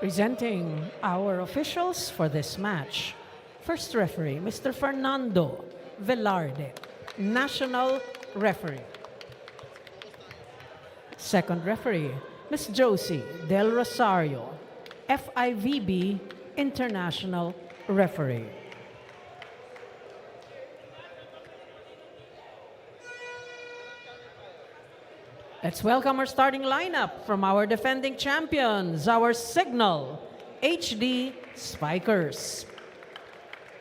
Presenting our officials for this match. First referee, Mr. Fernando Velarde, National Referee. Second referee, Ms. Josie Del Rosario, FIVB International Referee. Let's welcome our starting lineup from our defending champions, our Cignal HD Spikers.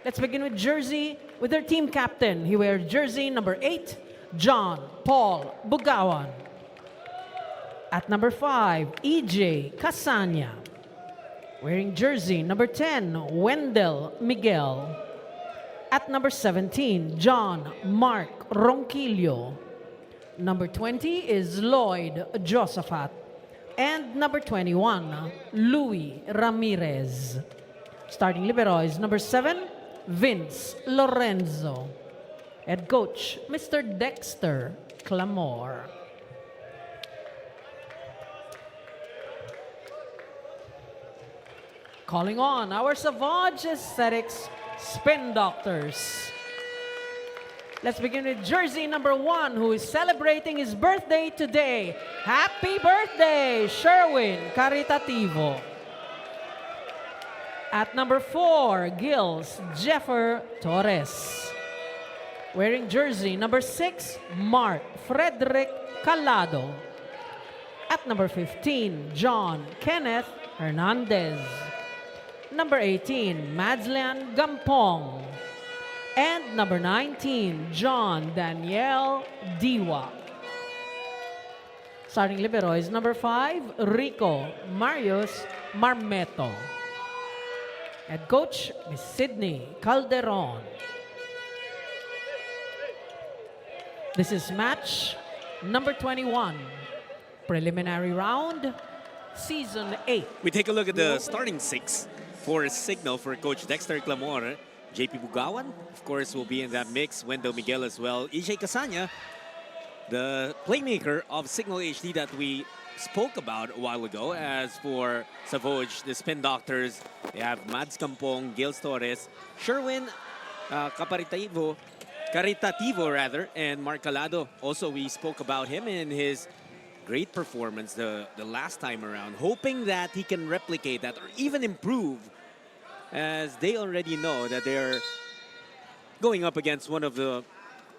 Let's begin with jersey with their team captain. He wears jersey number 8, John Paul Bugawan. At number 5, EJ Casanya. Wearing jersey number 10, Wendell Miguel. At number 17, John Mark Ronquillo. Number 20 is Lloyd Josaphat. And number 21, Louis Ramirez. Starting libero is number 7, Vince Lorenzo. Head coach, Mr. Dexter Clamor. Calling on our Savouge Spin Doctors. Let's begin with jersey number 1, who is celebrating his birthday today. Happy birthday, Sherwin Caritativo. At number 4, Gills Jeffer Torres. Wearing jersey number 6, Mark Frederick Calado. At number 15, John Kenneth Hernandez. Number 18, Madslian Gampong. And number 19, John Daniel Diwa. Starting libero is number 5, Rico Marius Marmeto. Head coach, Ms. Sydney Calderon. This is match number 21, preliminary round, season 8. We take a look at the starting 6 for Cignal for Coach Dexter Clamor. JP Bugawan, of course, will be in that mix. Wendell Miguel as well. EJ Casanya, the playmaker of Cignal HD that we spoke about a while ago. As for Savouge, the Spin Doctors, they have Mads Campong, Gils Torres, Sherwin Caritativo, and Mark Calado. Also, we spoke about him in his great performance the last time around, hoping that he can replicate that or even improve, as they already know that they're going up against one of the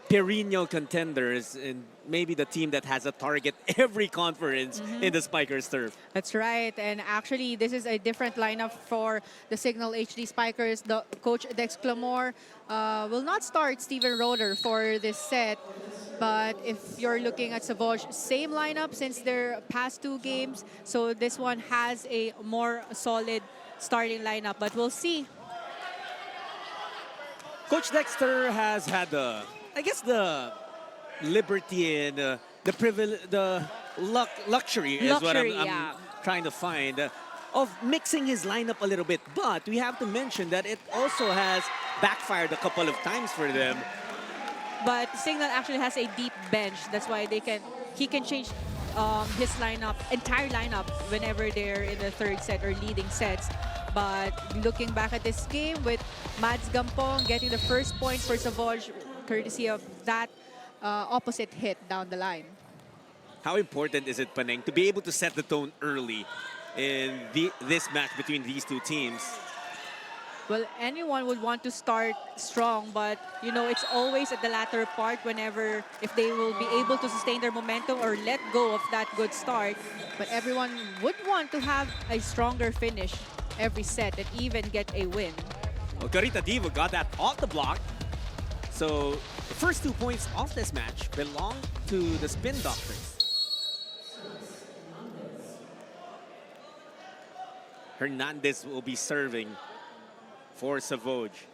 perennial contenders and maybe the team that has a target every conference in the Spikers turf. That's right. And actually, this is a different lineup for the Cignal HD Spikers. The coach Dex Clamor will not start Steven Roeder for this set. But if you're looking at Savouge, same lineup since their past 2 games. So this one has a more solid starting lineup, but we'll see. Coach Dexter has had the liberty and the luxury is what I'm trying to find of mixing his lineup a little bit. But we have to mention that it also has backfired a couple of times for them. But Cignal actually has a deep bench. That's why he can change his entire lineup whenever they're in the 3rd set or leading sets. But looking back at this game with Mads Gampong getting the first point for Savouge, courtesy of that opposite hit down the line. How important is it, Paneng, to be able to set the tone early in this match between these 2 teams? Well, anyone would want to start strong, but you know, it's always at the latter part if they will be able to sustain their momentum or let go of that good start. But everyone would want to have a stronger finish every set and even get a win. Well, Caritativo got that off the block. So the first 2 points of this match belong to the Spin Doctors. Hernandez will be serving for Savouge.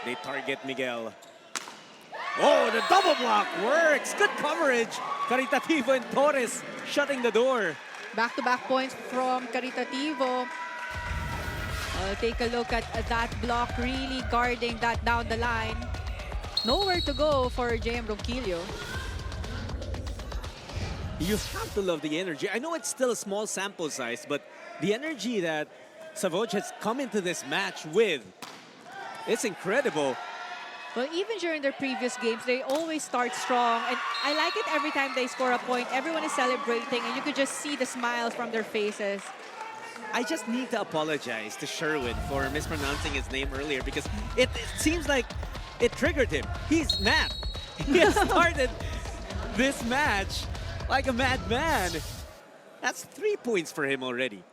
They target Miguel. Oh, the double block works. Good coverage. Caritativo and Torres shutting the door. Back-to-back points from Caritativo. Take a look at that block, really guarding that down the line. Nowhere to go for JM Ronquillo. You have to love the energy. I know it's still a small sample size, but the energy that Savouge has come into this match with, it's incredible. Well, even during their previous games, they always start strong. And I like it every time they score a point. Everyone is celebrating, and you could just see the smiles from their faces. I just need to apologize to Sherwin for mispronouncing his name earlier because it seems like it triggered him. He's mad. He has started this match like a madman. That's 3 points for him already.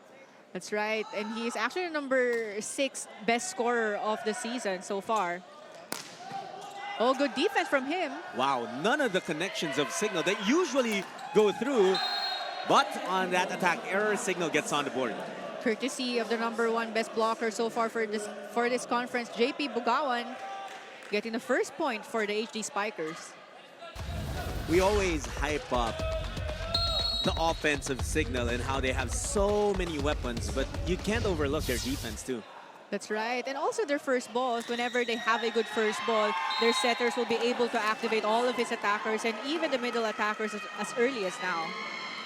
That's right. And he's actually the number 6 best scorer of the season so far. Oh, good defense from him. Wow, none of the connections of Cignal that usually go through, but on that attack error, Cignal gets on the board. Courtesy of the number 1 best blocker so far for this conference, JP Bugawan, getting the first point for the HD Spikers. We always hype up the offense of Cignal and how they have so many weapons, but you can't overlook their defense too. That's right. And also their first balls, whenever they have a good first ball, their setters will be able to activate all of his attackers and even the middle attackers as early as now.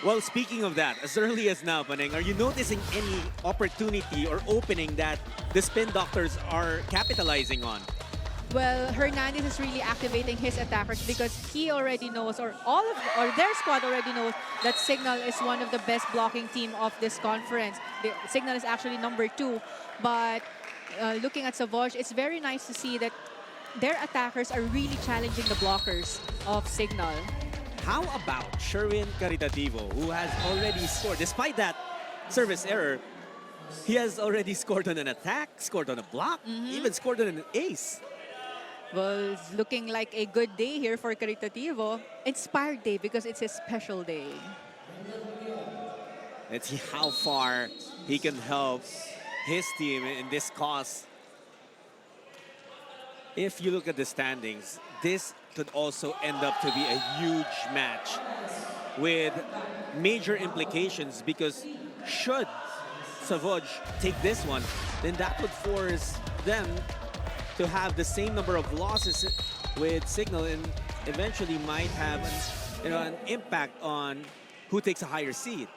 Well, speaking of that, as early as now, Paneng, are you noticing any opportunity or opening that the Spin Doctors are capitalizing on? Well, Hernandez is really activating his attackers because he already knows, or their squad already knows that Cignal is one of the best blocking team of this conference. Cignal is actually number 2, but looking at Savouge, it's very nice to see that their attackers are really challenging the blockers of Cignal. How about Sherwin Caritativo, who has already scored, despite that service error, he has already scored on an attack, scored on a block, even scored on an ace. Well, it's looking like a good day here for Caritativo. Inspired day because it's his special day. Let's see how far he can help his team in this cause. If you look at the standings, this could also end up to be a huge match with major implications because should Savouge take this one, then that would force them to have the same number of losses with Cignal and eventually might have an impact on who takes a higher seed.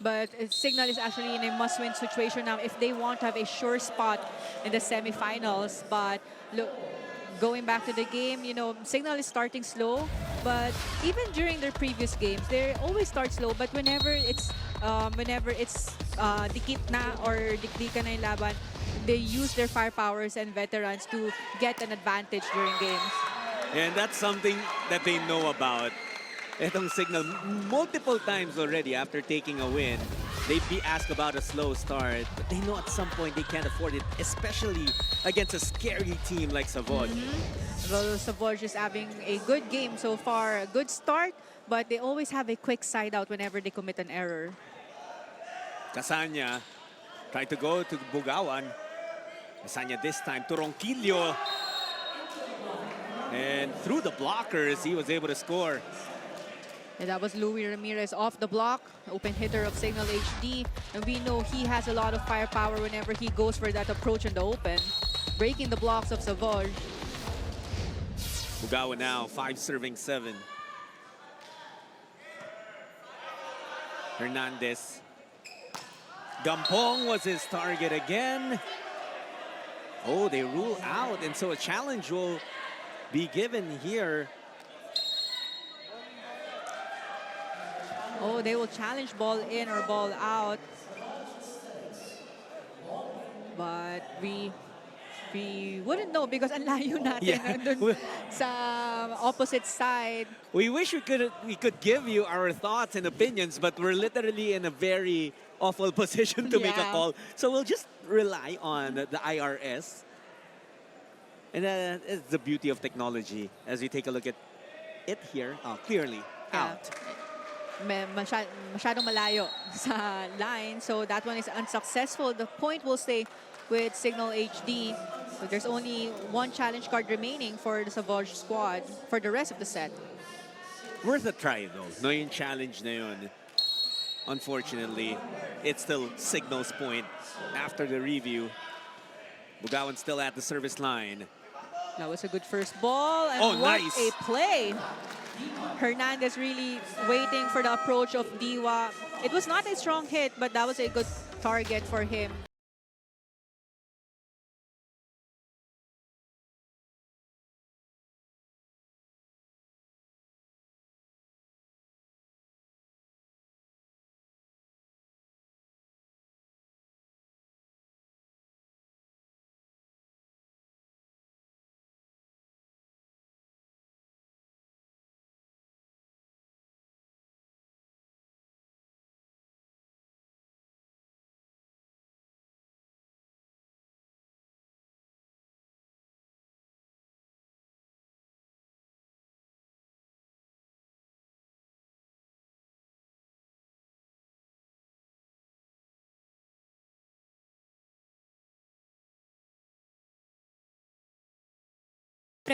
But Cignal is actually in a must-win situation now if they want to have a sure spot in the semifinals. But look, going back to the game, Cignal is starting slow, but even during their previous games, they always start slow. But whenever it's dikit na or dikdikan na yung laban, they use their firepowers and veterans to get an advantage during games. And that's something that they know about. Itong Cignal, multiple times already after taking a win, they'd be asked about a slow start, but they know at some point they can't afford it, especially against a scary team like Savouge. Well, Savouge is having a good game so far, a good start, but they always have a quick side out whenever they commit an error. Casanya tried to go to Bugawan. Casanya this time to Ronquillo. And through the blockers, he was able to score. And that was Louis Ramirez off the block, open hitter of Cignal HD. And we know he has a lot of firepower whenever he goes for that approach in the open, breaking the blocks of Savouge. Bugawan now, 5 serving 7. Hernandez. Gampong was his target again. Oh, they rule out, and so a challenge will be given here. Oh, they will challenge ball in or ball out. But we wouldn't know because ang layo natin nandun sa opposite side. We wish we could give you our thoughts and opinions, but we're literally in a very awful position to make a call. So we'll just rely on the IRS. And it's the beauty of technology as we take a look at it here. clearly out. Masyadong malayo sa line, so that one is unsuccessful. The point will stay with Cignal HD. So there's only one challenge card remaining for the Savouge squad for the rest of the set. Worth a try though. No yung challenge na yun. Unfortunately, it's still Cignal's point after the review. Bugawan still at the service line. That was a good first ball, and oh, what nice. a play. Hernandez really waiting for the approach of Diwa. It was not a strong hit, but that was a good target for him.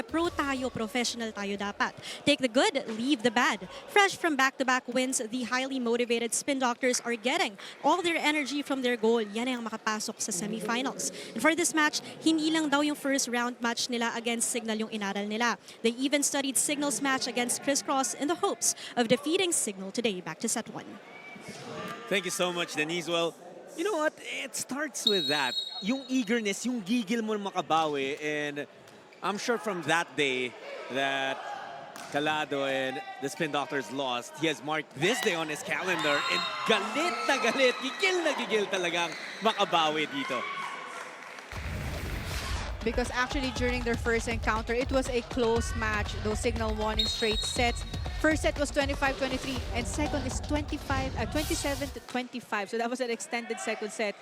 Pro tayo, professional tayo dapat. Take the good, leave the bad. Fresh from back-to-back wins, the highly motivated Spin Doctors are getting all their energy from their goal. Yan ang makapasok sa semifinals. And for this match, hindi lang daw yung first round match nila against Cignal yung inaral nila. They even studied Cignal's match against Crisscross in the hopes of defeating Cignal today. Back to set 1. Thank you so much, Denise. Well, you know what? It starts with that. Yung eagerness, yung gigil mo na makabawi. And I'm sure from that day that Calado and the Spin Doctors lost, he has marked this day on his calendar and galit na galit, gigil na gigil talagang makabawi dito. Because actually during their first encounter, it was a close match. Though Cignal won in straight sets. First set was 25-23 and second is 27-25. So that was an extended second set.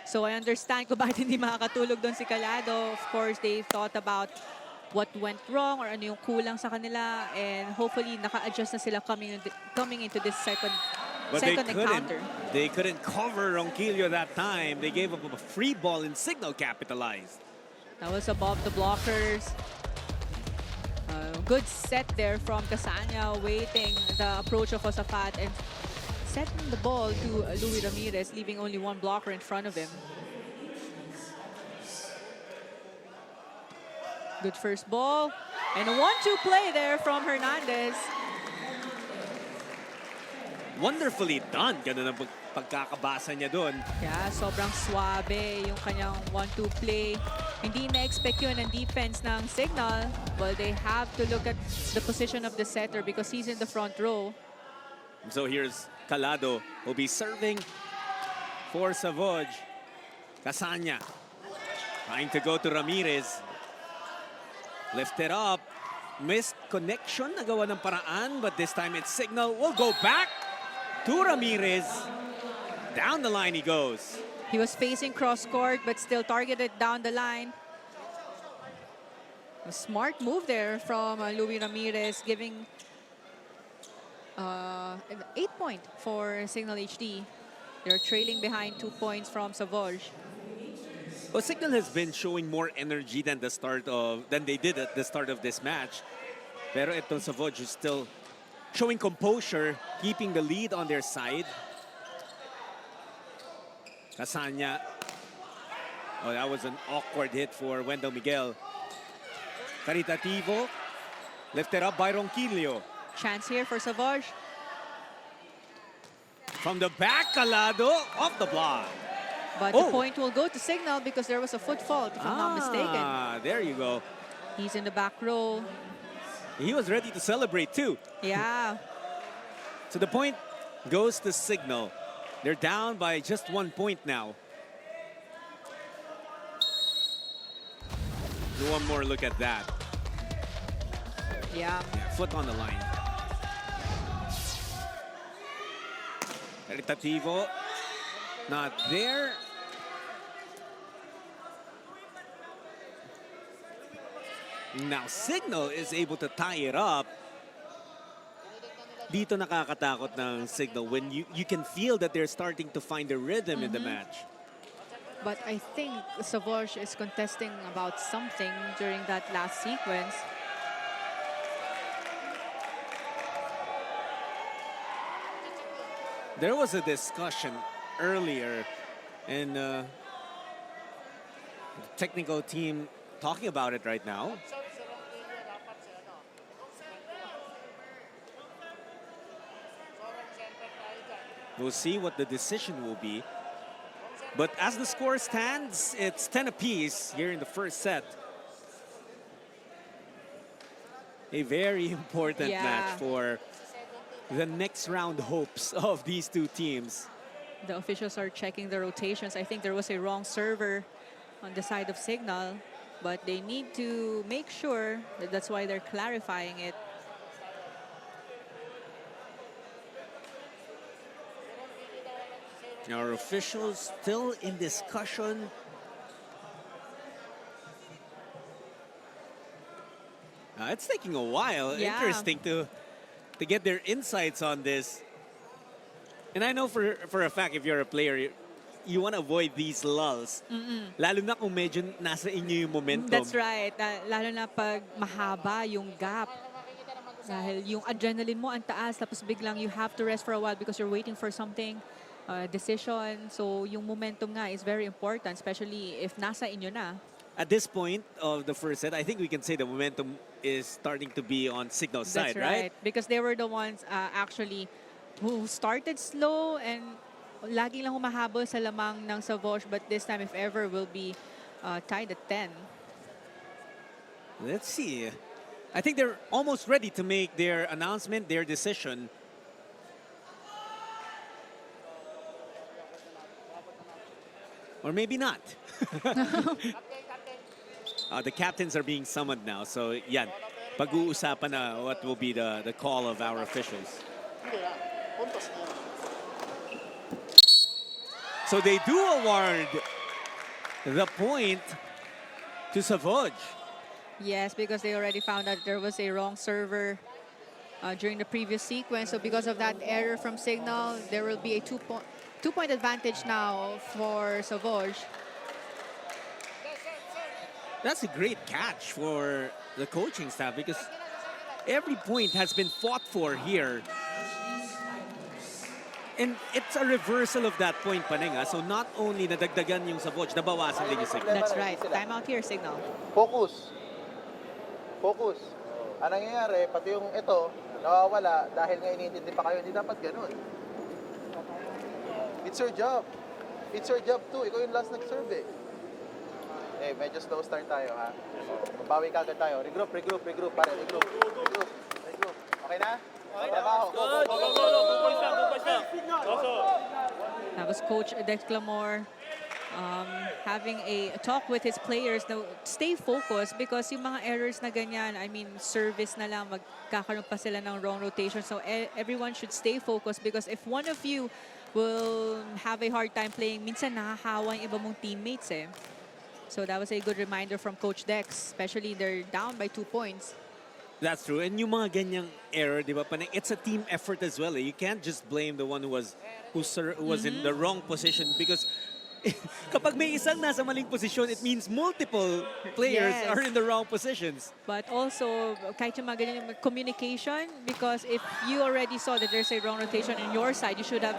So I understand kung bakit hindi makakatulog doon si Calado. Of course, they thought about what went wrong or ano yung kulang sa kanila, and hopefully naka-adjust na sila coming into this second encounter. They couldn't cover Ronquillo that time. They gave up a free ball and Cignal capitalized. That was above the blockers. Good set there from Casanya, waiting the approach of Josafat and setting the ball to Louis Ramirez, leaving only one blocker in front of him. Good first ball. And a 1-2 play there from Hernandez. Wonderfully done. Ganun ang pagkakabasa niya doon. Yeah, sobrang suabe yung kanyang 1-2 play. Hindi na-expect yun ng defense ng Cignal. Well, they have to look at the position of the setter because he's in the front row. So here's Calado, who'll be serving for Savouge. Casanya trying to go to Ramirez. Lifted up. Missed connection. Nagawa ng paraan, but this time it's Cignal. Will go back to Ramirez. Down the line he goes. He was facing cross-court, but still targeted down the line. A smart move there from Louis Ramirez, giving an 8-point for Cignal HD. They're trailing behind 2 points from Savouge. Well, Cignal has been showing more energy than they did at the start of this match. Pero itong Savouge is still showing composure, keeping the lead on their side. Casanya. Oh, that was an awkward hit for Wendell Miguel. Caritativo. Lifted up by Ronquillo. Chance here for Savouge. From the back, Calado off the block. But the point will go to Cignal because there was a foot fault, if I'm not mistaken. There you go. He's in the back row. He was ready to celebrate too. Yeah. So the point goes to Cignal. They're down by just 1 point now. One more look at that. Yeah. Foot on the line. Caritativo, not there. Now Cignal is able to tie it up. Dito nakakatakot ng Cignal when you can feel that they're starting to find a rhythm in the match. But I think Savouge is contesting about something during that last sequence. There was a discussion earlier and the technical team talking about it right now. We'll see what the decision will be. But as the score stands, it's 10 apiece here in the first set. A very important match for the next round hopes of these two teams. The officials are checking the rotations. I think there was a wrong server on the side of Cignal, but they need to make sure that that's why they're clarifying it. Our officials still in discussion. It's taking a while. Yeah. Interesting to get their insights on this. And I know for a fact, if you're a player, you want to avoid these lulls. Lalo na kung medyo nasa inyo yung momentum. That's right. Lalo na pag mahaba yung gap. Dahil yung adrenaline mo ang taas, tapos biglang you have to rest for a while because you're waiting for something, decision. So yung momentum nga is very important, especially if nasa inyo na. At this point of the first set, I think we can say the momentum is starting to be on Cignal's side, That's right? Because they were the ones actually who started slow and lagi lang humahabol sa lamang ng Savouge, but this time, if ever, will be tied at 10. Let's see. I think they're almost ready to make their announcement, their decision. Or maybe not. The captains are being summoned now. So, yan. Pag-uusapan na what will be the call of our officials. So they do award the point to Savouge. Yes, because they already found out there was a wrong server during the previous sequence. So because of that error from Cignal, there will be a two-point advantage now for Savouge. That's a great catch for the coaching staff because every point has been fought for here. And it's a reversal of that point, Panenga. So not only nadagdagan yung Savouge, nabawasan din yung Cignal. That's right. Time out here, Cignal. Focus. Focus. Ang nangyayari, pati yung ito, nawawala dahil nga iniintindi pa kayo, hindi dapat ganun. It's your job. It's your job too. Ikaw yung last nag-serve eh. Eh, medyo slow start tayo ha. Mabawi ka agad tayo. Regroup, pare. Regroup. Okay na? Trabaho. That was Coach Dex Clamor having a talk with his players na stay focused because yung mga errors na ganyan, I mean, service na lang, magkakaroon pa sila ng wrong rotation. So everyone should stay focused because if one of you will have a hard time playing, minsan nakahawa yung iba mong teammates eh. So that was a good reminder from Coach Dex, especially they're down by 2 points. That's true. And yung mga ganyang error, di ba, Paneng, it's a team effort as well. You can't just blame the one who was in the wrong position because kapag may isang nasa maling position, it means multiple players are in the wrong positions. But also, kahit yung mga ganyan yung communication, because if you already saw that there's a wrong rotation on your side, you should have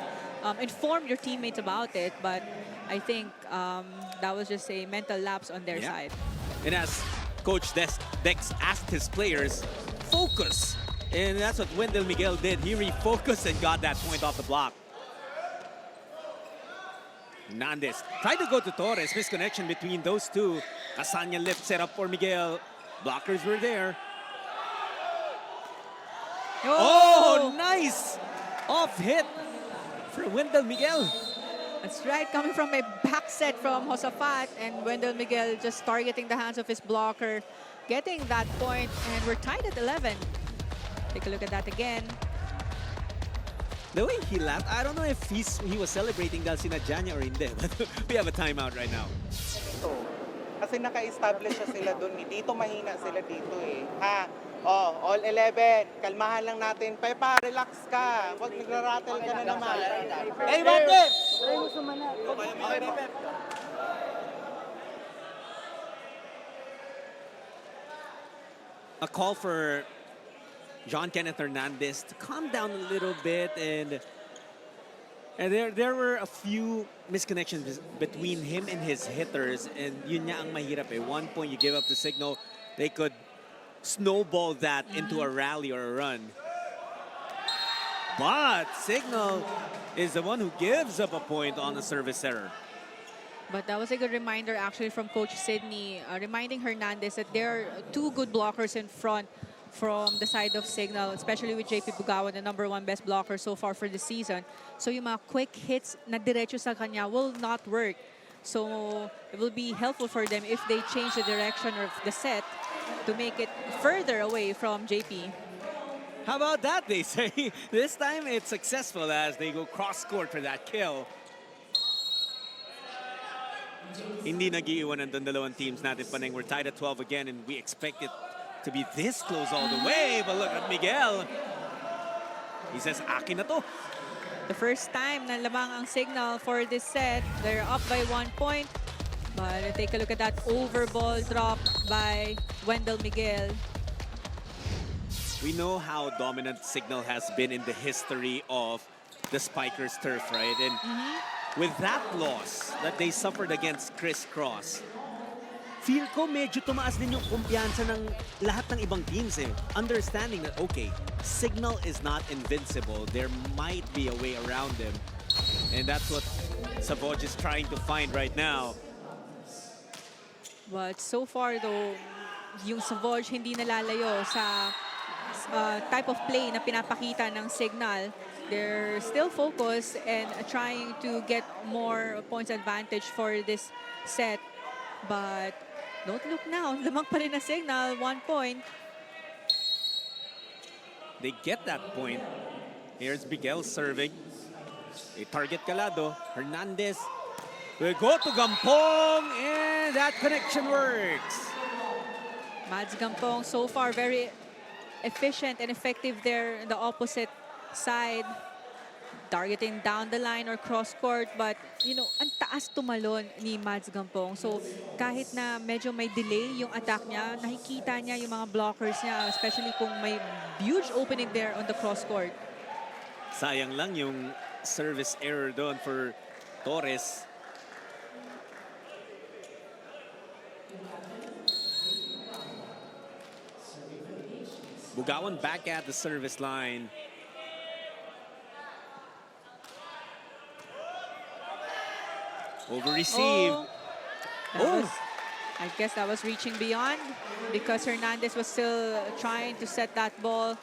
informed your teammates about it. But I think that was just a mental lapse on their side. And as Coach Dex asked his players, focus. And that's what Wendell Miguel did. He refocused and got that point off the block. Hernandez tried to go to Torres. Misconnection between those two. Casanya lifts it up for Miguel. Blockers were there. Oh, nice off hit for Wendell Miguel. That's right, coming from a back set from Josafat, and Wendell Miguel just targeting the hands of his blocker, getting that point, and we're tied at 11. Take a look at that again. The way he laughed, I don't know if he was celebrating dahil sinadya niya or hindi, but we have a timeout right now. Ito. Kasi naka-establish siya sila doon. Dito mahina sila dito eh. Ha? Oh, all 11. Kalmahan lang natin. Pepa, relax ka. Huwag nagra-rattle ka na naman. Hey, bakit? A call for John Kenneth Hernandez to calm down a little bit, and there were a few misconnections between him and his hitters, and yun nga ang mahirap eh. 1 point you give up to Cignal, they could snowball that into a rally or a run. But Cignal is the one who gives up a point on the service error. But that was a good reminder actually from Coach Sydney, reminding Hernandez that there are two good blockers in front from the side of Cignal, especially with JP Bugawan, the #1 best blocker so far for the season. So yung mga quick hits na diretso sa kanya will not work. So it will be helpful for them if they change the direction of the set to make it further away from JP. How about that, they say? This time it's successful as they go cross-court for that kill. Hindi nag-iiwanan ng dalawang teams natin, Paneng. We're tied at 12 again and we expect it to be this close all the way. But look at Miguel. He says, akin na to. The first time na lamang ang Cignal for this set. They're up by 1 point. But take a look at that overball drop by Wendell Miguel. We know how dominant Cignal has been in the history of the Spikers turf, right? And with that loss that they suffered against Chris Cross, feel ko medyo tumaas din yung kumpiyansa ng lahat ng ibang teams eh. Understanding that, okay, Cignal is not invincible. There might be a way around them. And that's what Savouge is trying to find right now. But so far though, yung Savouge hindi nalalayo sa type of play na pinapakita ng Cignal. They're still focused and trying to get more points advantage for this set. But don't look now, lamang pa rin na Cignal, 1 point. They get that point. Here's Miguel serving. A target kalado. Hernandez will go to Gampong and that connection works. Mads Gampong so far very efficient and effective there in the opposite side, targeting down the line or cross court, but you know, ang taas tumalon ni Mads Gampong. So kahit na medyo may delay yung attack niya, nakikita niya yung mga blockers niya, especially kung may huge opening there on the cross court. Sayang lang yung service error doon for Torres. Bugawan back at the service line. Over receive. I guess that was reaching beyond because Hernandez was still trying to set that ball.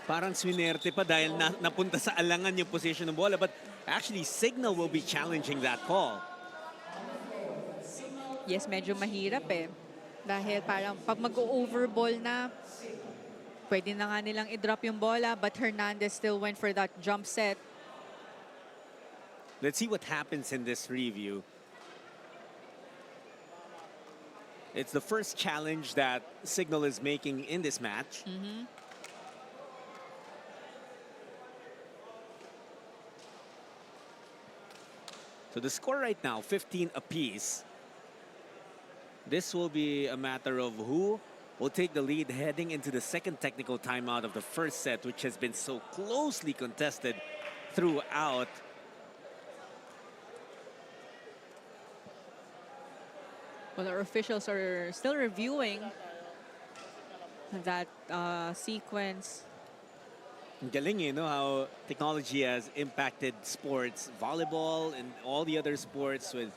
Parang swinerte pa dahil napunta sa alangan yung position ng bola. But actually, Cignal will be challenging that call. Yes, medyo mahirap eh. Dahil parang pag mag-overball na, pwede na nga nilang i-drop yung bola, but Hernandez still went for that jump set. Let's see what happens in this review. It's the first challenge that Cignal is making in this match. So the score right now, 15 apiece. This will be a matter of who will take the lead heading into the second technical timeout of the first set, which has been so closely contested throughout. Well, our officials are still reviewing that sequence. Ang galing eh, no? How technology has impacted sports, volleyball and all the other sports with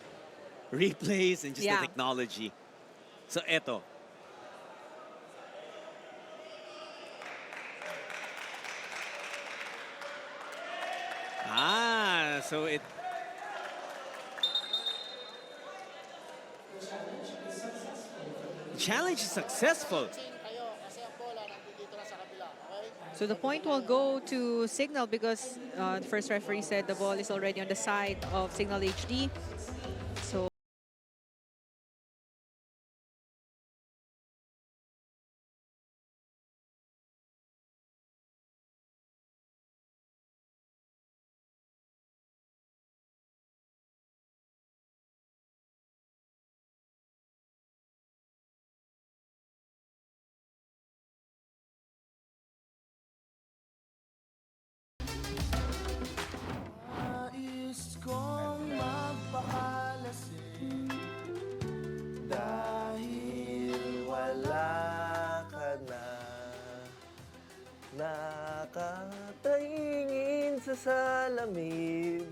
replays and just the technology. So eto. So it... Challenge is successful. So the point will go to Cignal because the first referee said the ball is already on the side of Cignal HD. So sa lamig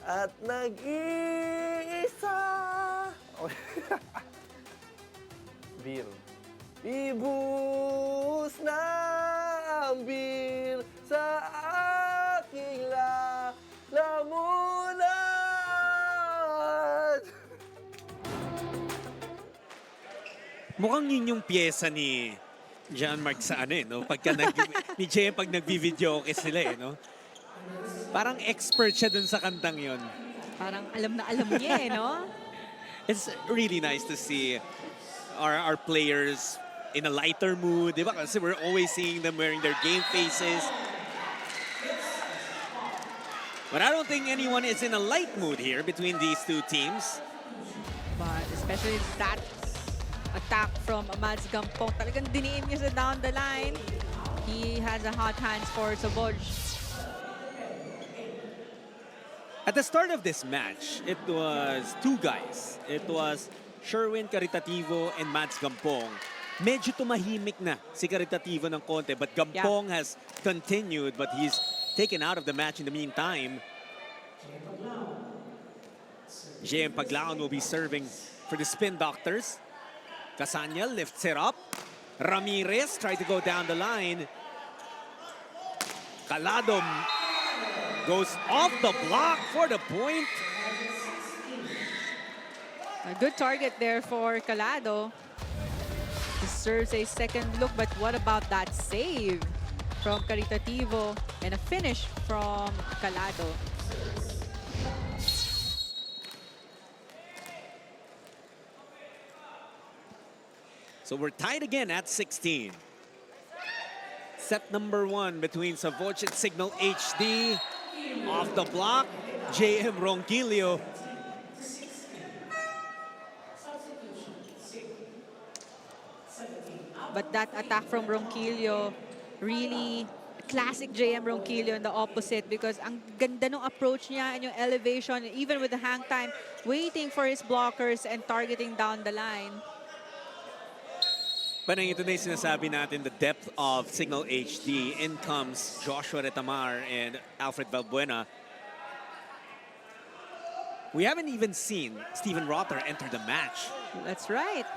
at nag-iisa. Beer. Ibuhos na ang beer sa aking lamunan. Mukhang yun yung pyesa ni John Mark sa ano no? Ni JM pag nagbi-video okay sila no? Parang expert siya dun sa kantang yon. Parang alam na alam niya no? It's really nice to see our players in a lighter mood, di ba? Kasi we're always seeing them wearing their game faces. But I don't think anyone is in a light mood here between these two teams. But especially that attack from Mads Gampong, talagang diniin niya sa down the line. He has a hot hands for Savouge. At the start of this match, it was two guys. It was Sherwin Caritativo and Mads Gampong. Medyo tumahimik na si Caritativo ng konti, but Gampong has continued, but he's taken out of the match in the meantime. JM Paglaon will be serving for the Spin Doctors. Casanya lifts it up. Ramirez tried to go down the line. Calado goes off the block for the point. A good target there for Calado. Deserves a second look, but what about that save from Caritativo and a finish from Calado? So we're tied again at 16. Set number 1 between Savouge and Cignal HD. Off the block, JM Ronquillo. But that attack from Ronquillo, really classic JM Ronquillo on the opposite, because ang ganda ng approach niya and yung elevation, even with the hang time, waiting for his blockers and targeting down the line. Parang ito na yung sinasabi natin, the depth of Cignal HD. In comes Joshua Retamar and Alfred Valbuena. We haven't even seen Steven Rotter enter the match. That's right.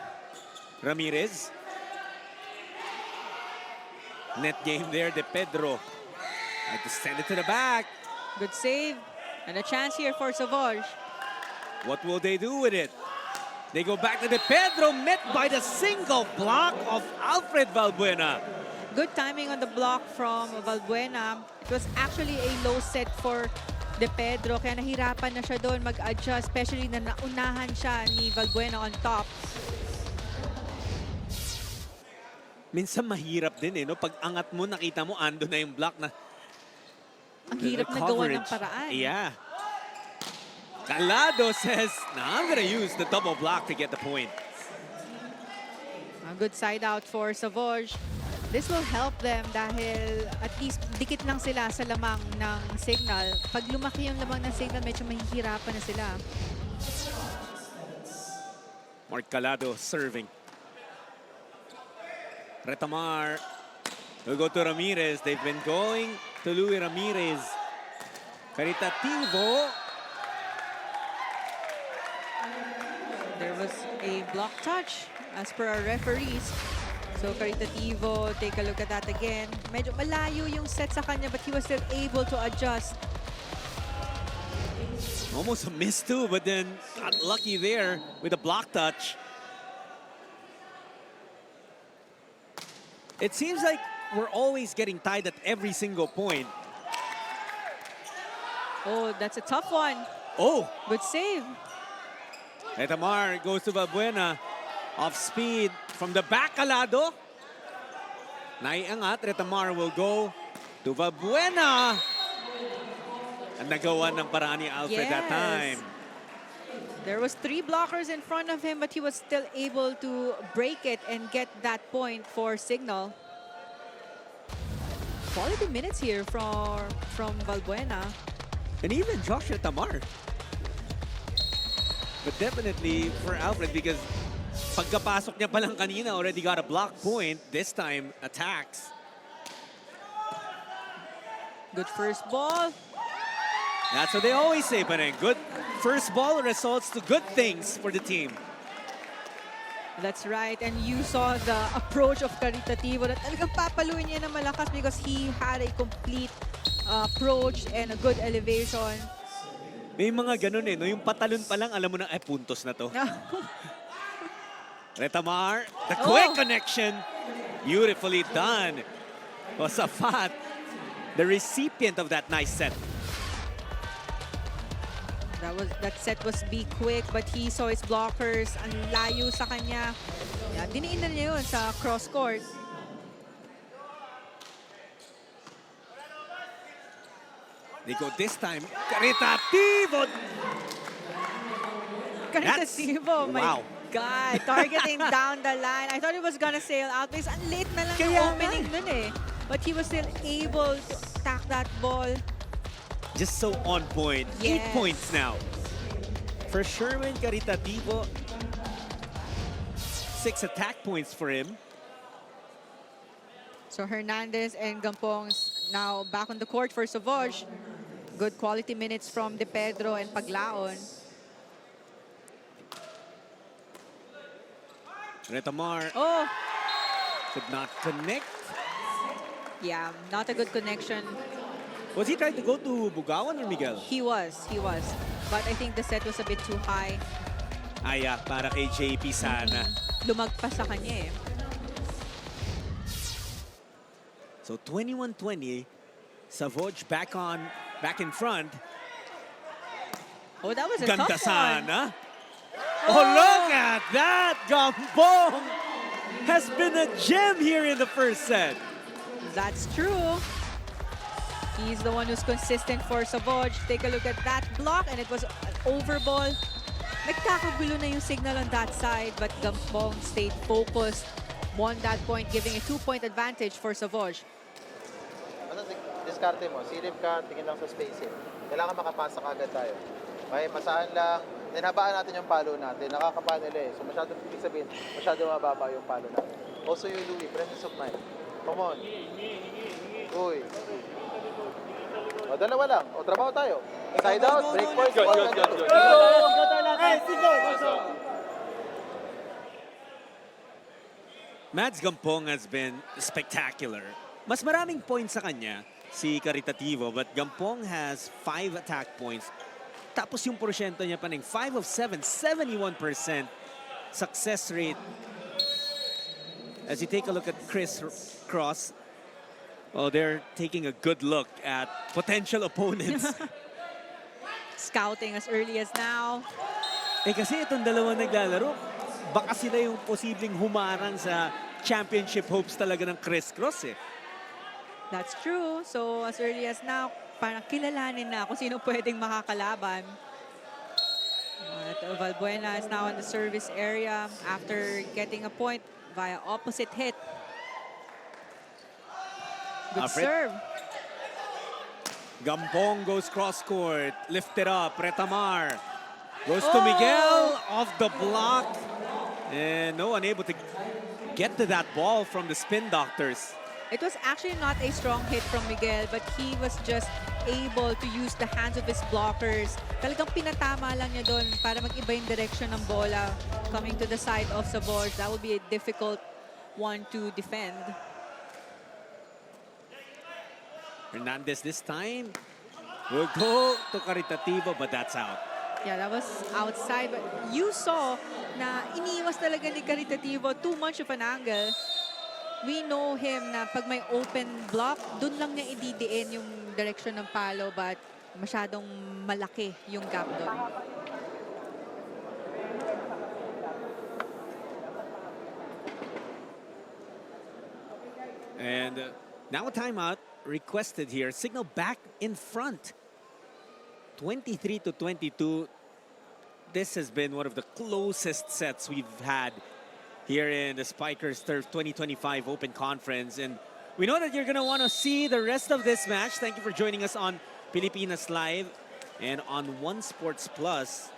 Ramirez. Net game there, De Pedro. Had to send it to the back. Good save. And a chance here for Savouge. What will they do with it? They go back to De Pedro, met by the single block of Alfred Valbuena. Good timing on the block from Valbuena. It was actually a low set for De Pedro, kaya nahirapan na siya doon mag-adjust, especially na naunahan siya ni Valbuena on top. Minsan mahirap din no? Pag angat mo, nakita mo, ando na yung block na. Ang hirap na gawa ng paraan. Yeah. Calado says, nah, I'm gonna use the double block to get the point. A good side out for Savouge. This will help them dahil at least dikit lang sila sa lamang ng Cignal. Pag lumaki yung lamang ng Cignal, medyo mahihirapan na sila. Mark Calado serving. Retamar will go to Ramirez. They've been going to Louis Ramirez. Caritativo. There was a block touch as per our referees. So Caritativo, take a look at that again. Medyo malayo yung set sa kanya, but he was still able to adjust. Almost a miss too, but then got lucky there with a block touch. It seems like we're always getting tied at every single point. Oh, that's a tough one. Oh, Good save. Retamar goes to Valbuena. Off speed from the back, Calado. Naiangat, Retamar will go to Valbuena. Ang nagawa ng paraan ni Alfred that time. There was 3 blockers in front of him, but he was still able to break it and get that point for Cignal. Quality minutes here from Valbuena. And even Joshua Tamar. But definitely for Alfred, because pagkapasok niya pa lang kanina, already got a block point. This time, attacks. Good first ball. That's what they always say, Paneng. Good first ball results to good things for the team. That's right. And you saw the approach of Caritativo na talagang papaluin niya na malakas because he had a complete approach and a good elevation. May mga ganun eh, no? Yung patalon pa lang, alam mo na, puntos na to. Retamar, the quick connection. Beautifully done. Wasafat, the recipient of that nice set. That set was be quick, but he saw his blockers. Ang layo sa kanya. Yeah, diniin na niya yun sa cross court. They go this time. Caritativo! Caritativo, my wow. God. Targeting down the line. I thought it was gonna sail out because ang late na lang yung Kaya opening nun eh. But he was still able to attack that ball. Just so on point. Yes. 8 points now. For Sherman Caritativo, 6 attack points for him. So Hernandez and Gampong's now back on the court for Savouge. Good quality minutes from De Pedro and Paglaon. Retamar Oh, could not connect. yeah, not a good connection. Was he trying to go to Bugawan or Miguel? He was. But I think the set was a bit too high. Para kay JP sana. Lumagpas sa kanya eh. So 21-20, Savouge back in front. Oh, that was a Ganda tough one. sana. Oh, look at that! Gambong has been a gem here in the first set. That's true. He's the one who's consistent for Savouge. Take a look at that block, and it was an overball. Nagkakagulo na yung signal on that side, but Gambong stayed focused, won that point, giving a 2-point advantage for Savouge. Basta diskarte mo, silip ka, tingin lang sa spacing. Kailangan makapasa agad tayo. Okay, masahan lang. Then habaan natin yung palo natin. Nakakapanel eh. So masyado, ibig sabihin, masyado mababa yung palo natin. Also yung Louis, presence of mind. Come on. Uy. O, dalawa lang. O, trabaho tayo. Side out, break points. Good. Mads Gampong has been spectacular. Mas maraming points sa kanya si Caritativo, but Gampong has 5 attack points. Tapos yung porsyento niya pa ng 5 of 7, 71% success rate. As you take a look at Chris Cross, they're taking a good look at potential opponents. Scouting as early as now. Kasi itong dalawang naglalaro, baka sila yung posibleng humarang sa championship hopes talaga ng Chris Cross eh. That's true. So as early as now, parang kilalanin na kung sino pwedeng makakalaban. Valbuena is now in the service area after getting a point via opposite hit. Good serve. Gampong goes cross court, lifted up, Retamar goes to Miguel, off the block, and no one able to get to that ball from the Spin Doctors. It was actually not a strong hit from Miguel, but he was just able to use the hands of his blockers. Talagang pinatama lang niya doon para mag-iba yung direction ng bola coming to the side of Savouge. That would be a difficult one to defend. Hernandez this time will go to Caritativo, but that's out. Yeah, that was outside, but you saw na iniwas talaga ni Caritativo too much of an angle. We know him na pag may open block, dun lang niya ididiin yung direction ng palo, but masyadong malaki yung gap doon. And now a timeout requested here. Cignal back in front. 23-22. This has been one of the closest sets we've had here in the Spikers Turf 2025 Open Conference. And we know that you're going to want to see the rest of this match. Thank you for joining us on Pilipinas Live and on One Sports Plus.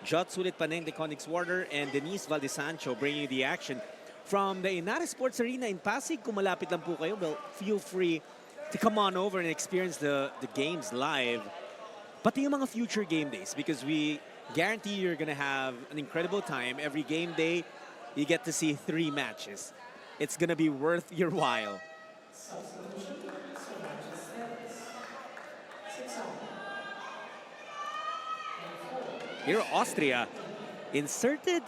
Jot Sulit Paneng de Conix Warder and Denise Valdesancho bringing you the action from the Inares Sports Arena in Pasig. Kung malapit lang po kayo, well, feel free to come on over and experience the games live. Pati yung mga future game days, because we guarantee you're gonna have an incredible time. Every game day, you get to see 3 matches. It's gonna be worth your while. Here, Austria inserted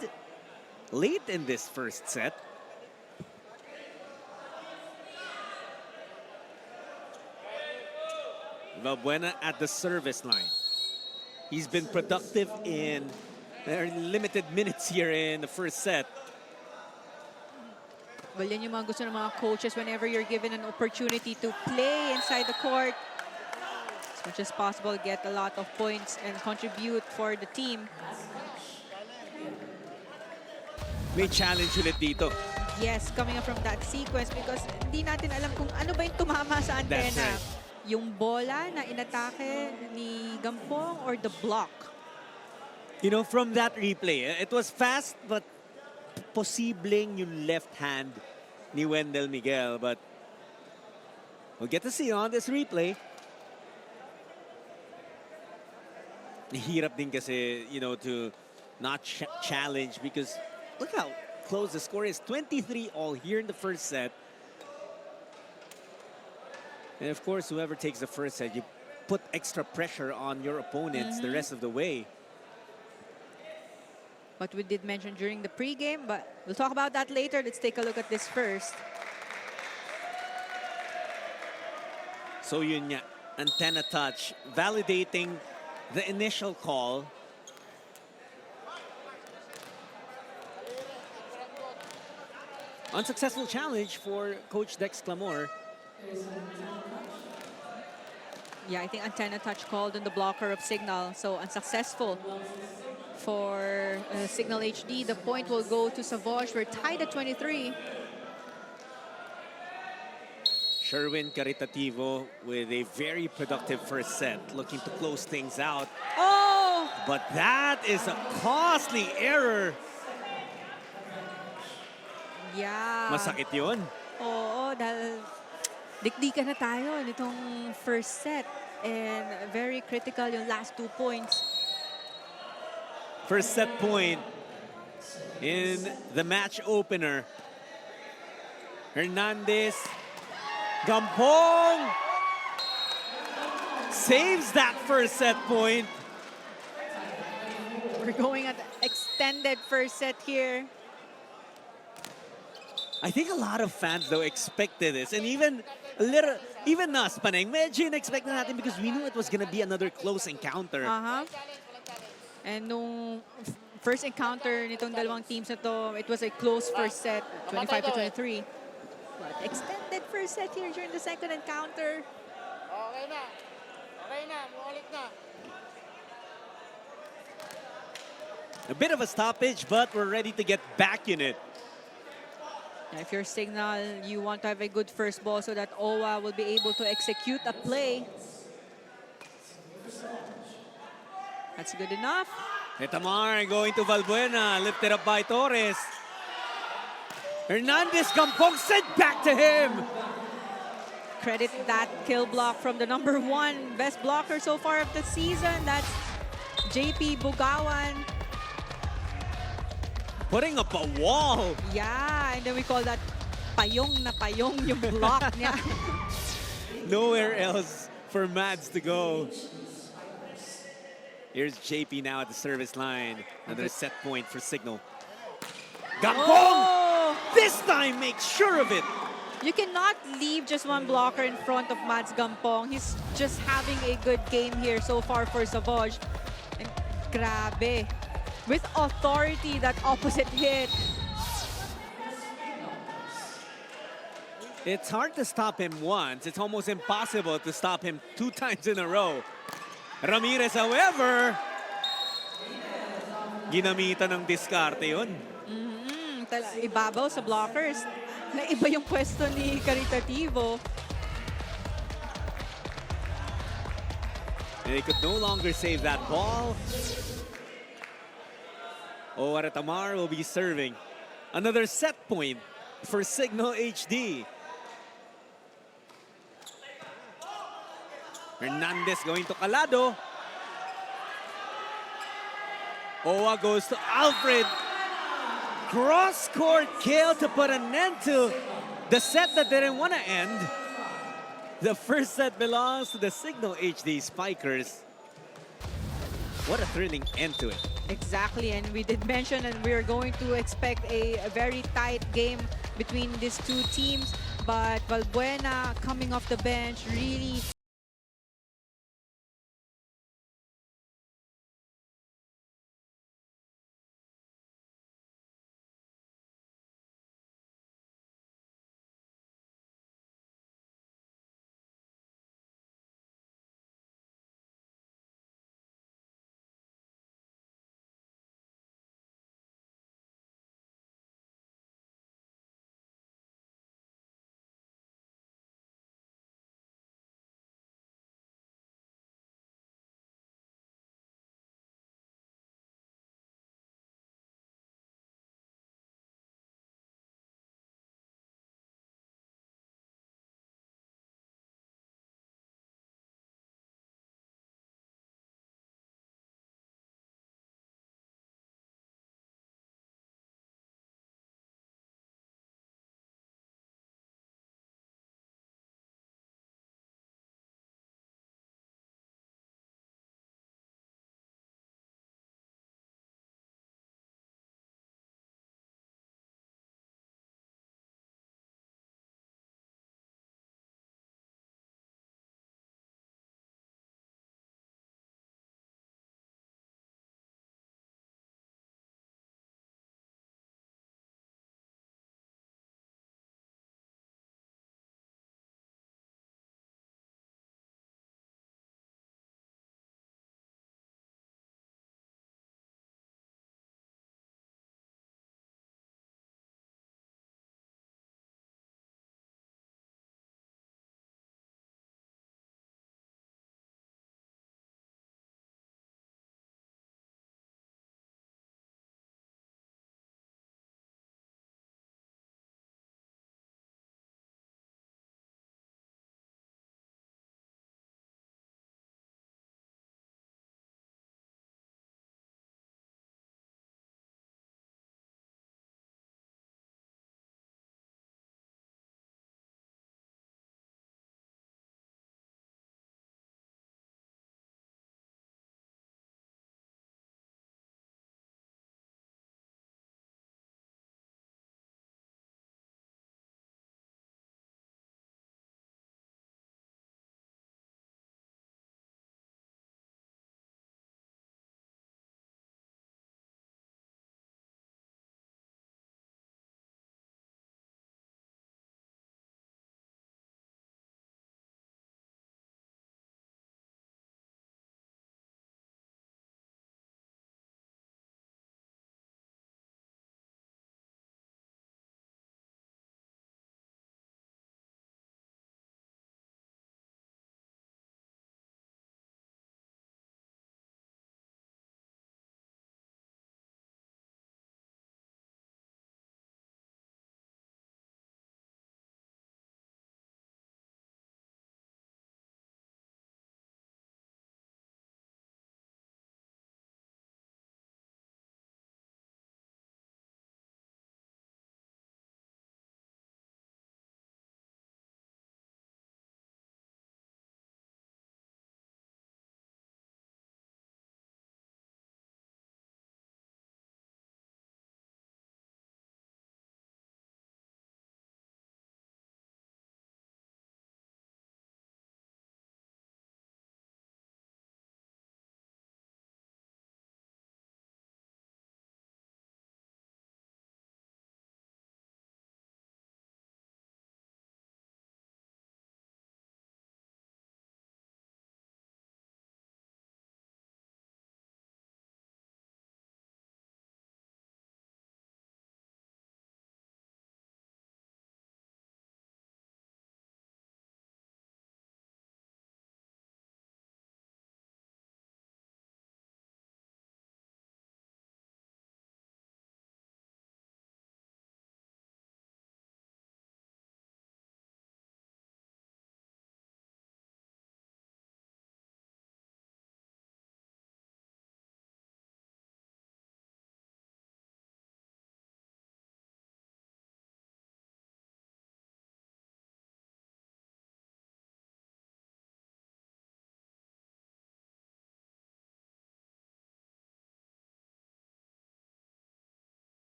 late in this first set. Valbuena at the service line. He's been productive in limited minutes here in the first set. Well, yan yung mga gusto ng mga coaches whenever you're given an opportunity to play inside the court. As much as possible, get a lot of points and contribute for the team. May challenge ulit dito. Yes, coming up from that sequence because hindi natin alam kung ano ba yung tumama sa That's antena. right. Yung bola na inatake ni Gampong or the block? You know, from that replay, it was fast, but posibleng yung left hand ni Wendell Miguel. But we'll get to see on this replay. Hirap din kasi, you know, to not challenge because look how close the score is. 23 all here in the first set. And of course, whoever takes the first set, you put extra pressure on your opponents the rest of the way. But we did mention during the pregame, but we'll talk about that later. Let's take a look at this first. So yun nga, antenna touch, validating the initial call. Unsuccessful challenge for Coach Dex Clamor. Yeah, I think antenna touch called on the blocker of Cignal. So unsuccessful for Cignal HD. The point will go to Savouge. We're tied at 23. Sherwin Caritativo with a very productive first set, looking to close things out. Oh! But that is a costly error. Yeah. Masakit yun. Oo, dahil dikdikan na tayo nitong first set. And very critical yung last 2 points. First set point in the match opener. Hernandez. Gampong saves that first set point. We're going at extended first set here. I think a lot of fans though expected this, and even a little, even us, Paneng, medyo in-expect na natin because we knew it was gonna be another close encounter. And nung first encounter nitong dalawang teams na to, it was a close first set, 25 to 23. But extended first set here during the second encounter. Okay na. Okay na. Mulit na. A bit of a stoppage, but we're ready to get back in it. If you're Cignal, you want to have a good first ball so that OWA will be able to execute a play. That's good enough. Etamar going to Valbuena, lifted up by Torres. Hernandez, Gampong sent back to him. Credit that kill block from the #1 best blocker so far of the season. That's JP Bugawan. Putting up a wall. Yeah, and then we call that payong na payong yung block niya. Nowhere else for Mads to go. Here's JP now at the service line. Another set point for Cignal. Gampong! Oh! This time makes sure of it. You cannot leave just one blocker in front of Mads Gampong. He's just having a good game here so far for Savouge. And grabe. With authority, that opposite hit. It's hard to stop him once. It's almost impossible to stop him 2 times in a row. Ramirez, however, ginamitan ng diskarte yun. Ibabaw sa blockers. Na iba yung pwesto ni Caritativo. And they could no longer save that ball. Tamar will be serving. Another set point for Cignal HD. Hernandez going to Calado. Owa goes to Alfred. Cross-court kill to put an end to the set that didn't want to end. The first set belongs to the Cignal HD Spikers. What a thrilling end to it. Exactly, and we did mention and we're going to expect a very tight game between these two teams. But Valbuena coming off the bench really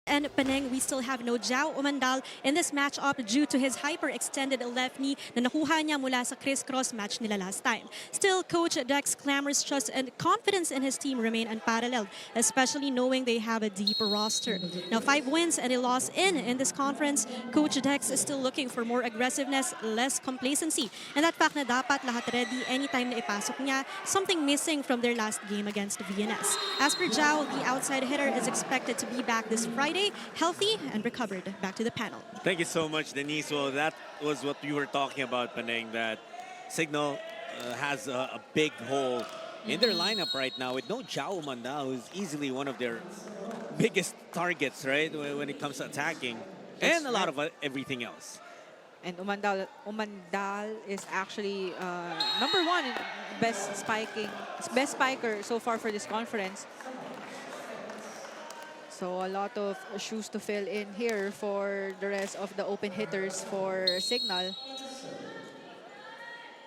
and Penang, we still have no Jao Umandal in this matchup due to his hyperextended left knee na nakuha niya mula sa crisscross match nila last time. Still, Coach Dex Clamor's trust and confidence in his team remain unparalleled, especially knowing they have a deep roster. Now, 5 wins and a loss in this conference, Coach Dex is still looking for more aggressiveness, less complacency, and that fact na dapat lahat ready anytime na ipasok niya, something missing from their last game against VNS. As per Jao, the outside hitter is expected to be back this Friday, healthy and recovered. Back to the panel. Thank you so much, Denise. Well, that was what we were talking about, Penang, that Cignal has a big hole in their lineup right now with no Jao Umandal, who's easily one of their biggest targets, right, when it comes to attacking, and a lot of everything else. And Umandal is actually #1 in best spiker so far for this conference. So a lot of shoes to fill in here for the rest of the open hitters for Cignal.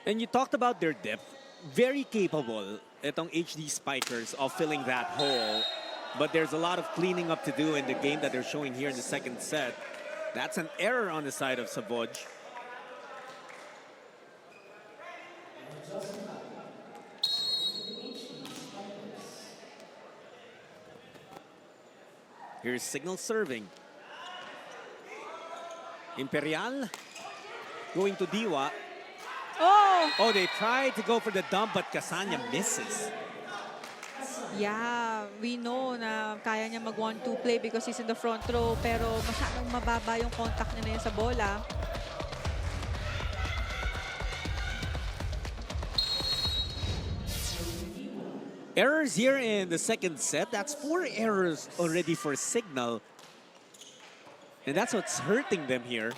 And you talked about their depth. Very capable itong HD Spikers of filling that hole. But there's a lot of cleaning up to do in the game that they're showing here in the second set. That's an error on the side of Savouge. Here's Cignal serving. Imperial going to Diwa. Oh, they tried to go for the dump, but Casanya misses. Yeah, we know na kaya niya mag 1-2 play because he's in the front row, pero masyadong mababa yung contact niya na yun sa bola. Errors here in the second set. That's 4 errors already for Cignal. And that's what's hurting them here.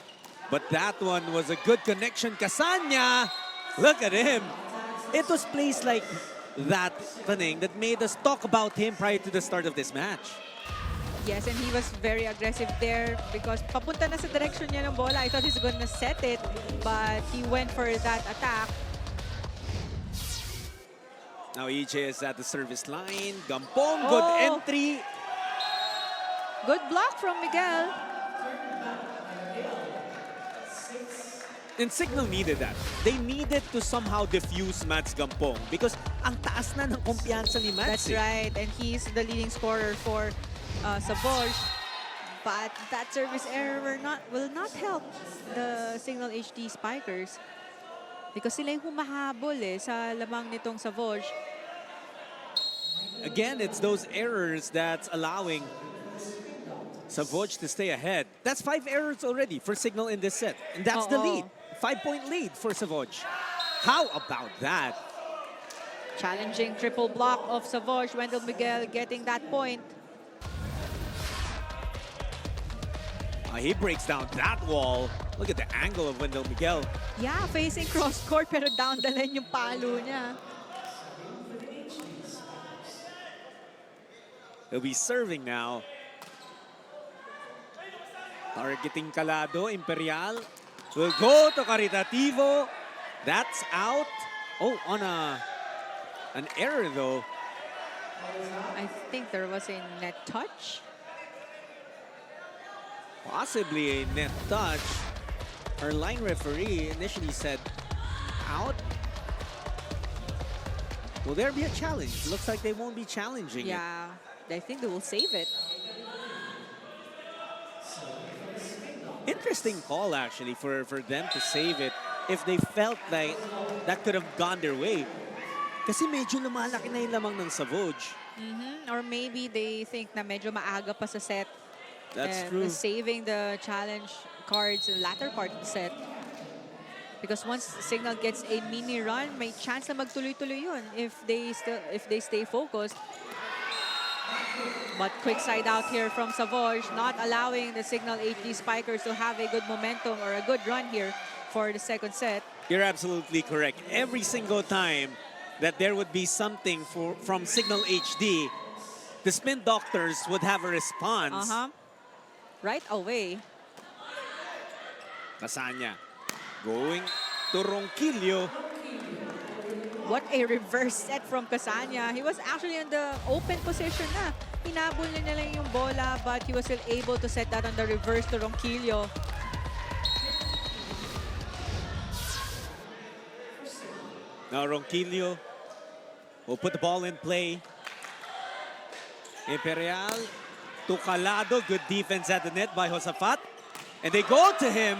But that one was a good connection. Casanya! Look at him. It was plays like that, Penang, that made us talk about him prior to the start of this match. Yes, and he was very aggressive there because papunta na sa direction niya ng bola. I thought he's gonna set it, but he went for that attack. Now EJ is at the service line. Gampong, good entry. Good block from Miguel. And Cignal needed that. They needed to somehow diffuse Mads Gampong because ang taas na ng kumpiyansa ni Mads. That's right, and he's the leading scorer for Savouge. But that service error will not help the Cignal HD Spikers because sila yung humahabol sa lamang nitong Savouge. Again, it's those errors that's allowing Savouge to stay ahead. That's 5 errors already for Cignal in this set. And that's the lead. 5-point lead for Savouge. How about that? Challenging triple block of Savouge. Wendell Miguel getting that point. He breaks down that wall. Look at the angle of Wendell Miguel. Yeah, facing cross court pero down the lane yung palo niya. He'll be serving now. Targeting Calado, Imperial. Will go to Caritativo. That's out. Oh, on an error though. I think there was a net touch. Possibly a net touch. Our line referee initially said out. Will there be a challenge? Looks like they won't be challenging it. Yeah, I think they will save it. Interesting call actually for them to save it if they felt like that could have gone their way. Kasi medyo lumalaki na yung lamang ng Savouge. Or maybe they think na medyo maaga pa sa set. That's and true. Saving the challenge cards in the latter part of the set. Because once Cignal gets a mini run, may chance na magtuloy-tuloy yun if they stay focused. But quick side out here from Savouge, not allowing the Cignal HD Spikers to have a good momentum or a good run here for the second set. You're absolutely correct. Every single time that there would be something from Cignal HD, the Spin Doctors would have a response. Right away. Casanya going to Ronquillo. What a reverse set from Casanya. He was actually in the open position na. Pinabol niya lang yung bola, but he was still able to set that on the reverse to Ronquillo. Now Ronquillo will put the ball in play. Imperial to Calado. Good defense at the net by Josafat. And they go to him.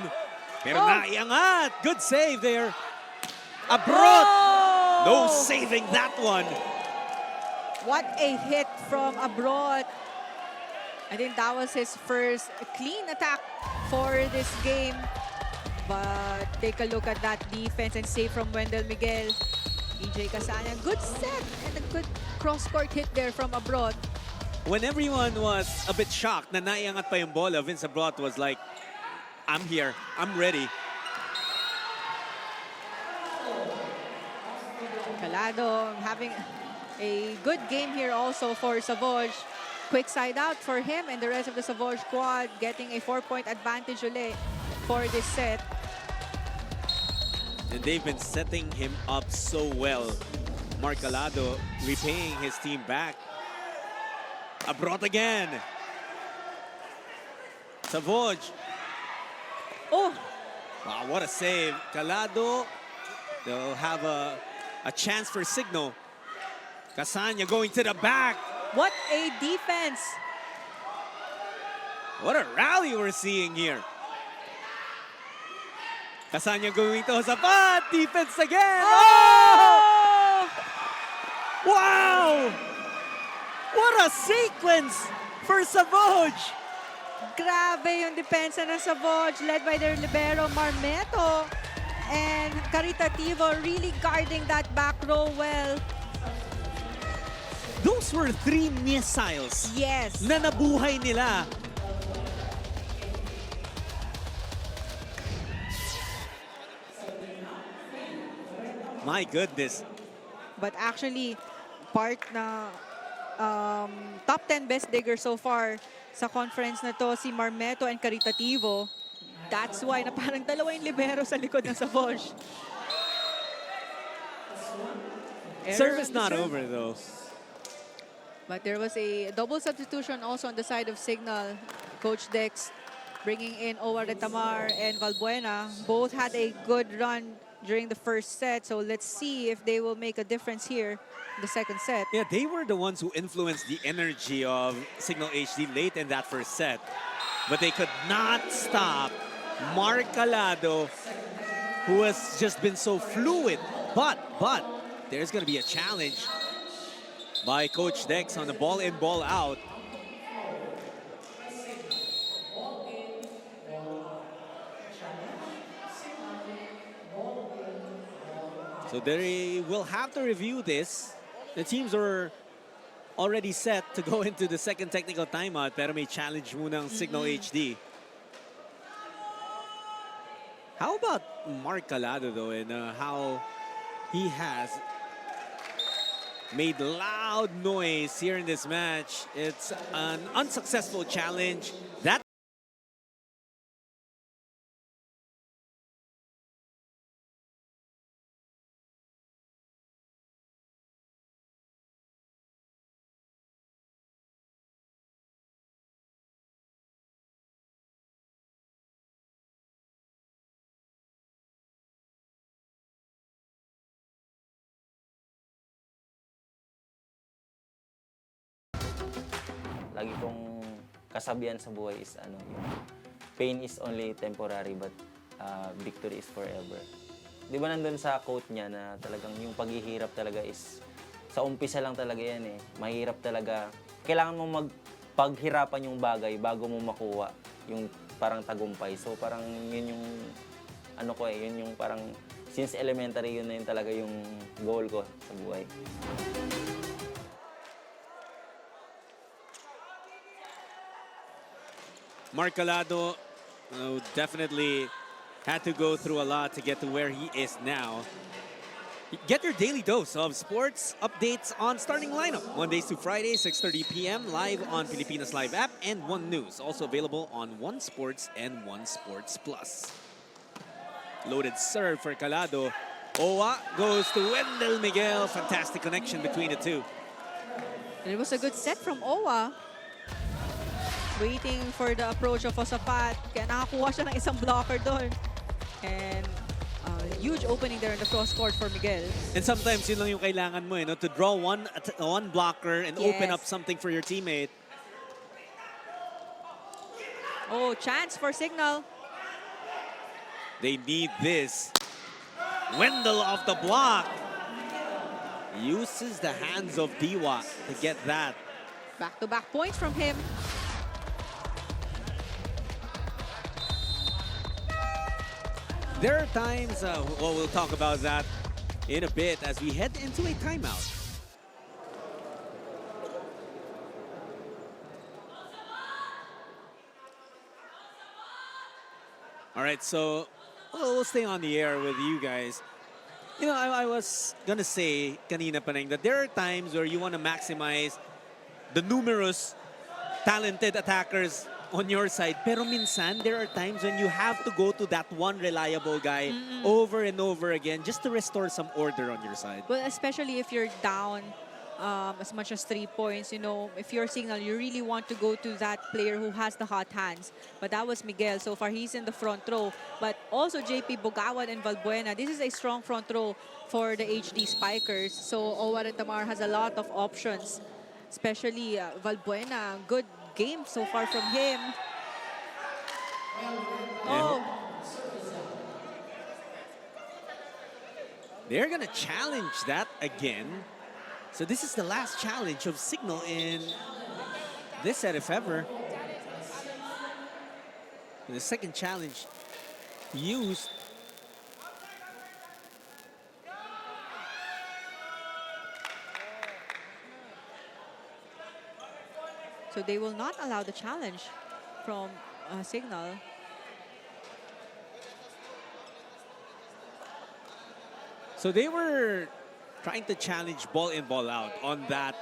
Pero naiangat. Good save there. Abrot. No saving that one. What a hit from Abrot. I think that was his first clean attack for this game. But take a look at that defense and save from Wendell Miguel. EJ Casanya, good set and a good cross-court hit there from Abrot. When everyone was a bit shocked na naiangat pa yung bola, Vince Abrot was like, I'm here, I'm ready. Calado having a good game here also for Savouge. Quick side out for him and the rest of the Savouge squad getting a 4-point advantage ulit for this set. And they've been setting him up so well. Mark Calado repaying his team back. Abrot again. Savouge. Oh, Wow, what a save. Calado, they'll have a chance for Cignal. Casanya going to the back. what a defense. What a rally we're seeing here. Casanya going to Josafat. Defense again. Oh! Wow! What a sequence for Savouge. Grabe yung depensa ng Savouge led by their libero Marmeto and Caritativo really guarding that back row well. Those were 3 missiles Yes. na nabuhay nila. My goodness. But actually, part na top 10 best digger so far sa conference na to, si Marmeto and Caritativo. That's why na parang dalawa yung libero sa likod ng Savouge. Service not over though. But there was a double substitution also on the side of Cignal. Coach Dex bringing in Owa Retamar and Valbuena. Both had a good run during the first set. So let's see if they will make a difference here in the second set. Yeah, they were the ones who influenced the energy of Cignal HD late in that first set. But they could not stop Mark Calado, who has just been so fluid. But there's going to be a challenge by Coach Dex on the ball in, ball out. So they will have to review this. The teams are already set to go into the second technical timeout, pero may challenge muna ang Cignal HD. How about Mark Calado though, and how he has made loud noise here in this match. It's an unsuccessful challenge. That lagi kong kasabihan sa buhay is yung pain is only temporary but victory is forever. Di ba nandun sa quote niya na talagang yung paghihirap talaga is sa umpisa lang talaga yan eh. Mahirap talaga. Kailangan mo magpaghirapan yung bagay bago mo makuha yung parang tagumpay. So parang yun yung yun yung parang since elementary yun na yun talaga yung goal ko sa buhay. Mark Calado definitely had to go through a lot to get to where he is now. Get your daily dose of sports updates on Starting Lineup. Mondays to Fridays, 6:30 p.m. live on Pilipinas Live app and One News. Also available on One Sports and One Sports Plus. Loaded serve for Calado. Owa goes to Wendell Miguel. Fantastic connection between the two. And it was a good set from Owa. Waiting for the approach of Osapat. Kaya nakakuha siya ng isang blocker doon. And huge opening there in the cross court for Miguel. And sometimes yun lang yung kailangan mo, to draw one blocker and open Yes. up something for your teammate. Oh, chance for Cignal. They need this. Wendell off the block. Uses the hands of Diwa to get that. Back-to-back points from him. There are times, we'll talk about that in a bit as we head into a timeout. All right, so we'll stay on the air with you guys. I was gonna say kanina pa rin that there are times where you want to maximize the numerous talented attackers on your side. Pero minsan, there are times when you have to go to that one reliable guy over and over again just to restore some order on your side. Well, especially if you're down as much as 3 points, if you're Cignal, you really want to go to that player who has the hot hands. But that was Miguel. So far, he's in the front row. But also JP Bogawan and Valbuena. This is a strong front row for the HD Spikers. So Owa Tamar has a lot of options, especially Valbuena. Good game so far from him. Oh, They're gonna challenge that again. So this is the last challenge of Cignal in this set, if ever. The second challenge used. so they will not allow the challenge from Cignal. So they were trying to challenge ball in, ball out on that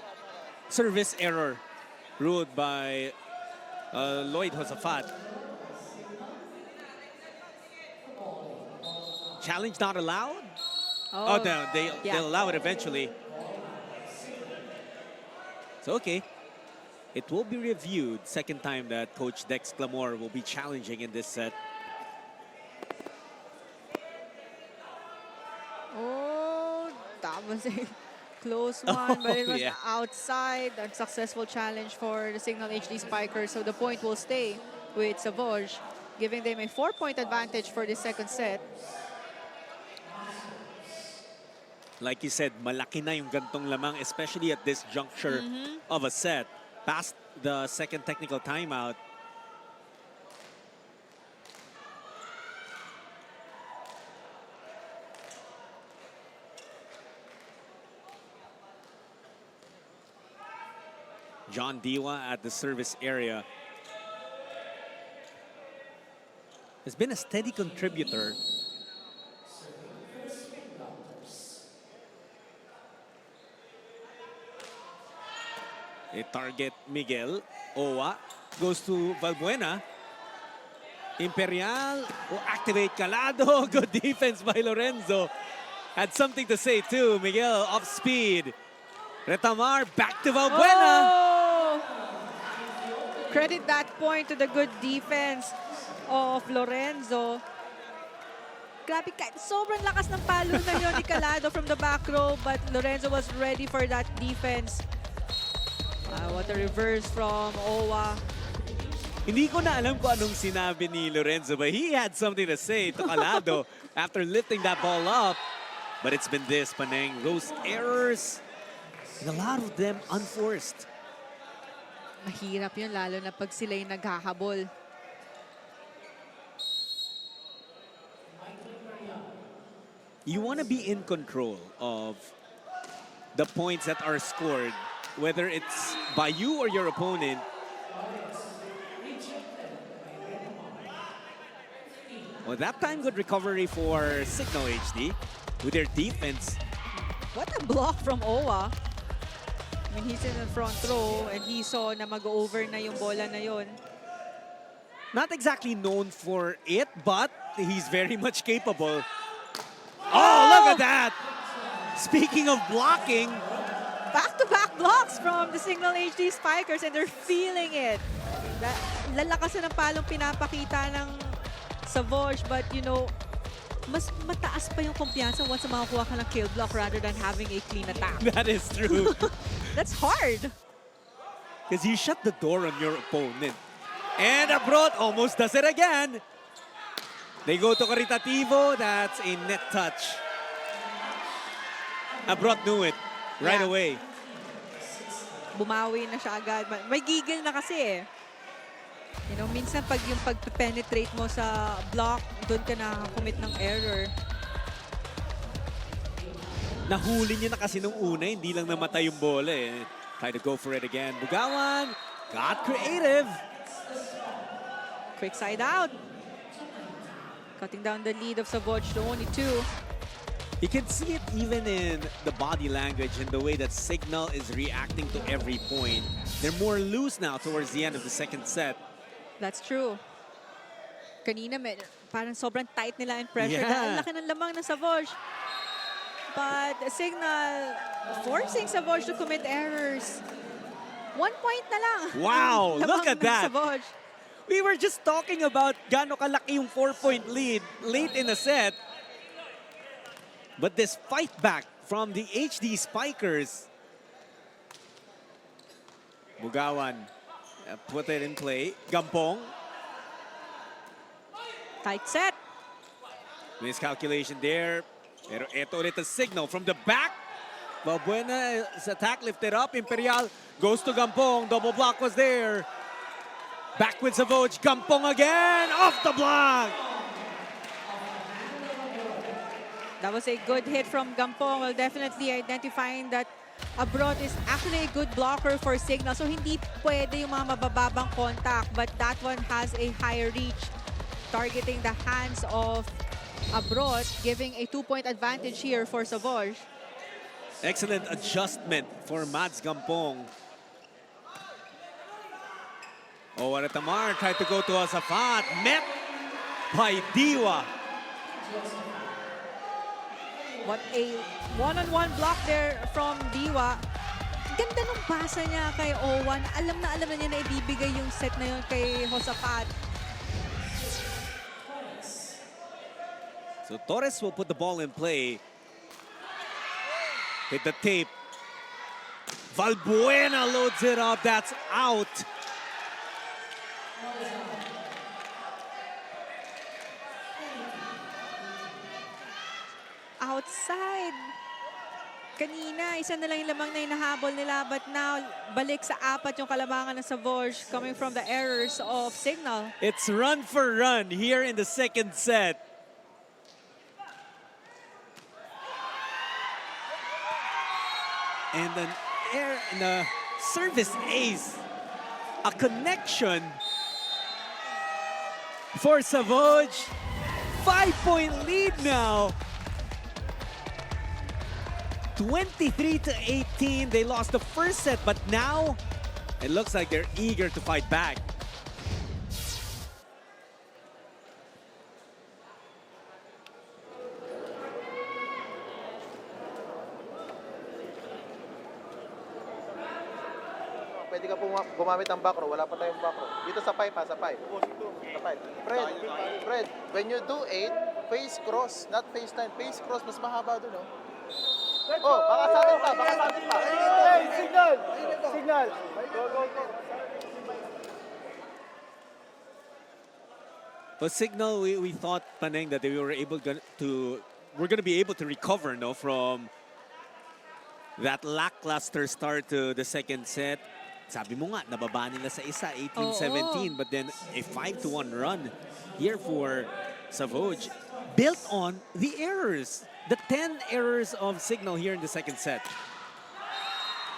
service error ruled by Lloyd Josafat. Challenge not allowed? Oh, no, they'll allow it eventually. So, okay. It will be reviewed. Second time that Coach Dex Clamor will be challenging in this set. That was a close one, but it was yeah. outside. A successful challenge for the Cignal HD Spikers. So the point will stay with Savouge, giving them a 4-point advantage for the second set. Like you said, malaki na yung gantong lamang, especially at this juncture of a set. Past the second technical timeout. John Diwa at the service area has been a steady contributor. They target Miguel. Owa goes to Valbuena. Imperial will activate Calado. Good defense by Lorenzo. Had something to say too. Miguel off speed. Retamar back to Valbuena. Credit that point to the good defense of Lorenzo. Grabe, sobrang lakas ng palo na yun ni Calado from the back row, but Lorenzo was ready for that defense. What a reverse from Owa. Hindi ko na alam kung anong sinabi ni Lorenzo, but he had something to say to Calado after lifting that ball up. But it's been this, Paneng. Those errors, and a lot of them unforced. Mahirap yun, lalo na pag sila'y naghahabol. You want to be in control of the points that are scored, whether it's by you or your opponent. Well, that time good recovery for Cignal HD with their defense. What a block from Owa. I mean, he's in the front row and he saw na mag-over na yung bola na yun. Not exactly known for it, but he's very much capable. Oh, look at that! Speaking of blocking, Back-to-back blocks from the Cignal HD Spikers and they're feeling it. Lalakasan ng palong pinapakita ng Savouge, but you know, mas mataas pa yung kumpiyansa once makakuha ka ng kill block rather than having a clean attack. That is true. That's hard. Because you shut the door on your opponent. And Abrot almost does it again. They go to caritativo. That's a net touch. Abrot knew it right Yeah. away. Bumawi na siya agad. May gigil na kasi eh. You know, minsan pag yung pag-penetrate mo sa block, doon ka na-commit ng error. Nahuli niya na kasi nung una, hindi lang namatay yung bola eh. Try to go for it again. Bugawan got creative. Quick side out. Cutting down the lead of Savouge to only 2. You can see it even in the body language and the way that Cignal is reacting to every point. They're more loose now towards the end of the second set. That's true. Kanina, parang sobrang tight nila and pressure. Yeah. Ang laki ng lamang ng Savouge. But Cignal forcing Savouge to commit errors. 1 point na lang. Wow, ang look lamang at ng that. Savouge. We were just talking about gaano kalaki yung 4-point lead late in the set. But this fight back from the HD Spikers. Bugawan put it in play. Gampong. Tight set. Miscalculation there. Pero eto ulit ang Cignal from the back. Balbuena sa attack lifted up. Imperial goes to Gampong. Double block was there. Back with Savouge. Gampong again. Off the block. That was a good hit from Gampong. Well, definitely identifying that Abrot is actually a good blocker for Cignal. So hindi pwede yung mga mabababang contact. But that one has a higher reach, targeting the hands of Abrot, giving a 2-point advantage here for Savouge. Excellent adjustment for Mads Gampong. Oh, and Tamar tried to go to Asafat. Met by Diwa. What a one-on-one block there from Diwa. Ganda ng basa niya kay Owan. Alam na niya na ibibigay yung set na yun kay Josafat. So Torres will put the ball in play. Hit the tape. Valbuena loads it up. That's out. Outside. Kanina, isa na lang yung lamang na hinahabol nila, but now, balik sa 4 yung kalamangan ng Savouge coming from the errors of Cignal. It's run for run here in the second set. And a service ace. A connection for Savouge. 5-point lead now. 23-18. They lost the first set, but now it looks like they're eager to fight back. Pwede ka gumamit ng back row. Wala pa tayong back row. Dito sa 5 ha, sa 5. Sa 5. Fred, when you do 8, face cross, not face 9. Face cross, mas mahaba dun, oh. Oh, baka sa akin pa, baka sa akin pa. Hey, signal! Signal! Go, go, go. But Cignal, we thought, Paneng, that they were going to be able to recover, no, from that lackluster start to the second set. Sabi mo nga, nababa nila sa isa, 18-17, but then a 5-1 run here for Savouge, built on the errors, the 10 errors of Cignal here in the second set.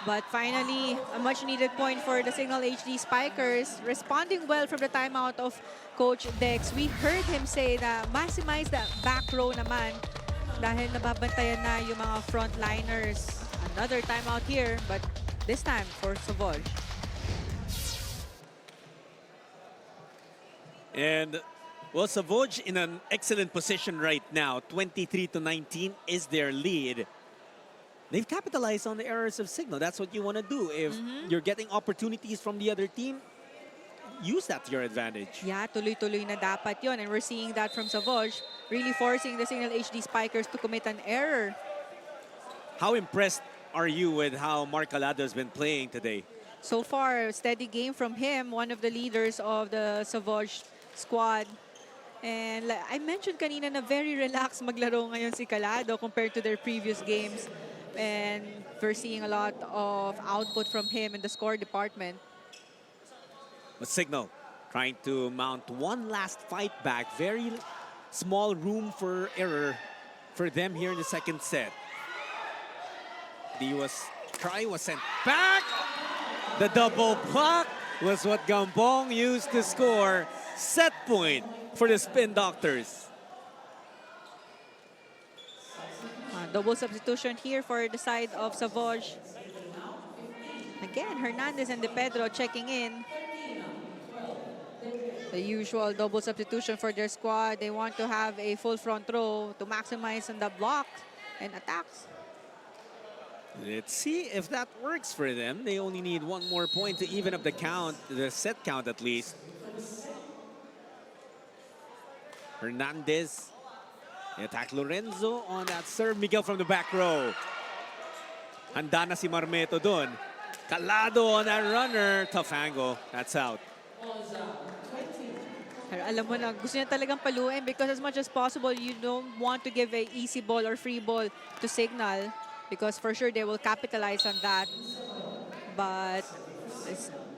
But finally, a much-needed point for the Cignal HD Spikers, responding well from the timeout of Coach Dex. We heard him say na maximize the back row naman dahil nababantayan na yung mga frontliners. Another timeout here, but this time for Savouge. And, well, Savouge in an excellent position right now. 23-19 is their lead. they've capitalized on the errors of Cignal. That's what you want to do. If you're getting opportunities from the other team, use that to your advantage. Yeah, tuloy-tuloy na dapat yon. And we're seeing that from Savouge, really forcing the Cignal HD Spikers to commit an error. How impressed are you with how Mark Calado has been playing today? So far, steady game from him, one of the leaders of the Savouge squad. And like I mentioned kanina na very relaxed maglaro ngayon si Calado compared to their previous games. And we're seeing a lot of output from him in the score department. But Cignal trying to mount one last fight back. Very small room for error for them here in the second set. The try was sent back. The double block was what Gambong used to score. Set point for the Spin Doctors. Double substitution here for the side of Savouge. Again, Hernandez and De Pedro checking in. The usual double substitution for their squad. They want to have a full front row to maximize on the blocks and attacks. Let's see if that works for them. They only need one more point to even up the count, the set count at least. Hernandez. They attack Lorenzo on that serve. Miguel from the back row. Handa na si Marmeto dun. Calado on that runner. Tough angle. That's out. Pero alam mo na, gusto niya talagang paluin because as much as possible, you don't want to give a easy ball or free ball to Cignal because for sure they will capitalize on that. But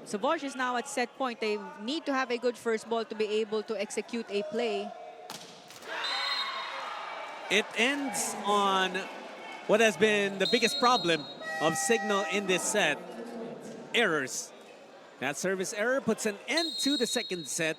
Savouge is now at set point. They need to have a good first ball to be able to execute a play. It ends on what has been the biggest problem of Cignal in this set. Errors. That service error puts an end to the second set.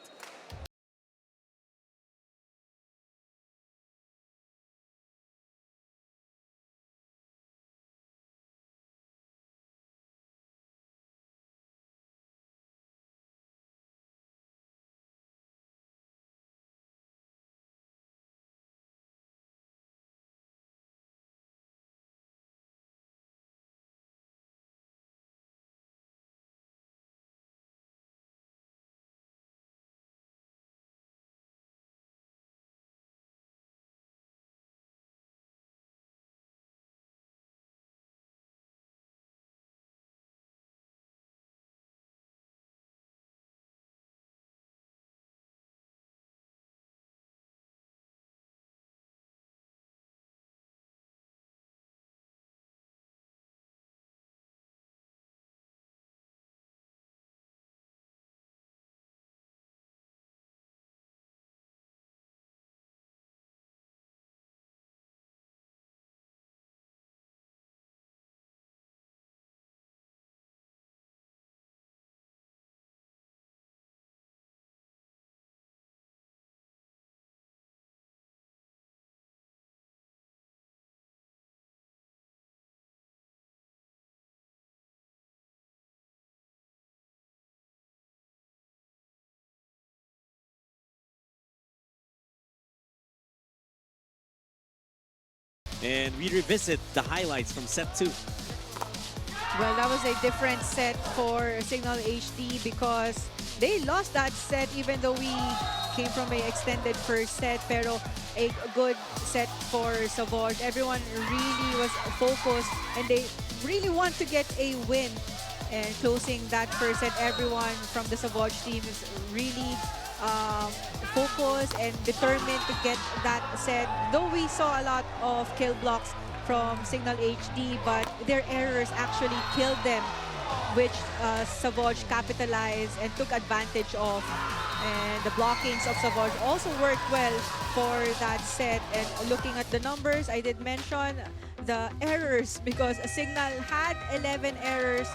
And we revisit the highlights from set 2. Well, that was a different set for Cignal HD because they lost that set even though we came from an extended first set. Pero a good set for Savouge. Everyone really was focused and they really want to get a win. And closing that first set, everyone from the Savouge team is really focused and determined to get that set. Though we saw a lot of kill blocks from Cignal HD, but their errors actually killed them, which Savouge capitalized and took advantage of. And the blockings of Savouge also worked well for that set. And looking at the numbers, I did mention the errors because Cignal had 11 errors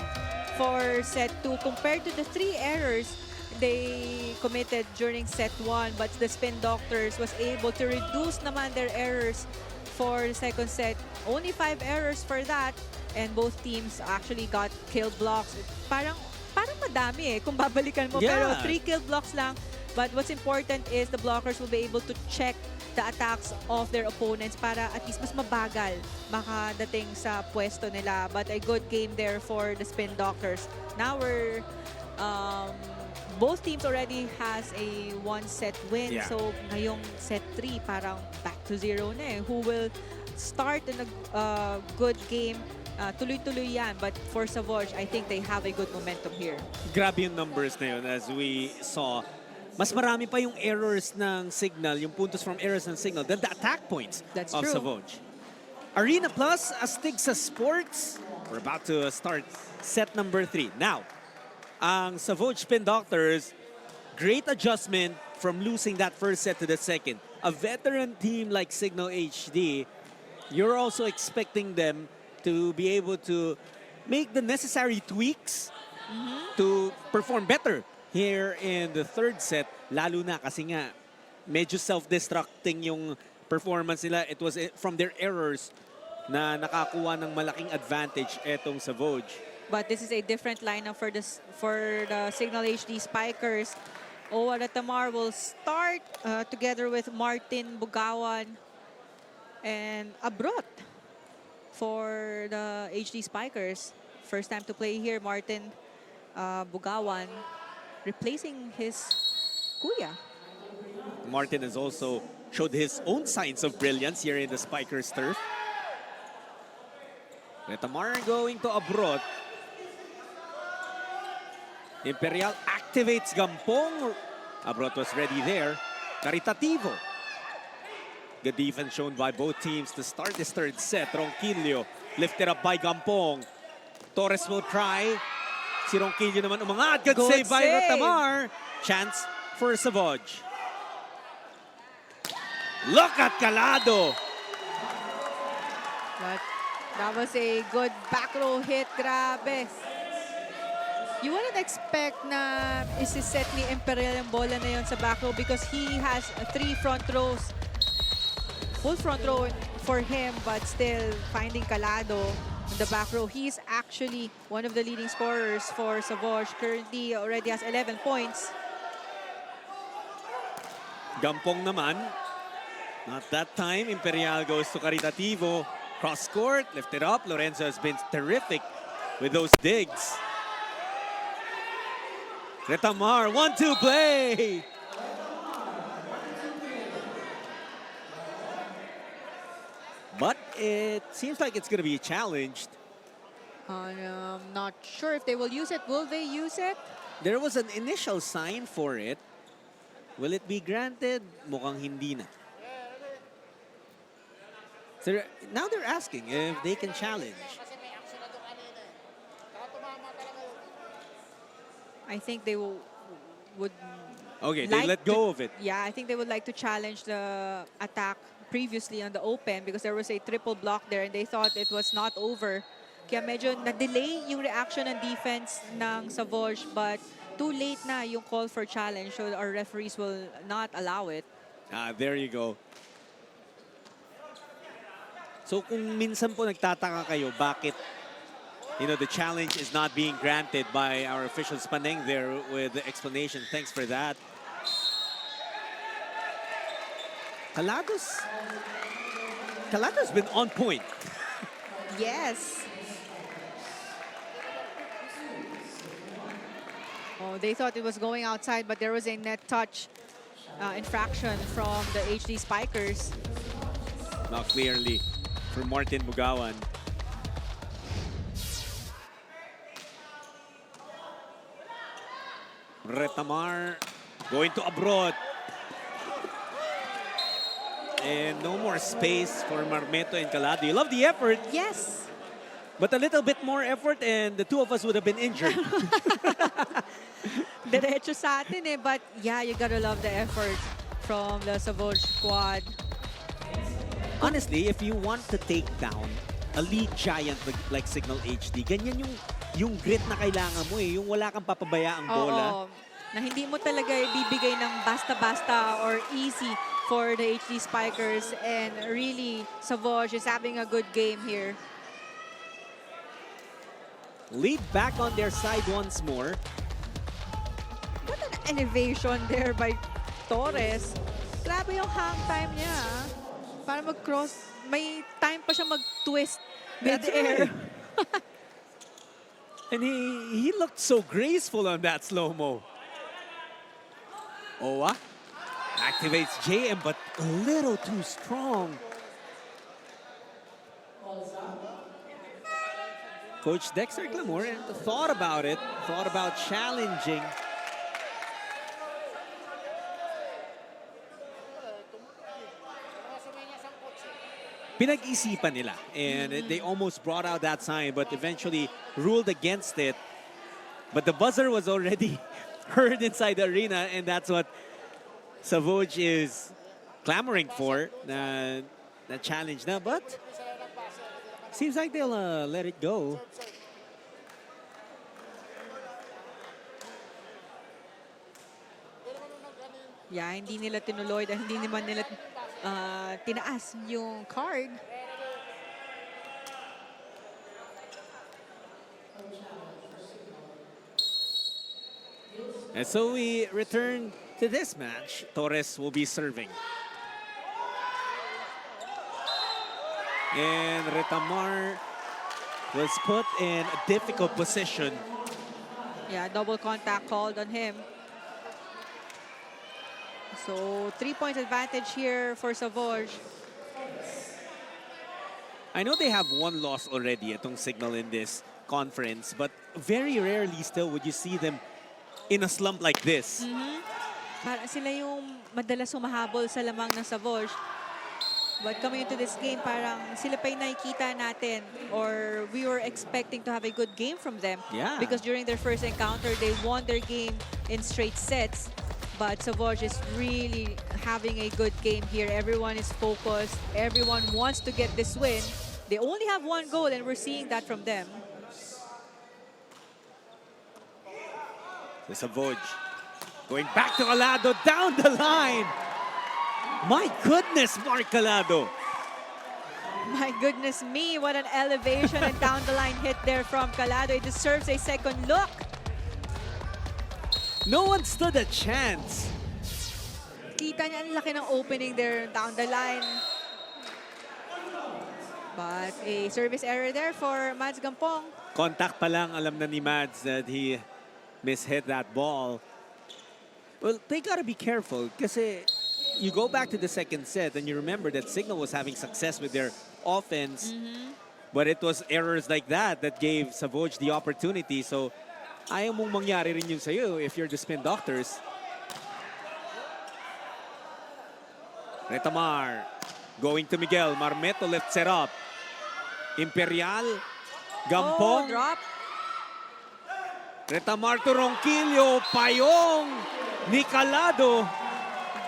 for set 2 compared to the 3 errors they committed during set 1, but the Spin Doctors was able to reduce naman their errors for the second set. Only 5 errors for that, and both teams actually got kill blocks. Parang madami kung babalikan mo, pero 3 kill blocks lang But what's important is the blockers will be able to check the attacks of their opponents para at least mas mabagal makadating sa pwesto nila. But a good game there for the Spin Doctors. Now we're both teams already has a one-set win. Yeah. So ngayong set 3 parang back to 0 na eh. Who will start in a good game? Tuloy-tuloy yan. But for Savouge, I think they have a good momentum here. Grabe yung numbers na yun as we saw. Mas marami pa yung errors ng Cignal, yung puntos from errors ng Cignal than the attack points That's of true. Savouge. Arena Plus, astig sa sports. We're about to start set number 3. Now, ang Savouge Spin Doctors, great adjustment from losing that first set to the second. A veteran team like Cignal HD, you're also expecting them to be able to make the necessary tweaks to perform better here in the third set, lalo na kasi nga medyo self-destructing yung performance nila. It was from their errors na nakakuha ng malaking advantage etong Savouge. But this is a different lineup for the Cignal HD Spikers. Owa Retamar will start together with Martin Bugawan and Abrot for the HD Spikers. First time to play here, Martin Bugawan replacing his kuya. Martin has also showed his own signs of brilliance here in the Spikers turf. Retamar going to Abrot. Imperial activates Gampong. Abrot was ready there. Caritativo. Good defense shown by both teams to start this third set. Ronquillo lifted up by Gampong. Torres will try. Si Ronquillo naman umangat. Good save by Retamar. Chance for Savouge. Look at Calado. But that was a good back row hit. Grabe. You wouldn't expect na isi-set ni Imperial yung bola na yun sa back row because he has 3 front rows. Full front row for him, but still finding Calado in the back row. He's actually one of the leading scorers for Savouge. Currently already has 11 points. Gampong naman. Not that time. Imperial goes to Caritativo. Cross court, lifted up. Lorenzo has been terrific with those digs. Retamar, 1-2 play. But it seems like it's going to be challenged. I'm not sure if they will use it. Will they use it? There was an initial sign for it. Will it be granted? Mukhang hindi na. So now they're asking if they can challenge. Kasi may action na doon kanina eh. Saka tumama talaga yun. I think they would Okay, they let go of it. Yeah, I think they would like to challenge the attack previously on the open because there was a triple block there and they thought it was not over. Kaya medyo na-delay yung reaction ng defense ng Savouge but too late na yung call for challenge so our referees will not allow it. There you go. So kung minsan po nagtataka kayo bakit the challenge is not being granted by our officials, Paneng there with the explanation. Thanks for that. Calado's been on point. Yes. Oh, they thought it was going outside, but there was a net touch infraction from the HD Spikers. Now clearly for Martin Bugawan. Retamar going to Abrot. And no more space for Marmeto and Calado. You love the effort. Yes. But a little bit more effort and the two of us would have been injured. Diretso sa atin eh. But yeah, you gotta love the effort from the Savouge squad. Honestly, if you want to take down a league giant like Cignal HD, ganyan yung grit na kailangan mo eh. Yung wala kang papabayaang bola. Oo. Na hindi mo talaga ibibigay ng basta-basta or easy for the HD Spikers. And really, Savouge is having a good game here. Lead back on their side once more. What an elevation there by Torres. Grabe yung hang time niya. Para mag-cross, may time pa siya mag-twist That's mid-air. right. And he looked so graceful on that slow-mo. Owa activates JM, but a little too strong. Coach Dexter Glamour thought about it, thought about challenging. Pinag-isipan nila, and they almost brought out that sign, but eventually ruled against it. But the buzzer was already heard inside the arena, and that's what Savouge is clamoring for, the challenge na. But seems like they'll let it go. Yeah, hindi nila tinuloy dahil hindi naman nila tinaas yung card. And so we return to this match. Torres will be serving. And Retamar was put in a difficult position. Yeah, double contact called on him. So 3 points advantage here for Savouge. I know they have one loss already atong Cignal in this conference, but very rarely still would you see them in a slump like this. Parang sila yung madalas humahabol sa lamang ng Savouge. But coming into this game, parang sila pa yung nakikita natin, or we were expecting to have a good game from them. Yeah. Because during their first encounter, they won their game in straight sets. But Savouge is really having a good game here. Everyone is focused. Everyone wants to get this win. They only have one goal, and we're seeing that from them. The Savouge going back to Calado down the line. My goodness, Mark Calado. My goodness me, what an elevation and down the line hit there from Calado. It deserves a second look. No one stood a chance. Kita niya ang laki ng opening there down the line. But a service error there for Mads Gampong. Contact pa lang, alam na ni Mads that he mishit that ball. Well, they gotta be careful kasi you go back to the second set and you remember that Cignal was having success with their offense. But it was errors like that that gave Savouge the opportunity. So ayaw mong mangyari rin yun sa'yo if you're the Spin Doctors. Retamar going to Miguel. Marmeto left set up. Imperial. Gampong. Oh, drop. Retamar to Ronquillo. Payong ni Calado.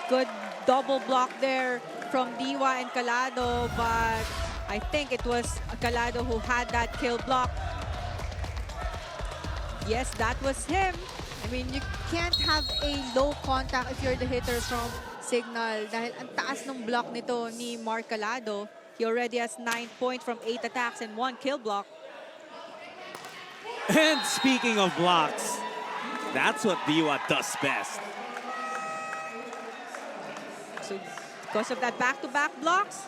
Good double block there from Diwa and Calado, but I think it was Calado who had that kill block. Yes, that was him. I mean, you can't have a low contact if you're the hitters from Cignal dahil ang taas ng block nito ni Mark Calado. He already has 9 points from 8 attacks and 1 kill block. And speaking of blocks, that's what Diwa does best. So because of that back-to-back blocks,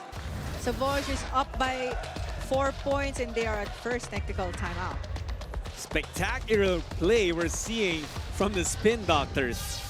Savouge is up by 4 points and they are at first technical timeout. Spectacular play we're seeing from the Spin Doctors.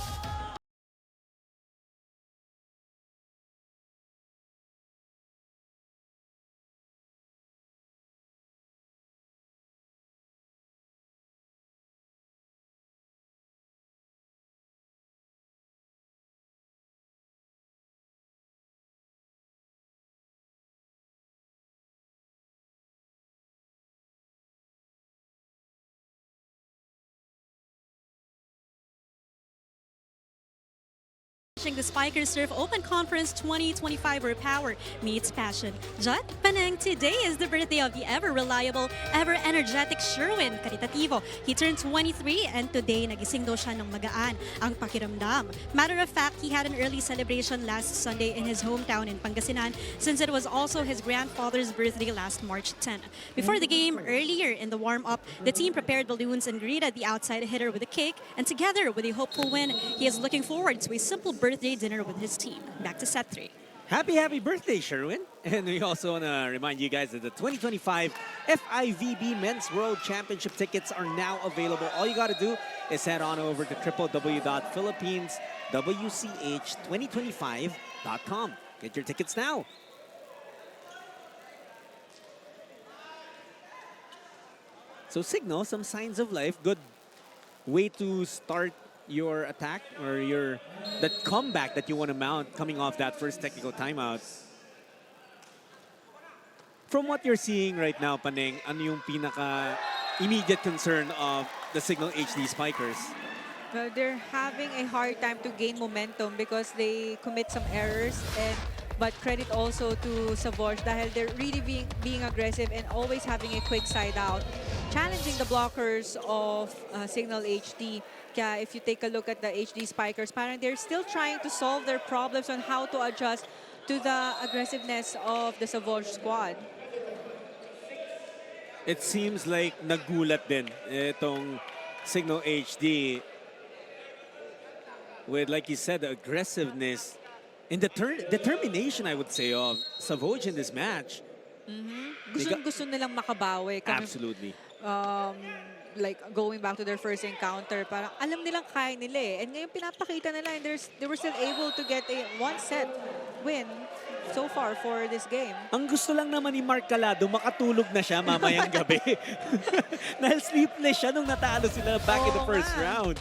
The Spikers Surf Open Conference 2025 where power meets passion. Jut Panang, today is the birthday of the ever-reliable, ever-energetic Sherwin Caritativo. He turned 23 and today nagising daw siya ng magaan ang pakiramdam. Matter of fact, he had an early celebration last Sunday in his hometown in Pangasinan since it was also his grandfather's birthday last March 10. Before the game, earlier in the warm-up, the team prepared balloons and greeted the outside hitter with a cake, and together with a hopeful win, he is looking forward to a simple birthday dinner with his team. Back to set 3. Happy birthday, Sherwin. And we also want to remind you guys that the 2025 FIVB Men's World Championship tickets are now available. All you got to do is head on over to www.philippines.wch2025.com. Get your tickets now. So Cignal, some signs of life. Good way to start your attack or that comeback that you want to mount coming off that first technical timeout. From what you're seeing right now, Paneng, ano yung pinaka immediate concern of the Cignal HD Spikers? Well, they're having a hard time to gain momentum because they commit some errors, but credit also to Savouge dahil they're really being aggressive and always having a quick side out, challenging the blockers of Cignal HD. Kaya if you take a look at the HD Spikers, parang they're still trying to solve their problems on how to adjust to the aggressiveness of the Savouge squad. It seems like nagulat din itong Cignal HD with, like you said, the aggressiveness and the determination, I would say, of Savouge in this match. Gusto nilang makabawi. Absolutely. Like going back to their first encounter, parang alam nilang kaya nila eh. And ngayon pinapakita nila and they were still able to get a one-set win so far for this game. Ang gusto lang naman ni Mark Calado, makatulog na siya mamayang gabi. Dahil sleepless siya nung natalo sila back in the first round.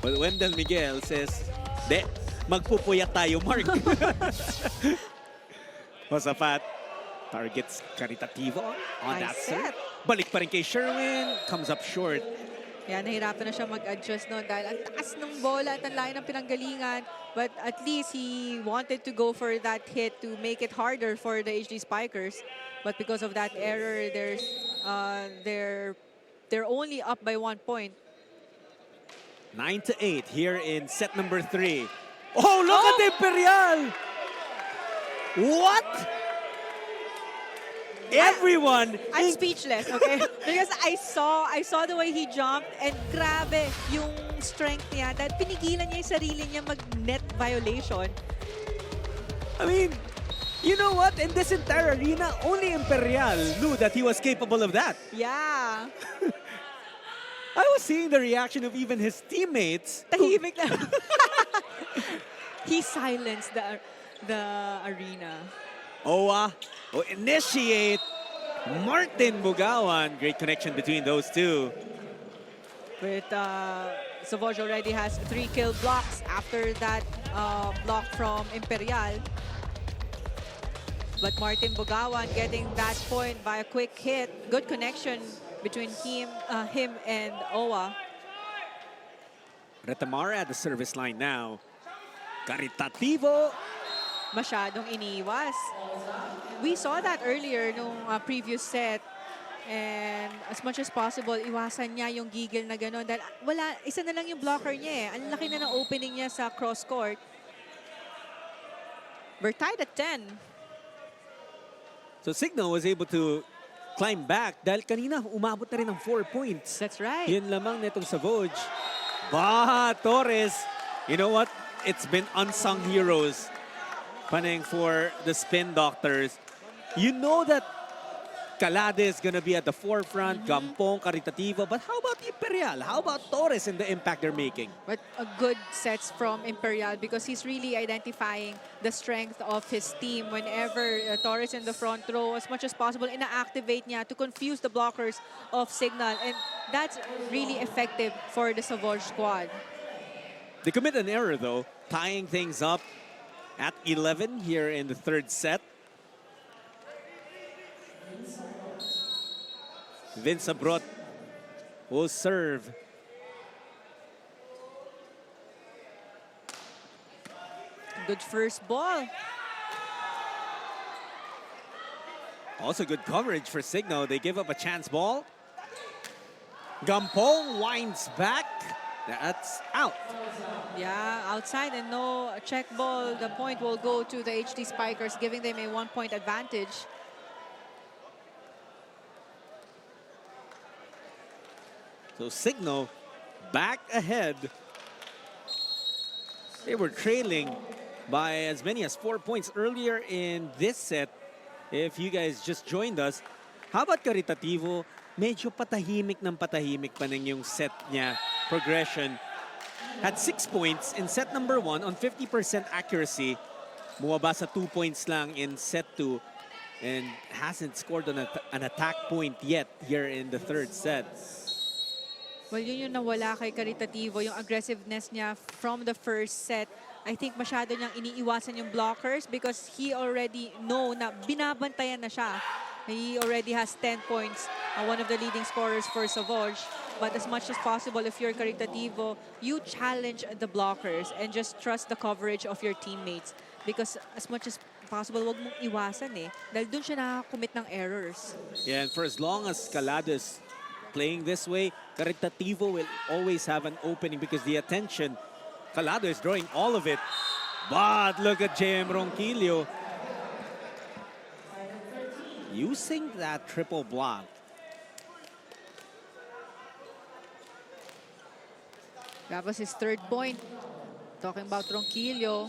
But Wendell Miguel says, "De, magpupuyat tayo, Mark." Josafat targets Caritativo on that set. Balik pa rin kay Sherwin, comes up short. Yan, nahirapan na siya mag-adjust noon dahil ang taas ng bola at ang layo ng pinanggalingan. But at least he wanted to go for that hit to make it harder for the HD Spikers. But because of that error, they're only up by 1 point. 9-8 here in set number 3. Oh, look at Imperial! What? Everyone! I'm speechless, okay? Because I saw the way he jumped and grabe yung strength niya dahil pinigilan niya yung sarili niya mag-net violation. I mean, you know what? In this entire arena, only Imperial knew that he was capable of that. Yeah. I was seeing the reaction of even his teammates. Tahimik na. He silenced the arena. Owa will initiate Martin Bugawan. Great connection between those two. But Savouge already has 3 kill blocks after that block from Imperial. But Martin Bugawan getting that point by a quick hit. Good connection between him and Owa. Retamara at the service line now. Caritativo. Masyadong iniwas. We saw that earlier nung previous set. And as much as possible, iwasan niya yung gigil na gano'n. Dahil isa na lang yung blocker niya eh. Ang laki na ng opening niya sa cross court. We're tied at 10. So Cignal was able to climb back dahil kanina umabot na rin ng 4 points. That's right. Yun lamang netong Savouge. Torres. You know what? It's been unsung heroes. Paneng for the Spin Doctors. You know that Calade is going to be at the forefront, Gampong, Caritativo, but how about Imperial? How about Torres and the impact they're making? But a good sets from Imperial because he's really identifying the strength of his team whenever Torres in the front row, as much as possible, ina-activate niya to confuse the blockers of Cignal. And that's really effective for the Savouge squad. They commit an error, though, tying things up at 11 here in the third set. Vince Abrot will serve. Good first ball. Also good coverage for Cignal. They give up a chance ball. Gampong winds back. That's out. Yeah, outside and no check ball. The point will go to the HD Spikers, giving them a 1-point advantage. So Cignal back ahead. They were trailing by as many as 4 points earlier in this set. If you guys just joined us, how about Caritativo? Medyo patahimik pa ng yung set niya, progression. Had 6 points in set number 1 on 50% accuracy. Bumaba sa 2 points lang in set 2 and hasn't scored on an attack point yet here in the third set. Well, yun yung nawala kay Caritativo, yung aggressiveness niya from the first set. I think masyado niyang iniiwasan yung blockers because he already know na binabantayan na siya. He already has 10 points, one of the leading scorers for Savouge. But as much as possible, if you're Caritativo, you challenge the blockers and just trust the coverage of your teammates. Because as much as possible, wag mong iwasan eh. Dahil dun siya nakakommit ng errors. Yeah, and for as long as Calado is playing this way, Caritativo will always have an opening because the attention, Calado is drawing all of it. But look at JM Ronquillo using that triple block. That was his third point. Talking about Ronquillo.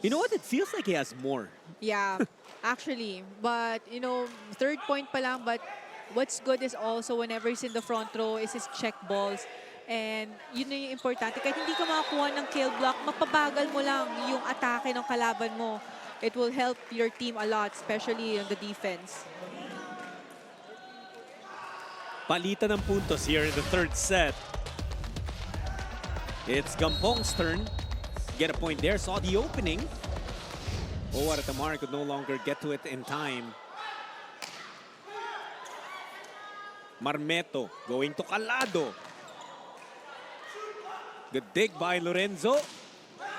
You know what? It feels like he has more. Yeah, actually. But, you know, third point pa lang. But what's good is also whenever he's in the front row is his check balls. And yun na yung importante. Kahit hindi ka makakuha ng kill block, mapabagal mo lang yung atake ng kalaban mo. It will help your team a lot, especially on the defense. Palitan ng puntos here in the third set. It's Gampong's turn. Get a point there. Saw the opening. Aratamar could no longer get to it in time. Marmeto going to Calado. Good dig by Lorenzo.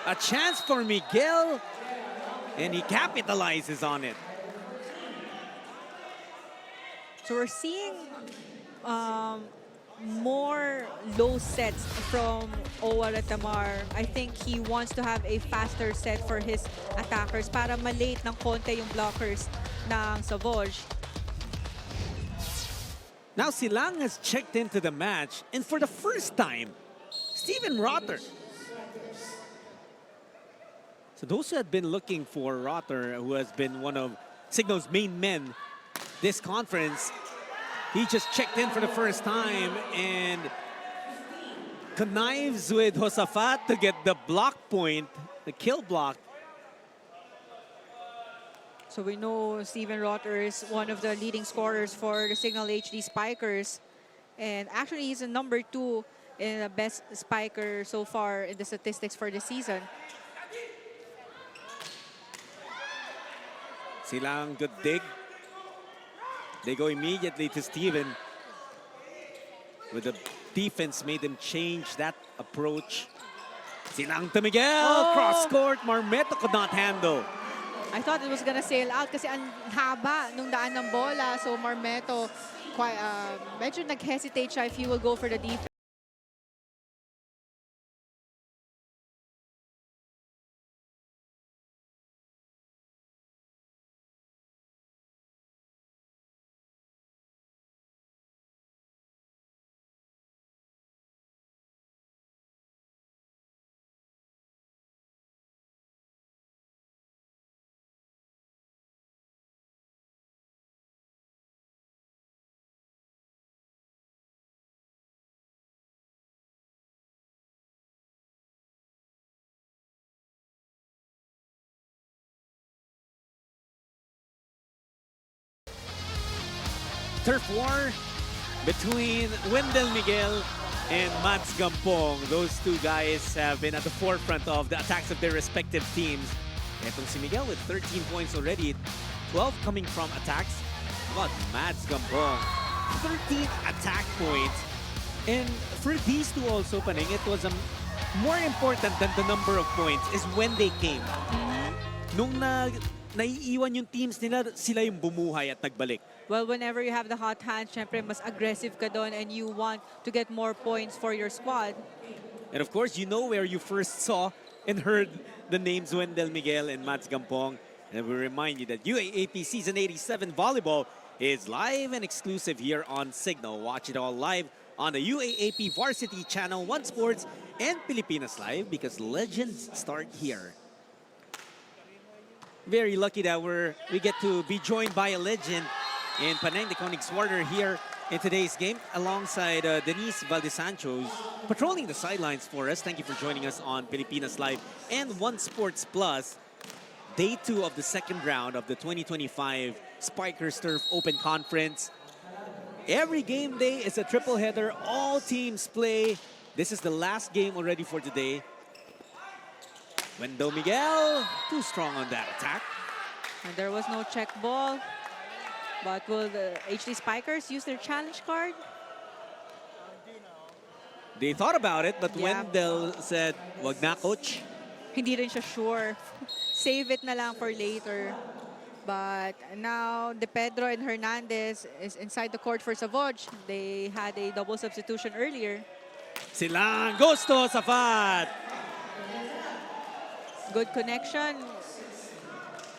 A chance for Miguel. And he capitalizes on it. So we're seeing more low sets from Aratamar. I think he wants to have a faster set for his attackers para malate ng konti yung blockers ng Savouge. Now Silang has checked into the match, and for the first time, Steven Rotter. So those who had been looking for Rotter, who has been one of Cignal's main men this conference, he just checked in for the first time and connives with Josafat to get the block point, the kill block. So we know Steven Rotter is one of the leading scorers for the Cignal HD Spikers. And actually, he's a number 2 in the best spiker so far in the statistics for the season. Silang, good dig. They go immediately to Steven. With the defense made them change that approach. Silang to Miguel. Cross court. Marmeto could not handle. I thought it was gonna sail out kasi ang haba nung daan ng bola. So Marmeto, medyo nag-hesitate siya if he will go for the defense. Turf war between Wendell Miguel and Mads Gampong. Those two guys have been at the forefront of the attacks of their respective teams. Etong si Miguel with 13 points already, 12 coming from attacks. How about Mads Gampong? 13 attack points. And for these two also, Paning, it was a more important than the number of points is when they came. Nung naiiwan yung teams nila, sila yung bumuhay at nagbalik. Well, whenever you have the hot hand, syempre mas aggressive ka doon and you want to get more points for your squad. And of course, you know where you first saw and heard the names Wendell Miguel and Mats Gampong. And we remind you that UAAP Season 87 Volleyball is live and exclusive here on Cignal. Watch it all live on the UAAP Varsity Channel, One Sports, and Pilipinas Live because legends start here. Very lucky that we get to be joined by a legend in Panang de Koningswater here in today's game alongside Denise Valdesancho, who's patrolling the sidelines for us. Thank you for joining us on Pilipinas Live and One Sports Plus. Day 2 of the second round of the 2025 Spikers Turf Open Conference. Every game day is a triple header. All teams play. This is the last game already for today. Wendell Miguel, too strong on that attack. And there was no check ball. But will the HD Spikers use their challenge card? They thought about it, but Yeah. Wendell said, wag na, coach. Hindi rin siya sure. Save it na lang for later. But now, De Pedro and Hernandez is inside the court for Savouge. They had a double substitution earlier. Silang Gusto Safat. Good connection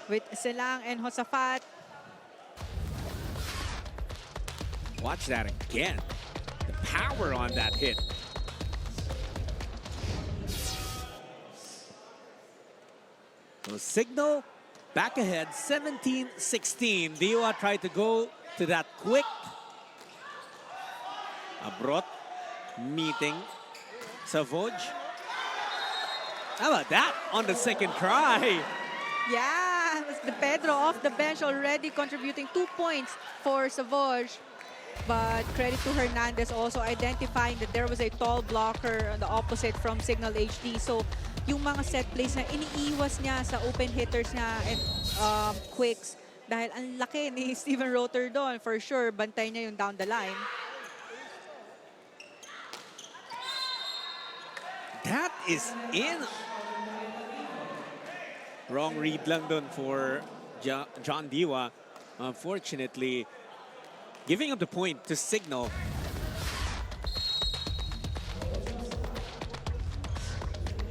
with Silang and Josafat. Watch that again. The power on that hit. So Cignal back ahead, 17-16. Diwa tried to go to that quick. Abrot meeting Savouge. How about that on the second try? Yeah, De Pedro off the bench already contributing 2 points for Savouge. But credit to Hernandez also identifying that there was a tall blocker on the opposite from Cignal HD. So yung mga set plays na iniiwas niya sa open hitters niya and quicks dahil ang laki ni Steven Roter doon. For sure, bantay niya yung down the line. That is in. Wrong read lang dun for John Diwa. Unfortunately, giving up the point to Cignal.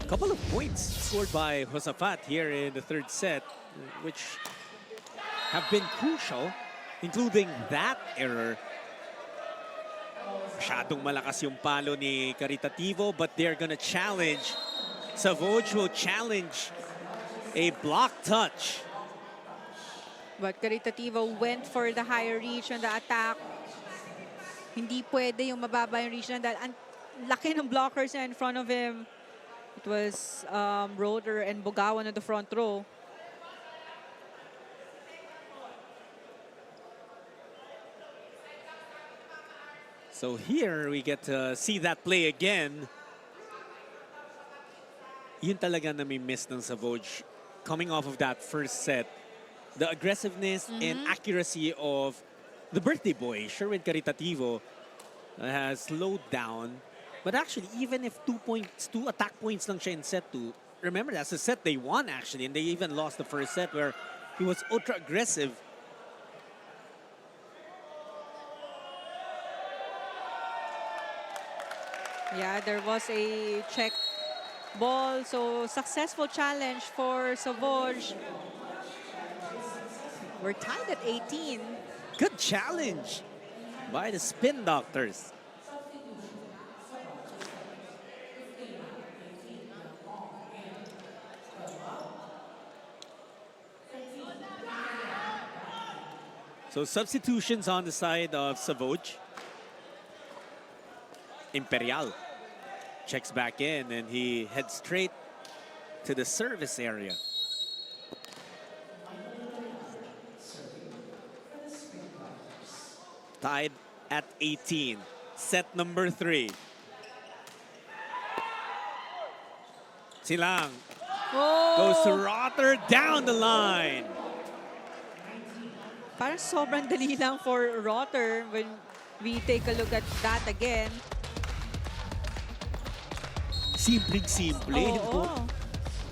A couple of points scored by Josafat here in the third set, which have been crucial, including that error. Masyadong malakas yung palo ni Caritativo, but they're gonna challenge. Savouge will challenge a block touch. But Caritativo went for the higher reach on the attack. Hindi pwede yung mababa yung reach na dahil ang laki ng blockers na in front of him. It was Roder and Bogawan on the front row. So here we get to see that play again. Yun talaga na may miss ng Savouge coming off of that first set. The aggressiveness and accuracy of the birthday boy, Sherwin Caritativo, has slowed down. But actually, even if 2 attack points lang siya in set 2, remember that's the set they won actually, and they even lost the first set where he was ultra aggressive. Yeah, there was a check ball. So successful challenge for Savouge. We're tied at 18. Good challenge by the Spin Doctors. So substitutions on the side of Savouge. Imperial checks back in and he heads straight to the service area. Tied at 18. Set number 3. Silang goes to Rotter down the line. Parang sobrang dali lang for Rotter when we take a look at that again. Simpleng-simple. Oo.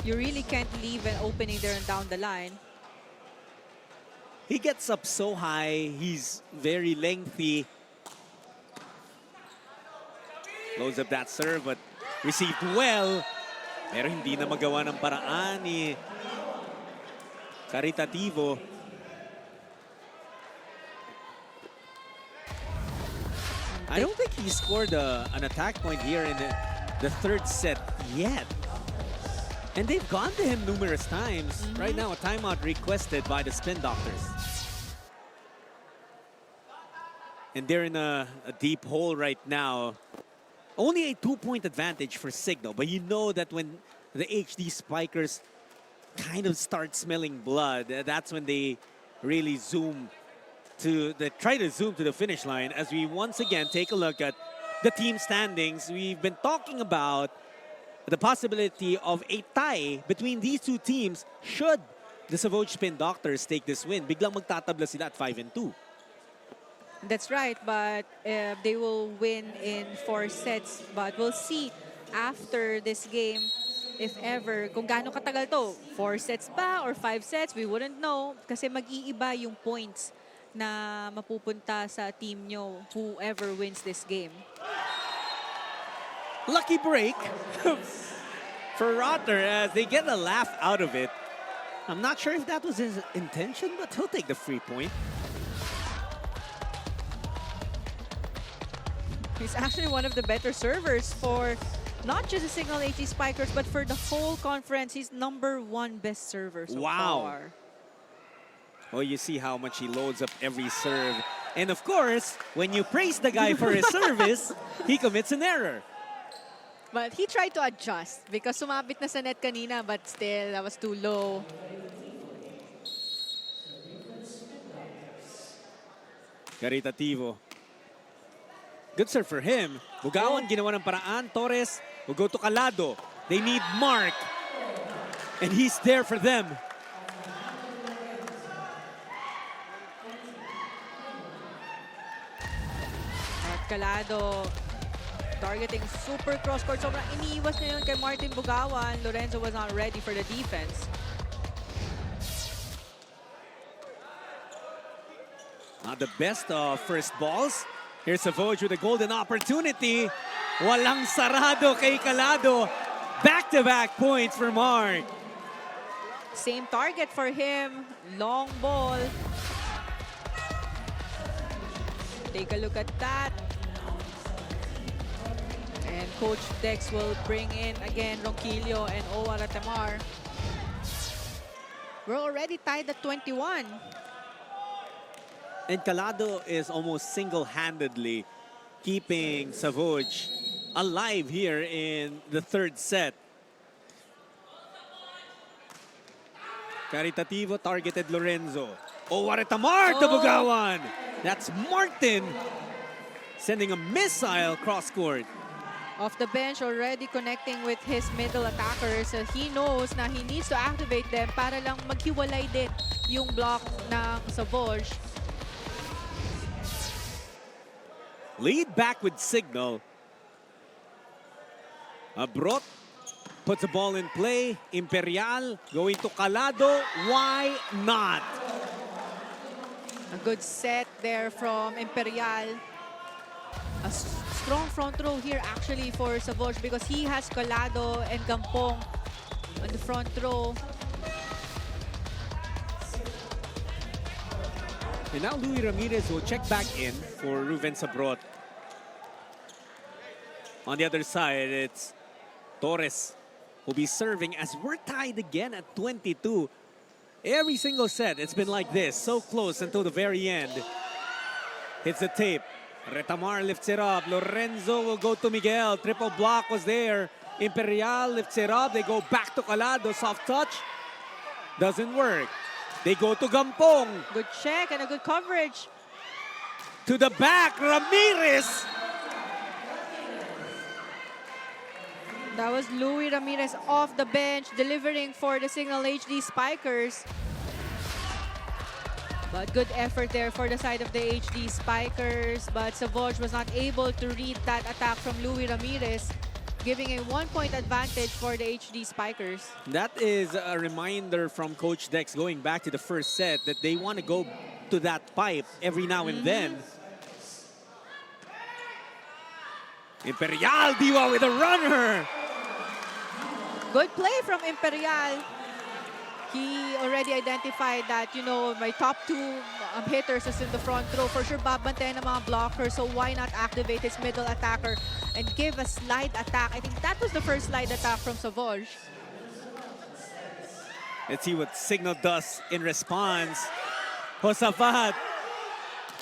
You really can't leave an opening there and down the line. He gets up so high. He's very lengthy. Loads up that serve, but received well. Pero hindi na magawa ng paraan ni Caritativo. I don't think he scored an attack point here in the third set yet. And they've gone to him numerous times. Right now, a timeout requested by the Spin Doctors. And they're in a deep hole right now. Only a 2-point advantage for Cignal, but you know that when the HD Spikers kind of start smelling blood, that's when they really try to zoom to the finish line. As we once again take a look at the team standings, we've been talking about the possibility of a tie between these two teams should the Savouge Spin Doctors take this win. Biglang magtatabla sila at 5-2. That's right, but they will win in 4 sets. But we'll see after this game, if ever, kung gaano katagal to. 4 sets ba or 5 sets, we wouldn't know. Kasi mag-iiba yung points na mapupunta sa team nyo, whoever wins this game. Lucky break for Rotter as they get a laugh out of it. I'm not sure if that was his intention, but he'll take the free point. He's actually one of the better servers for not just the Cignal HD Spikers, but for the whole conference. He's #1 best server so far. Well, you see how much he loads up every serve. And of course, when you praise the guy for his service, he commits an error. But he tried to adjust because sumabit na sa net kanina, but still, that was too low. Caritativo. Good serve for him. Bugawan, ginawa ng paraan. Torres will go to Calado. They need Mark. And he's there for them. At Calado targeting super cross-court. Sobrang iniiwas na yun kay Martin Bugawan. Lorenzo was not ready for the defense. Not the best of first balls. Here's Savouge with a golden opportunity. Walang sarado kay Calado. Back-to-back points for Mark. Same target for him. Long ball. Take a look at that. And Coach Dex will bring in again Ronquillo and Owa Ratamar. We're already tied at 21. And Calado is almost single-handedly keeping Savouge alive here in the third set. Caritativo targeted Lorenzo. Ratamar to Bugawan. That's Martin sending a missile cross-court. Off the bench, already connecting with his middle attackers. He knows na he needs to activate them para lang maghiwalay din yung block ng Savouge. Lead back with Cignal. Abrot puts the ball in play. Imperial going to Calado. Why not? A good set there from Imperial. A strong front row here actually for Savouge because he has Calado and Gampong on the front row. And now Louis Ramirez will check back in for Ruven Sabrot. On the other side, it's Torres who'll be serving as we're tied again at 22. Every single set, it's been like this, so close until the very end. Hits the tape. Retamar lifts it up. Lorenzo will go to Miguel. Triple block was there. Imperial lifts it up. They go back to Calado. Soft touch. Doesn't work. They go to Gampong. Good check and a good coverage. To the back, Ramirez. That was Louis Ramirez off the bench, delivering for the Cignal HD Spikers. But good effort there for the side of the HD Spikers. But Savouge was not able to read that attack from Louis Ramirez. giving a 1-point advantage for the HD Spikers. That is a reminder from Coach Dex going back to the first set that they want to go to that pipe every now and then. Imperial Diwa with a runner. Good play from Imperial. He already identified that, you know, my top two hitters is in the front row. For sure, babantayan ng mga blockers. So why not activate his middle attacker and give a slide attack? I think that was the first slide attack from Savouge. Let's see what Cignal does in response. Josafat.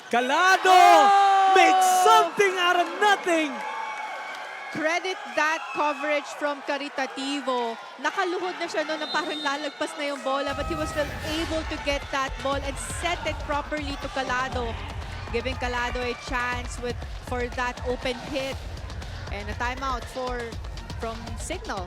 Calado makes something out of nothing. Credit that coverage from Caritativo. Nakaluhod na siya noon na parang lalagpas na yung bola, but he was still able to get that ball and set it properly to Calado, giving Calado a chance for that open hit. And a timeout from Cignal.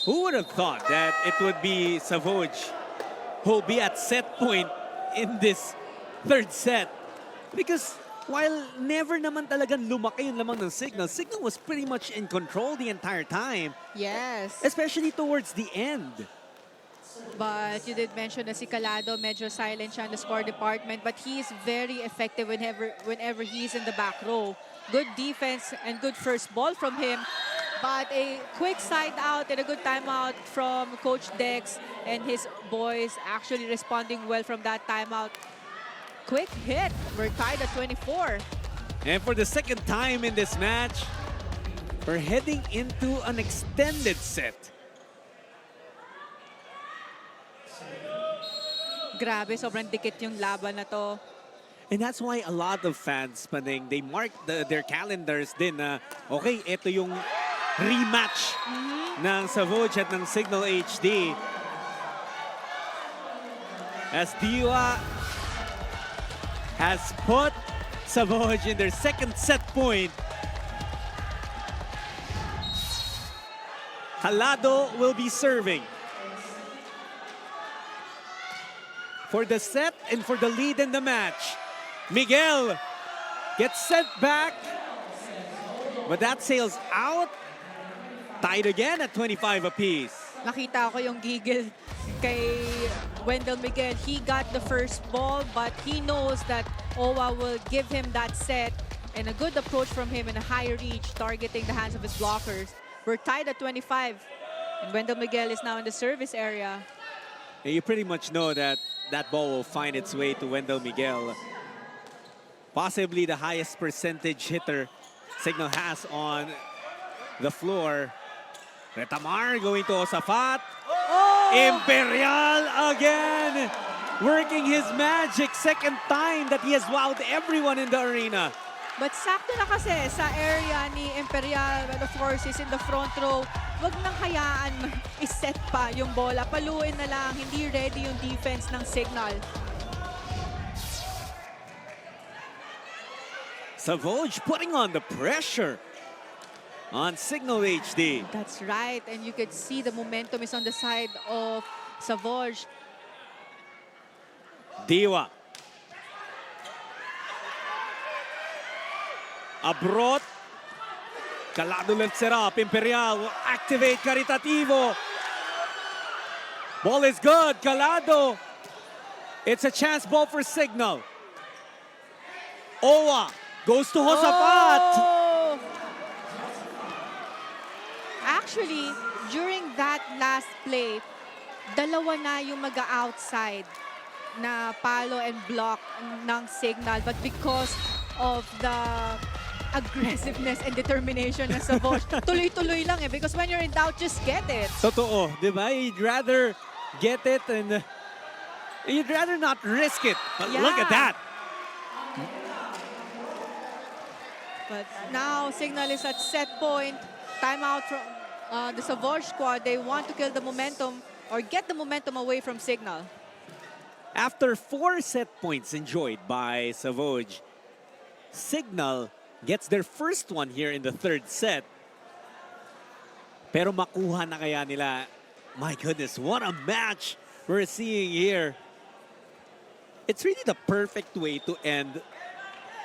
Who would have thought that it would be Savouge who'll be at set point in this third set? Because while never naman talagang lumaki yung lamang ng Cignal, Cignal was pretty much in control the entire time. Yes. Especially towards the end. But you did mention na si Calado, medyo silent siya in the score department, but he is very effective whenever he's in the back row. Good defense and good first ball from him. But a quick side out and a good timeout from Coach Dex and his boys actually responding well from that timeout. Quick hit. We're tied at 24. And for the second time in this match, we're heading into an extended set. Grabe, sobrang dikit yung laban na to. And that's why a lot of fans, Paning, they mark their calendars din na, okay, ito yung rematch ng Savouge at ng Cignal HD. As Diwa has put Savouge in their second set point. Calado will be serving for the set and for the lead in the match. Miguel gets sent back, but that sails out. Tied again at 25 apiece. Nakita ko yung giggle kay Wendell Miguel. He got the first ball, but he knows that Owa will give him that set and a good approach from him and a high reach, targeting the hands of his blockers. We're tied at 25, and Wendell Miguel is now in the service area. And you pretty much know that that ball will find its way to Wendell Miguel. Possibly the highest percentage hitter Cignal has on the floor. Retamar going to Josafat. Imperial again, working his magic, second time that he has wowed everyone in the arena. But sakto na kasi sa area ni Imperial, but of course, he's in the front row. Wag nang hayaan iset pa yung bola. Paluin na lang, hindi ready yung defense ng Cignal. Savouge putting on the pressure on Cignal HD. That's right, and you could see the momentum is on the side of Savouge. Diwa. Abrot. Calado left set up. Imperial will activate Caritativo. Ball is good. Calado. It's a chance ball for Cignal. Owa goes to Josafat. Oh! Actually, during that last play, dalawa na yung mag-outside na palo and block ng Cignal. But because of the aggressiveness and determination ng Savouge, tuloy-tuloy lang eh. Because when you're in doubt, just get it. Totoo, di ba? You'd rather get it and you'd rather not risk it. But look at that. But now Cignal is at set point. Timeout from the Savouge squad. They want to kill the momentum or get the momentum away from Cignal. After 4 set points enjoyed by Savouge, Cignal gets their first one here in the third set. Pero makuha na kaya nila? My goodness, what a match we're seeing here. It's really the perfect way to end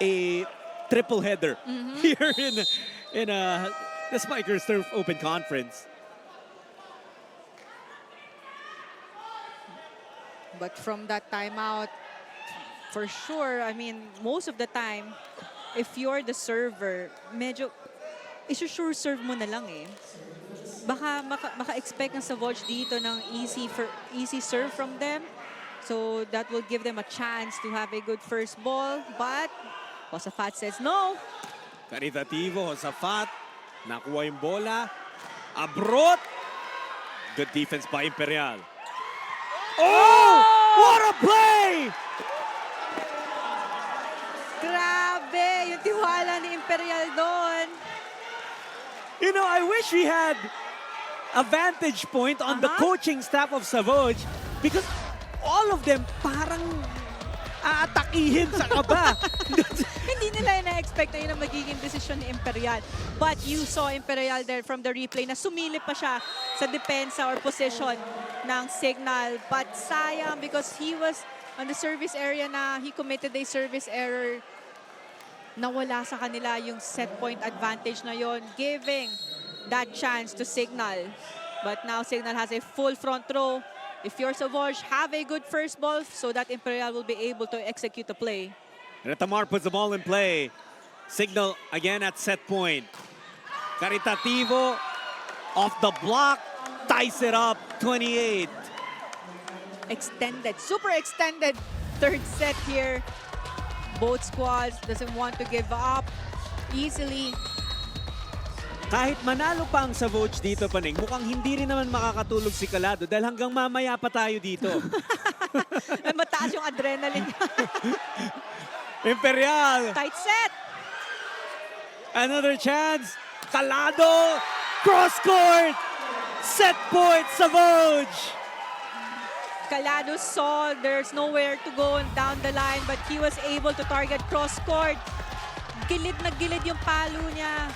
a triple header here in the Spikers Turf Open Conference. But from that timeout, for sure, I mean, most of the time, if you're the server, medyo isusure serve mo na lang eh. Baka maka-expect ng Savouge dito ng easy serve from them. So that will give them a chance to have a good first ball. But Josafat says no. Caritativo, Josafat, nakuha yung bola. Abrot. Good defense by Imperial. Oh! What a play! Grabe, yung tiwala ni Imperial doon. You know, I wish we had a vantage point on the coaching staff of Savouge because all of them parang aatakihin sa kaba. Hindi nila na-expect na yun ang magiging desisyon ni Imperial. But you saw Imperial there from the replay na sumilip pa siya sa depensa or position ng Cignal. But sayang because he was on the service area na he committed a service error. Nawala sa kanila yung set point advantage na yon, giving that chance to Cignal. But now Cignal has a full front row. If you're Savouge, have a good first ball so that Imperial will be able to execute the play. Retamar puts the ball in play. Cignal again at set point. Caritativo off the block, ties it up, 28. Extended, super extended third set here. Both squads doesn't want to give up easily. Kahit manalo pa ang Savouge dito, Paning, mukhang hindi rin naman makakatulog si Calado dahil hanggang mamaya pa tayo dito. Mataas yung adrenaline. Imperial. Tight set. Another chance. Calado. Cross court. Set point, Savouge. Calado saw there's nowhere to go down the line, but he was able to target cross court. Gilid na gilid yung palo niya.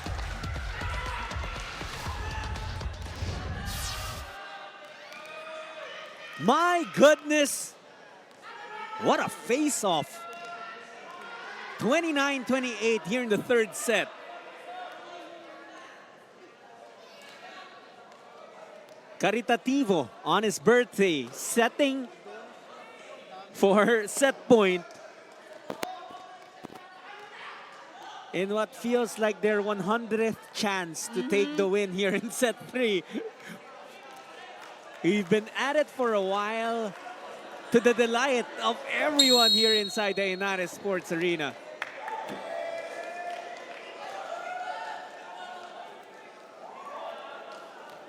My goodness. What a face-off. 29-28 here in the third set. Caritativo on his birthday, setting for set point in what feels like their 100th chance to take the win here in set 3. We've been at it for a while, to the delight of everyone here inside the Inares Sports Arena.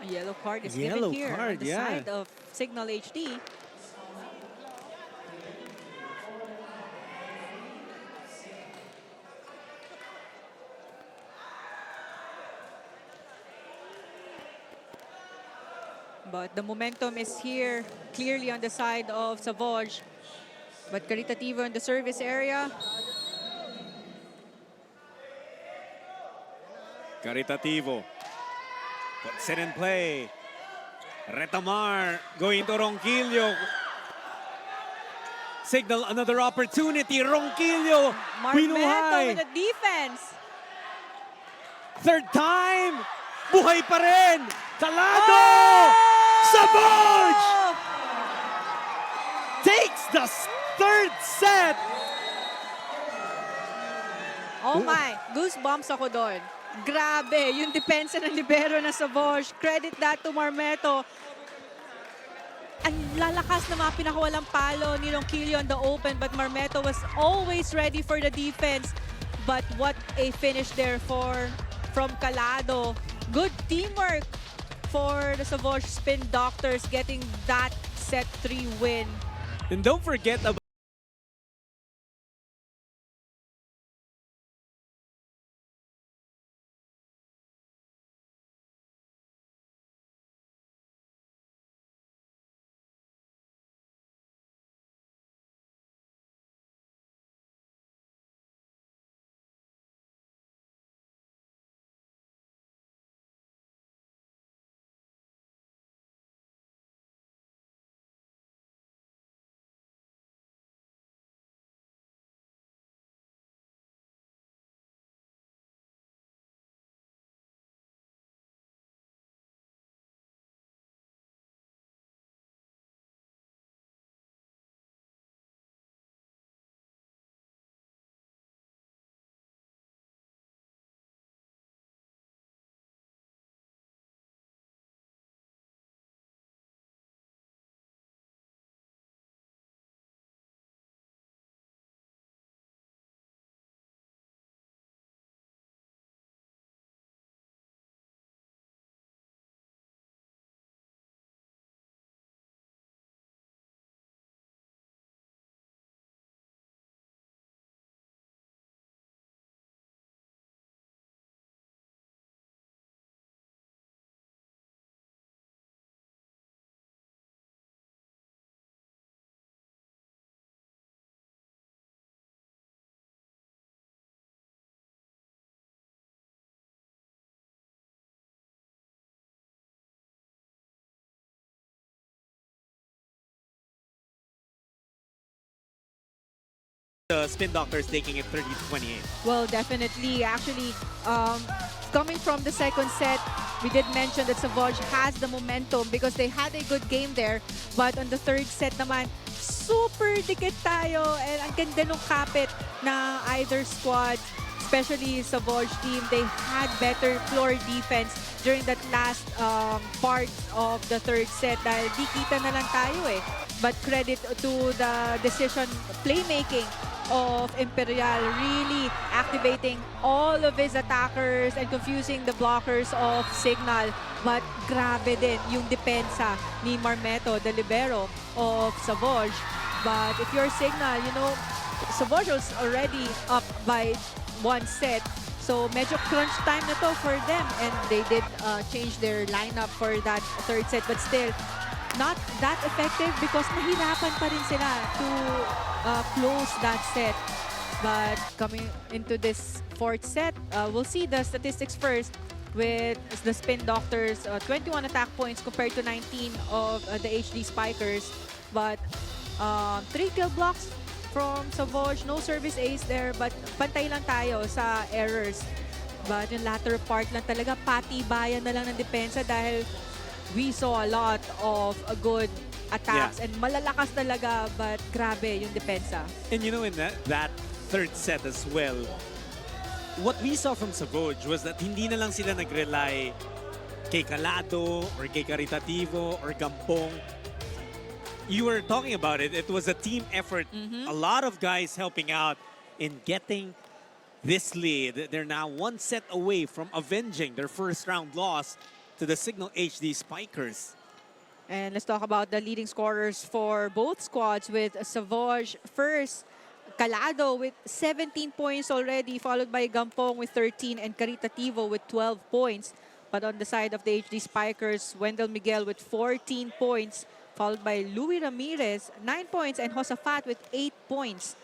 A yellow card is Yellow given here card, on the yeah. side of Cignal HD. But the momentum is here, clearly on the side of Savouge. But Caritativo in the service area. Caritativo puts it in play. Retamar going to Ronquillo. Cignal another opportunity. Ronquillo. Marmeto with the defense. Third time. Buhay pa rin. Calado. Savouge takes the third set. Oh my, goosebumps ako doon. Grabe, yung depensa ng libero na Savouge. Credit that to Marmeto. Ang lalakas na mga pinakawalang palo ni Ronquillo on the open, but Marmeto was always ready for the defense. But what a finish there from Calado. Good teamwork for the Savouge Spin Doctors getting that set 3 win. And don't forget about the Spin Doctors taking it 30-28. Well, definitely. Actually, coming from the second set, we did mention that Savouge has the momentum because they had a good game there. But on the third set naman, super dikit tayo. And ang ganda nung kapit na either squad, especially Savouge team, they had better floor defense during that last part of the third set dahil di kita na lang tayo eh. But credit to the decision playmaking of Imperial, really activating all of his attackers and confusing the blockers of Cignal. But grabe din yung depensa ni Marmeto, the libero of Savouge. But if you're Cignal, you know, Savouge was already up by one set. So medyo crunch time na to for them. And they did change their lineup for that third set. But still, not that effective because nahirapan pa rin sila to close that set. But coming into this fourth set, we'll see the statistics first with the Spin Doctors, 21 attack points compared to 19 of the HD Spikers. But 3 kill blocks from Savouge, no service ace there, but pantay lang tayo sa errors. But yung latter part lang talaga, patibayan na lang ng depensa dahil we saw a lot of good attacks and malalakas talaga, but grabe yung depensa. And you know, in that third set as well, what we saw from Savouge was that hindi na lang sila nag-rely kay Calado or kay Caritativo or Gampong. You were talking about it. It was a team effort. A lot of guys helping out in getting this lead. They're now one set away from avenging their first round loss to the Cignal HD Spikers. And let's talk about the leading scorers for both squads with Savouge first. Calado with 17 points already, followed by Gampong with 13 and Caritativo with 12 points. But on the side of the HD Spikers, Wendell Miguel with 14 points, followed by Louis Ramirez, 9 points, and Josafat with 8 points.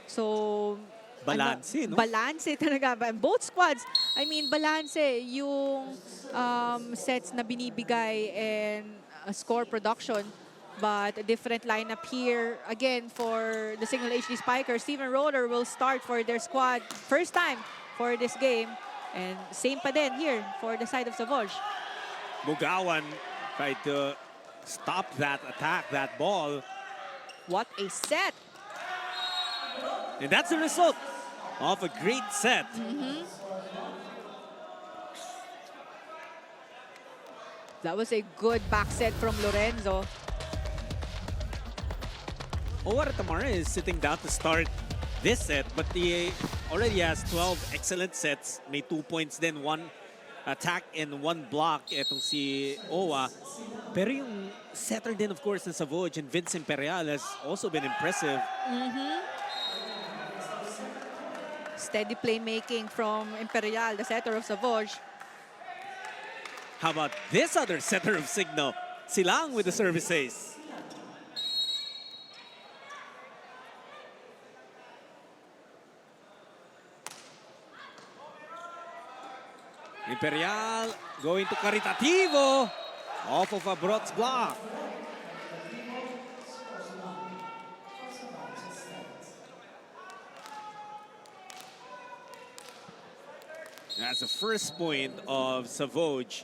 So, Balance, no? Balance talaga. Both squads, I mean, balance yung sets na binibigay and score production. But a different lineup here. Again, for the Cignal HD Spikers, Steven Roeder will start for their squad. First time for this game. And same pa din here for the side of Savouge. Bugawan tried to stop that attack, that ball. What a set! And that's the result of a great set. That was a good back set from Lorenzo. Owar Tamara is sitting down to start this set, but he already has 12 excellent sets. May 2 points then, 1 attack and 1 block itong si Owa. Pero yung setter din, of course, na Savouge and Vince Imperial has also been impressive. Steady playmaking from Imperial, the setter of Savouge. How about this other setter of Cignal? Silang with the service ace. Imperial going to Caritativo off of a Brot's block. That's the first point of Savouge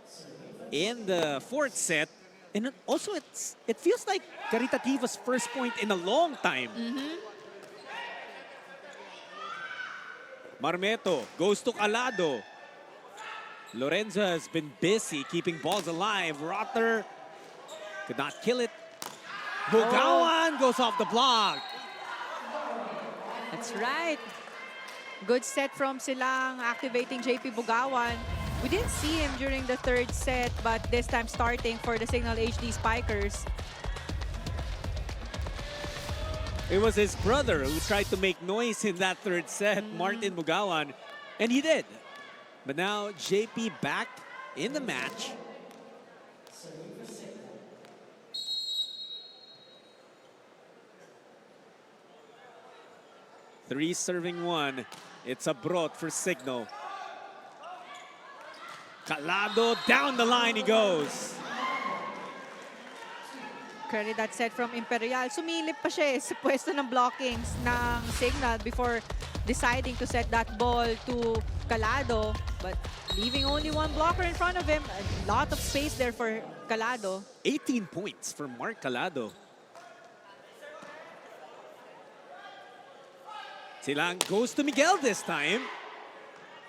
in the fourth set. And also, it feels like Caritativo's first point in a long time. Marmeto goes to Calado. Lorenzo has been busy keeping balls alive. Rotter could not kill it. Bugawan goes off the block. That's right. Good set from Silang, activating JP Bugawan. We didn't see him during the third set, but this time starting for the Cignal HD Spikers. It was his brother who tried to make noise in that third set, Martin Bugawan, and he did. But now JP back in the match. Three serving one. It's a Brot for Cignal. Calado, down the line he goes. Credit that set from Imperial. Sumilip pa siya sa pwesto ng blockings ng Cignal before deciding to set that ball to Calado. But leaving only one blocker in front of him. A lot of space there for Calado. 18 points for Mark Calado. Silang goes to Miguel this time.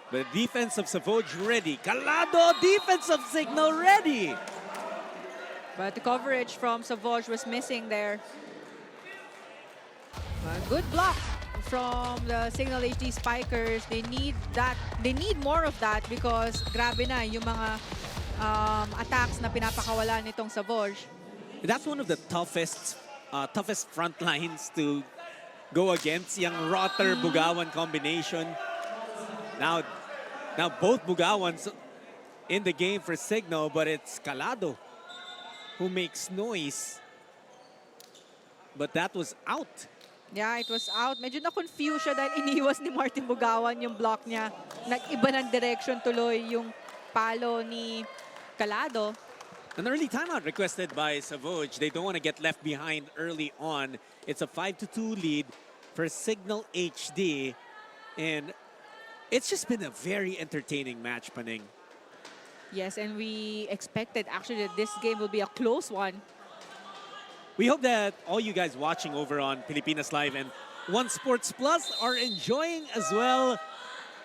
But defense of Savouge ready. Calado, defense of Cignal ready. But the coverage from Savouge was missing there. A good block from the Cignal HD Spikers. They need that. They need more of that because grabe na yung mga attacks na pinapakawalan nitong Savouge. That's one of the toughest front lines to go against, yung Rotter-Bugawan combination. Now both Bugawans in the game for Cignal, but it's Calado who makes noise. But that was out. Yeah, it was out. Medyo na-confuse siya dahil iniwas ni Martin Bugawan yung block niya. Nag-iba ng direction tuloy yung palo ni Calado. An early timeout requested by Savouge. They don't want to get left behind early on. It's a 5-2 lead for Cignal HD. And it's just been a very entertaining match, Paning. Yes, and we expected actually that this game will be a close one. We hope that all you guys watching over on Pilipinas Live and One Sports Plus are enjoying as well.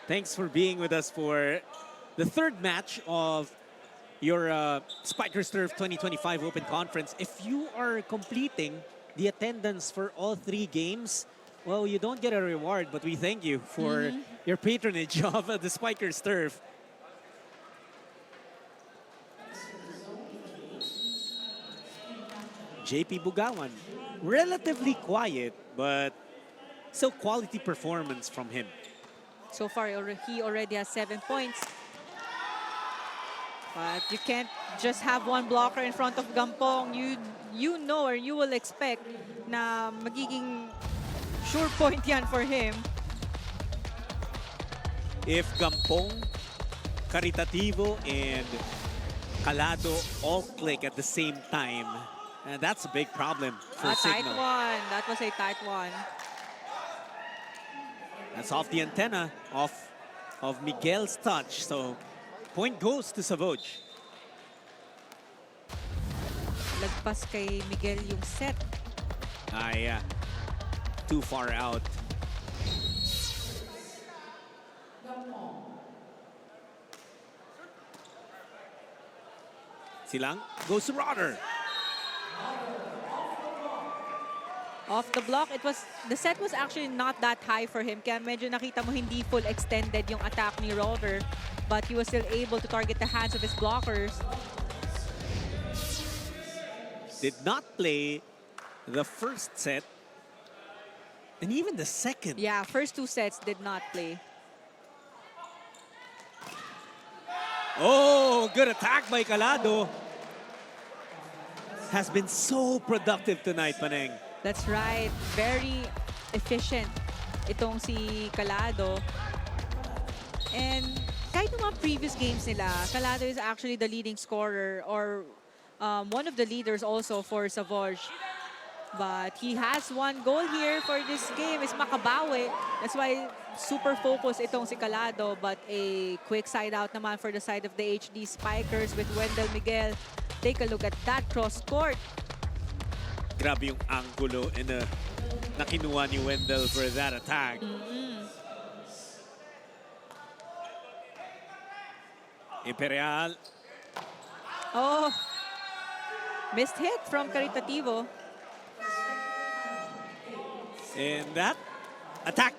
Thanks for being with us for the third match of your Spikers Turf 2025 Open Conference. If you are completing the attendance for all three games, well, you don't get a reward, but we thank you for your patronage of the Spikers Turf. JP Bugawan, relatively quiet, but still quality performance from him. So far, he already has 7 points. But you can't just have one blocker in front of Gampong. You know or you will expect na magiging sure point yan for him. If Gampong, Caritativo, and Calado all click at the same time, that's a big problem for A tight Cignal. one. That was a tight one. That's off the antenna of Miguel's touch. So point goes to Savouge. Lagpas kay Miguel yung set. Yeah. Too far out. Silang goes to Rotter. Off the block, the set was actually not that high for him. Kaya medyo nakita mo hindi full extended yung attack ni Rover. But he was still able to target the hands of his blockers. Did not play the first set. And even the second. Yeah, first 2 sets did not play. Oh, good attack by Calado. Has been so productive tonight, Paneng. That's right. Very efficient itong si Calado. And kahit ng mga previous games nila, Calado is actually the leading scorer or one of the leaders also for Savouge. But he has one goal here for this game. Is makabawi. That's why super focused itong si Calado. But a quick side out naman for the side of the HD Spikers with Wendell Miguel. Take a look at that cross court. Grabe yung angulo na kinuha ni Wendell for that attack. Imperial. Oh, missed hit from Caritativo. And that attack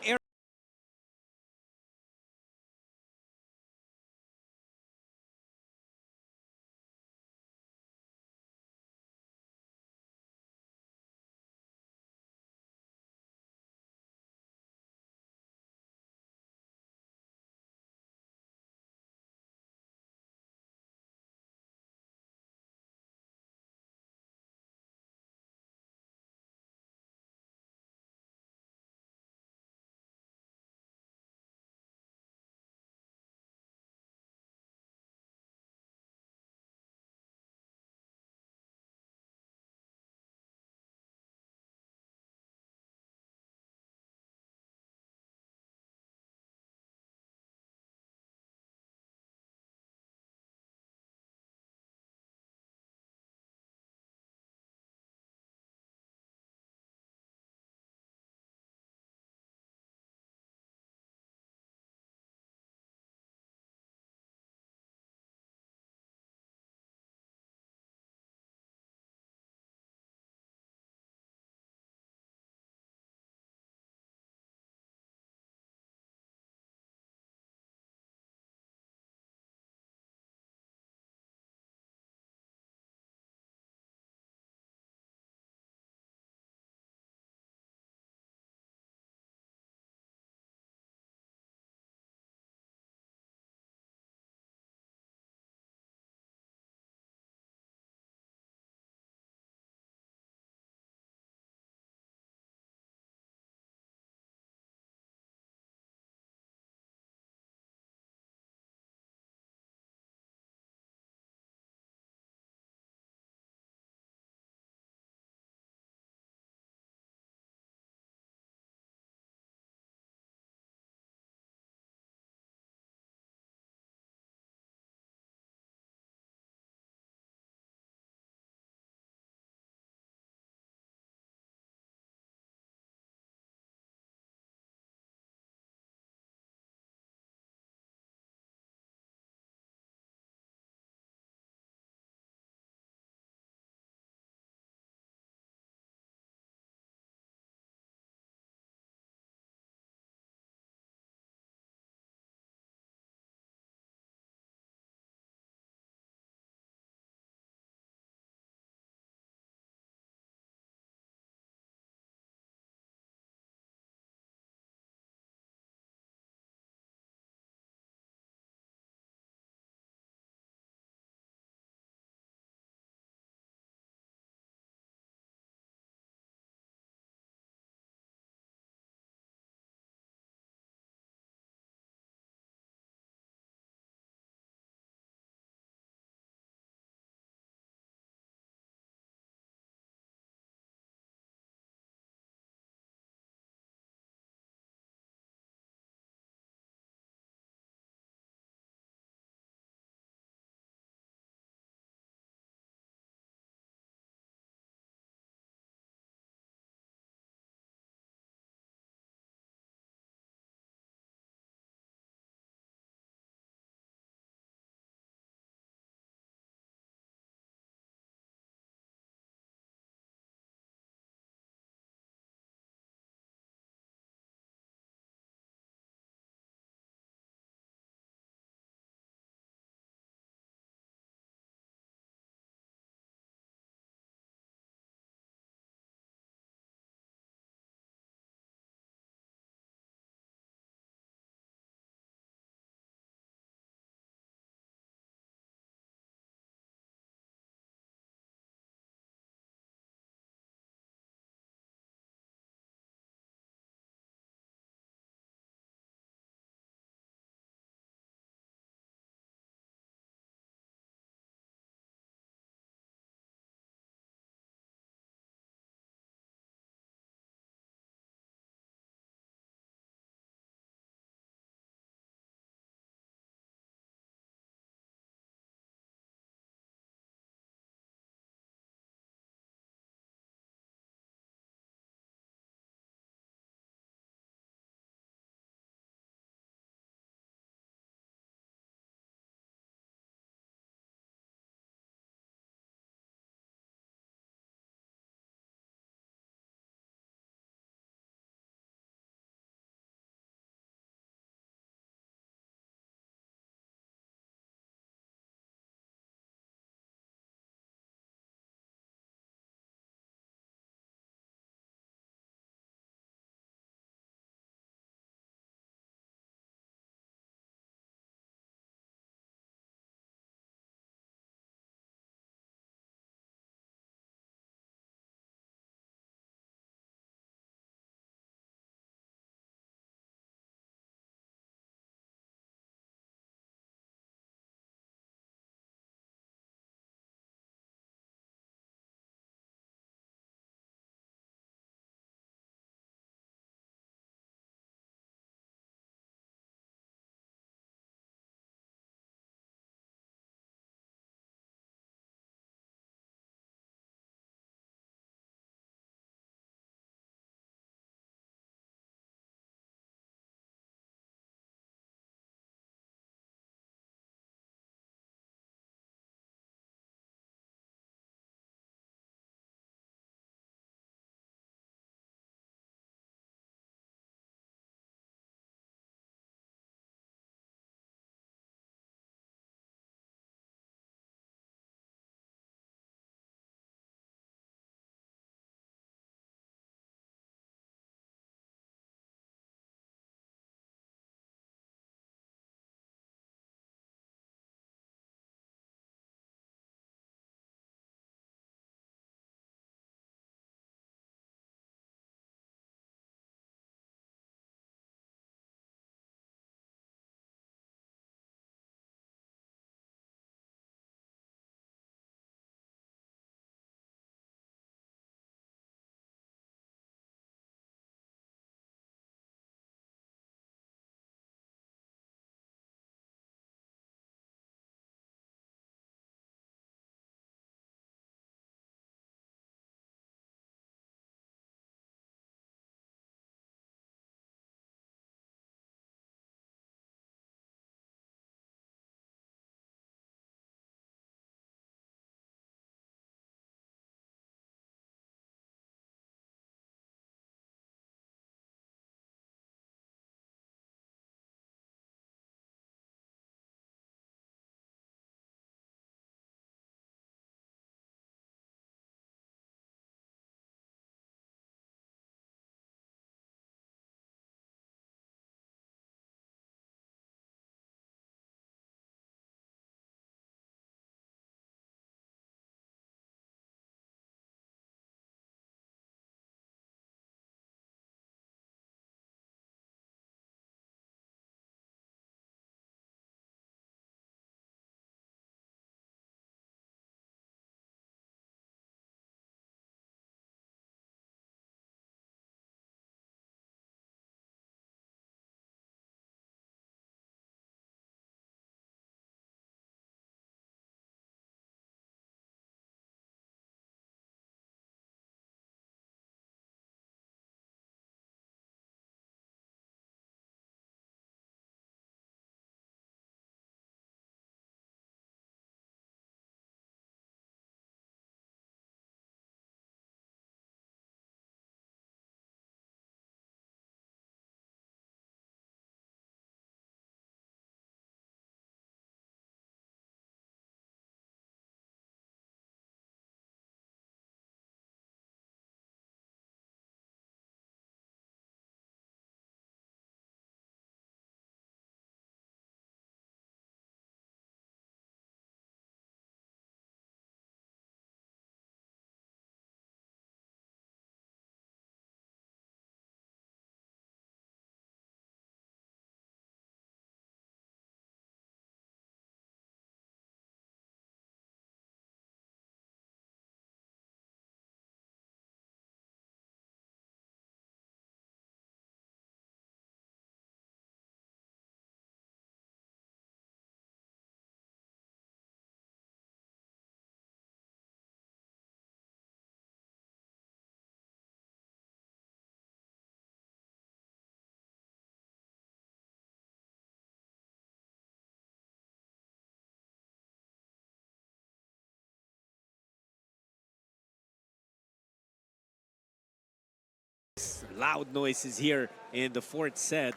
loud noises here in the fourth set.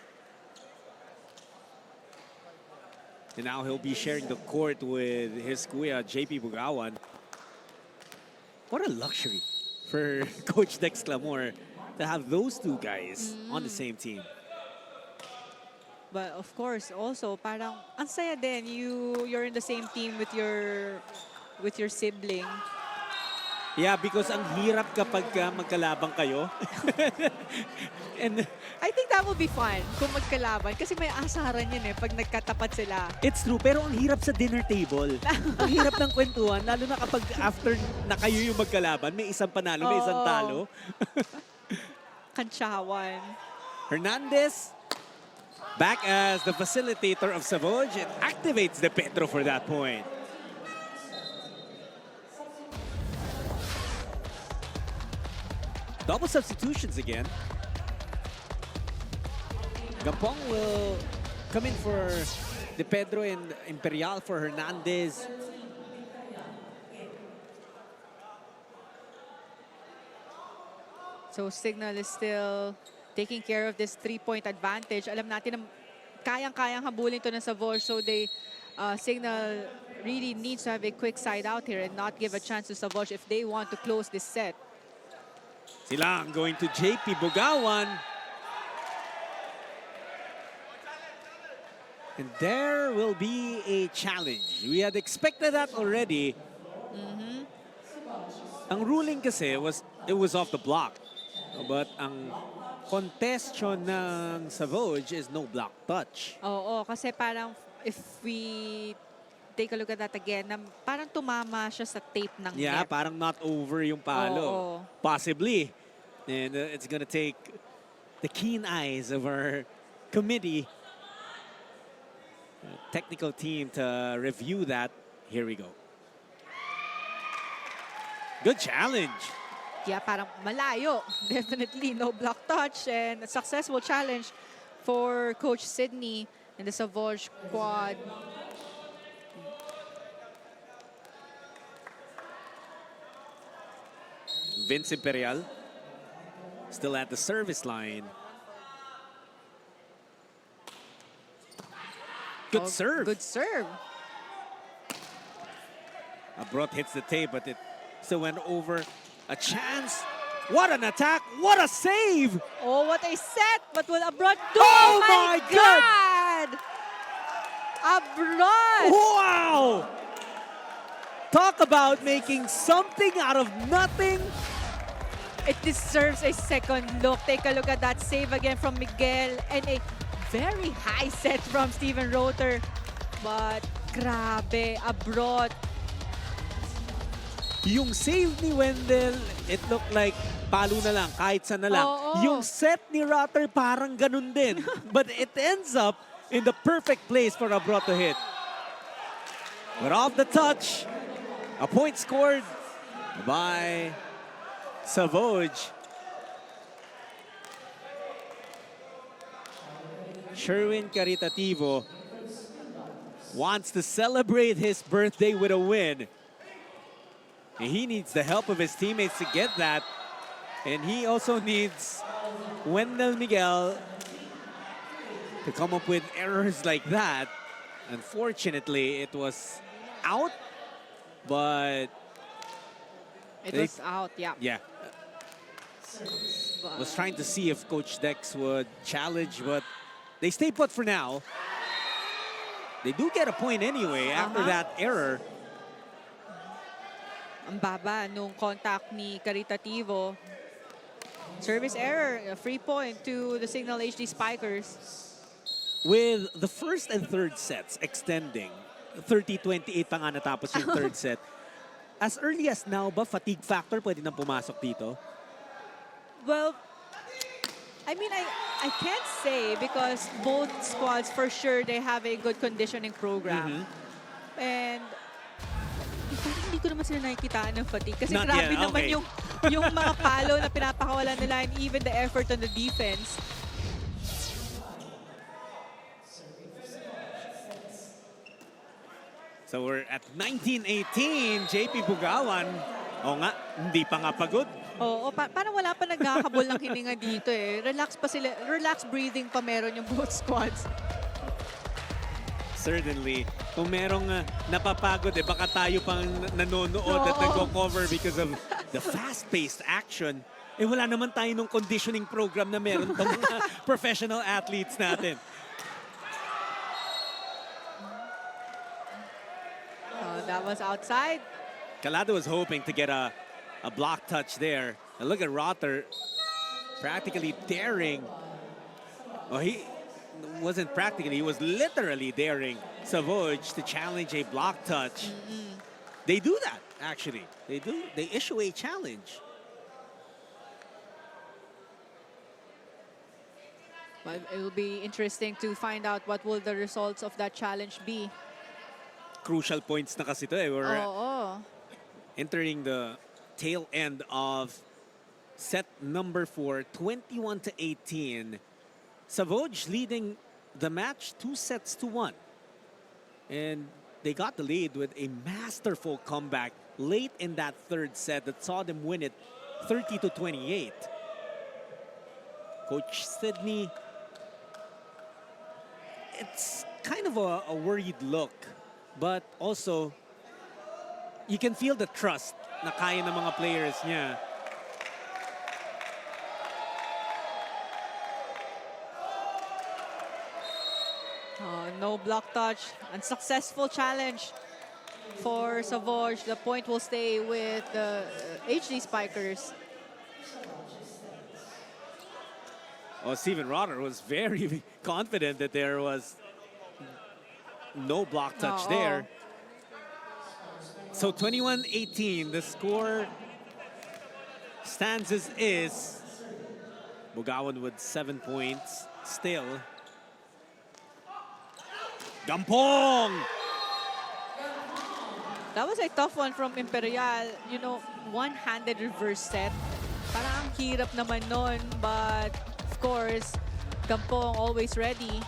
And now he'll be sharing the court with his kuya, JP Bugawan. What a luxury for Coach Dex Clamor to have those two guys on the same team. But of course, also parang ang saya din you're in the same team with your sibling. Yeah, because ang hirap kapag magkalabang kayo. And I think that would be fun kung magkalaban kasi may asaran yun eh pag nagkatapat sila. it's true, pero ang hirap sa dinner table. Ang hirap ng kwentuhan, lalo na kapag after na kayo yung magkalaban, may isang panalo, may isang Oo. talo. Kantsawan. Hernandez, back as the facilitator of Savouge, and activates the Pedro for that point. Double substitutions again. Gampong will come in for De Pedro and Imperial for Hernandez. So Cignal is still taking care of this 3-point advantage. Alam natin na kayang-kayang habulin to ng Savouge, so Cignal really needs to have a quick side out here and not give a chance to Savouge if they want to close this set. Silang going to JP Bugawan. And there will be a challenge. We had expected that already. Ang ruling kasi it was off the block. But ang contestion ng Savouge is no block touch. Oo, kasi parang if we take a look at that again, parang tumama siya sa tape ng Yeah, net. parang not over yung palo. Oo. Possibly. And it's gonna take the keen eyes of our committee, technical team to review that. Here we go. Good challenge. Yeah, parang malayo. Definitely no block touch and a successful challenge for Coach Sydney and the Savouge squad. Vince Imperial still at the service line. Good serve. Good serve. Abrot hits the tape, but it still went over. A chance. What an attack. What a save. Oh, what a set! But will Abrot do? Oh my God! Abrot! Wow. Talk about making something out of nothing. It deserves a second look. Take a look at that save again from Miguel and a very high set from Steven Roter. But grabe, Abrot. Yung save ni Wendell, it looked like palo na lang, kahit saan na lang. Oo. Yung set ni Rotter parang ganun din. But it ends up in the perfect place for Abrot to hit. But off the touch, a point scored by Savouge. Sherwin Caritativo wants to celebrate his birthday with a win. And he needs the help of his teammates to get that. And he also needs Wendell Miguel to come up with errors like that. Unfortunately, it was out, but It was out, yeah. yeah, was trying to see if Coach Dex would challenge, but they stay put for now. They do get a point anyway after that error. Ang baba nung contact ni Caritativo. Service error, a free point to the Cignal HD Spikers. With the first and third sets extending, 30-28 pa nga natapos yung third set. As early as now ba, fatigue factor pwede nang pumasok dito? Well, I mean, I can't say because both squads, for sure, they have a good conditioning program. And parang hindi ko naman sila nakikitaan ng fatigue. Kasi Not grabe yet, naman okay. yung mga palo na pinapakawalan nila and even the effort on the defense. So we're at 19-18, JP Bugawan. O nga, hindi pa nga pagod. Oo, parang wala pa nagkakabol ng hininga dito eh. Relax pa sila, relax breathing pa meron yung both squads. Certainly. Kung merong napapagod, baka tayo pang nanonood at Oo. nagko-cover because of the fast-paced action. Wala naman tayo nung conditioning program na meron tong mga professional athletes natin. That was outside. Calado was hoping to get a block touch there. And look at Rotter practically daring. Oh, he wasn't practically, he was literally daring Savouge to challenge a block touch. They do that, actually. They do. They issue a challenge. But it will be interesting to find out what will the results of that challenge be. Crucial points na kasi to eh. We're Oo. entering the tail end of set number 4, 21-18. Savouge leading the match 2-1. And they got the lead with a masterful comeback late in that third set that saw them win it 30-28. Coach Sydney, it's kind of a worried look, but also you can feel the trust na kaya ng mga players niya. No block touch. Unsuccessful challenge for Savouge. The point will stay with the HD Spikers. Oh, Steven Rotter was very confident that there was no block touch there. So 21-18, the score stands as is. Bugawan with 7 points still. Gampong! That was a tough one from Imperial. You know, one-handed reverse set. Parang ang hirap naman nun, but of course, Gampong always ready.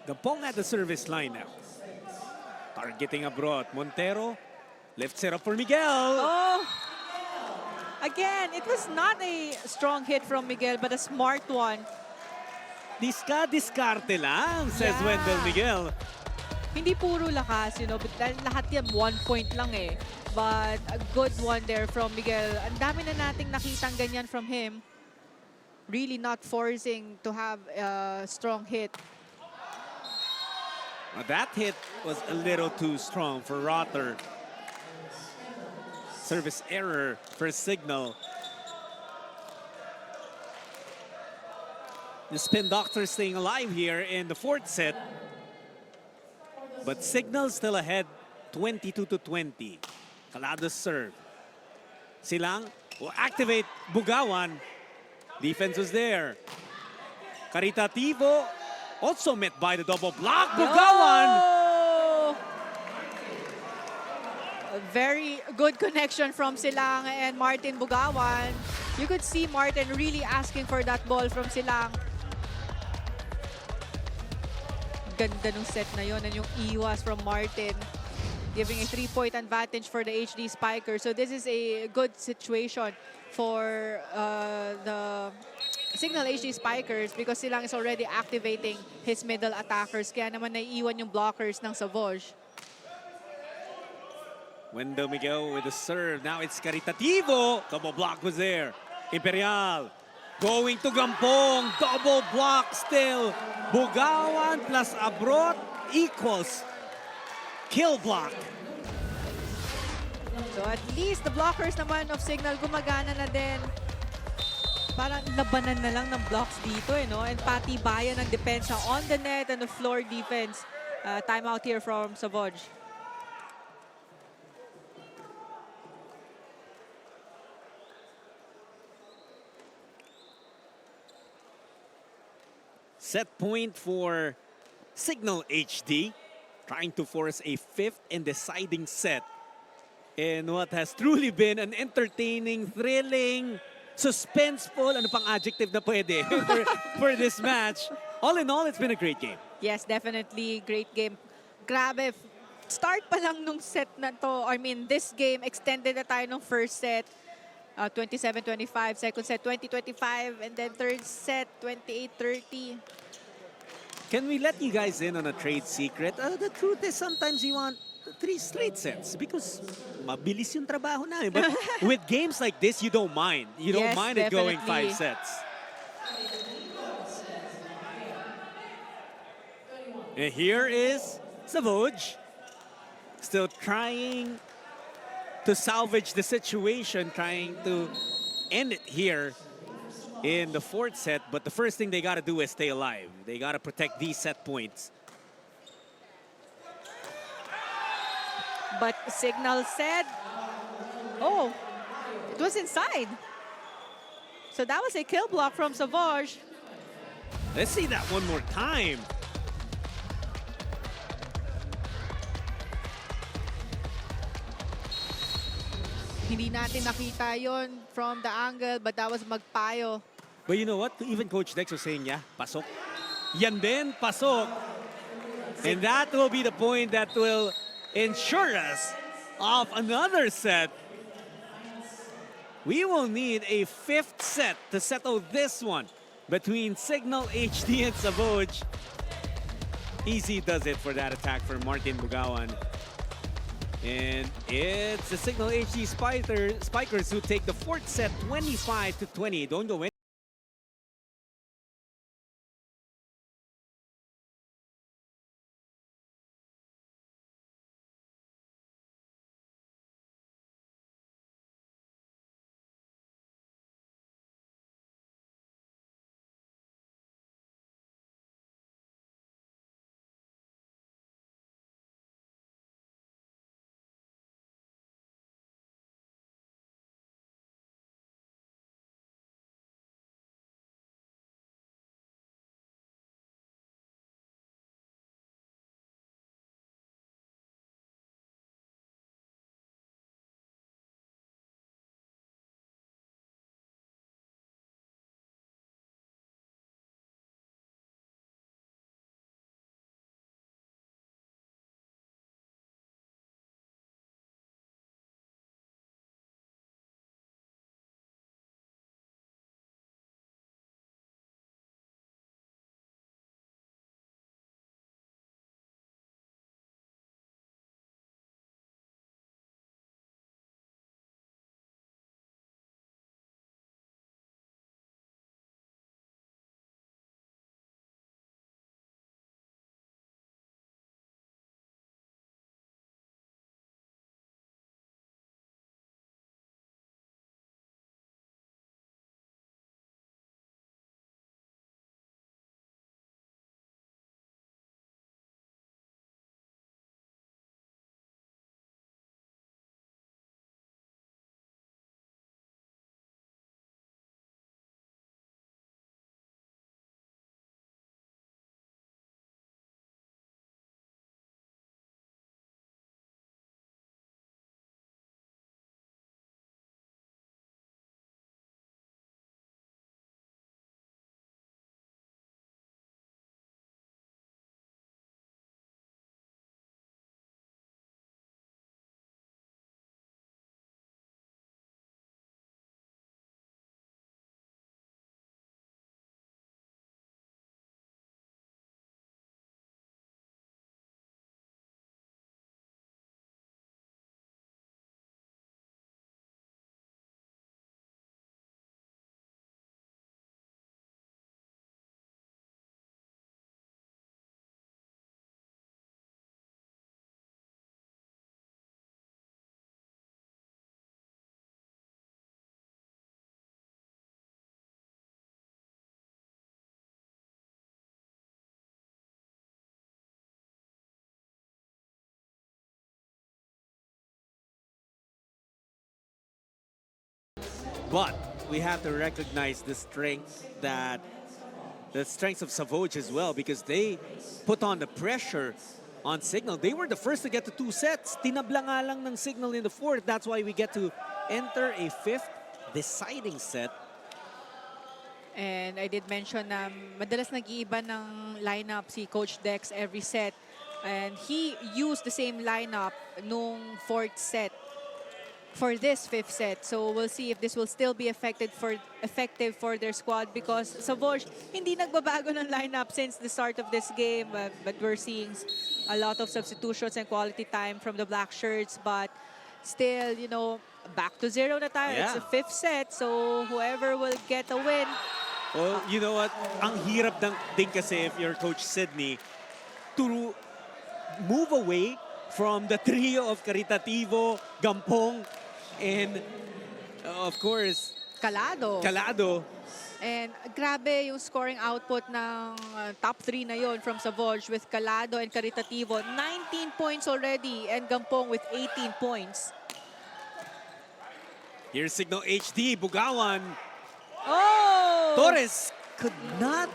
Gampong at the service line now. Targeting abroad. Montero lifts it up for Miguel. Oh! Again, it was not a strong hit from Miguel, but a smart one. Diskarte lang, says Yeah. Wendell Miguel. Hindi puro lakas, you know, but dahil lahat yan 1 point lang eh. But a good one there from Miguel. Ang dami na nating nakitang ganyan from him. Really not forcing to have a strong hit. That hit was a little too strong for Rotter. Service error for Cignal. The Spin Doctors staying alive here in the fourth set. But Cignal still ahead, 22-20. Calado's serve. Silang will activate Bugawan. Defense was there. Caritativo also met by the double block. Bugawan! Oh! A very good connection from Silang and Martin Bugawan. You could see Martin really asking for that ball from Silang. Ganda nung set na yun and yung iwas from Martin, giving a 3-point advantage for the HD Spikers. So this is a good situation for the Cignal HD Spikers because Silang is already activating his middle attackers. Kaya naman naiiwan yung blockers ng Savouge. Wendell Miguel with the serve. Now it's Caritativo. Double block was there. Imperial going to Gampong. Double block still. Bugawan plus Abrot equals kill block. So at least the blockers naman of Cignal gumagana na din. Parang labanan na lang ng blocks dito, eh, no? And pati bayan ng depensa on the net and the floor defense. Timeout here from Savouge. Set point for Cignal HD, trying to force a fifth and deciding set in what has truly been an entertaining, thrilling, suspenseful, ano pang adjective na pwede for this match. All in all, it's been a great game. Yes, definitely great game. Grabe, start pa lang nung set na to, I mean, this game, extended na tayo nung first set. 27-25, second set 20-25, and then third set 28-30. Can we let you guys in on a trade secret? The truth is sometimes you want 3 straight sets because mabilis yung trabaho na. But with games like this, you don't mind. You don't Yes, mind it going definitely. 5 sets. And here is Savouge, still trying to salvage the situation, trying to end it here in the 4th set. But the first thing they got to do is stay alive. They got to protect these set points. But Cignal said, oh, it was inside. So that was a kill block from Savouge. Let's see that one more time. Hindi natin nakita yon from the angle, but that was magpayo. But you know what? Even Coach Dex was saying, yeah, pasok. Yan din, pasok. And that will be the point that will ensure us of another set. We will need a 5th set to settle this one between Cignal HD and Savouge. Easy does it for that attack for Martin Bugawan. And it's the Cignal HD Spikers who take the 4th set 25-20. Don't go in. But we have to recognize the strengths of Savouge as well, because they put on the pressure on Cignal. They were the first to get to 2 sets. Tinabla nga lang ng Cignal in the 4th. That's why we get to enter a 5th deciding set. And I did mention na madalas nag-iiba ng lineup si Coach Dex every set. And he used the same lineup nung fourth set for this fifth set. So we'll see if this will still be effective for their squad, because Savouge hindi nagbabago ng lineup since the start of this game. But we're seeing a lot of substitutions and quality time from the black shirts. But still, you know, back to zero na tayo. Yeah. It's the fifth set. So whoever will get a win. Well, you know what? Ang hirap din kasi if you're Coach Sydney to move away from the trio of Caritativo, Gampong, and of course, Calado. Calado. And grabe yung scoring output ng top 3 na yon from Savouge with Calado and Caritativo. 19 points already and Gampong with 18 points. Here's Cignal HD, Bugawan. Oh! Torres could not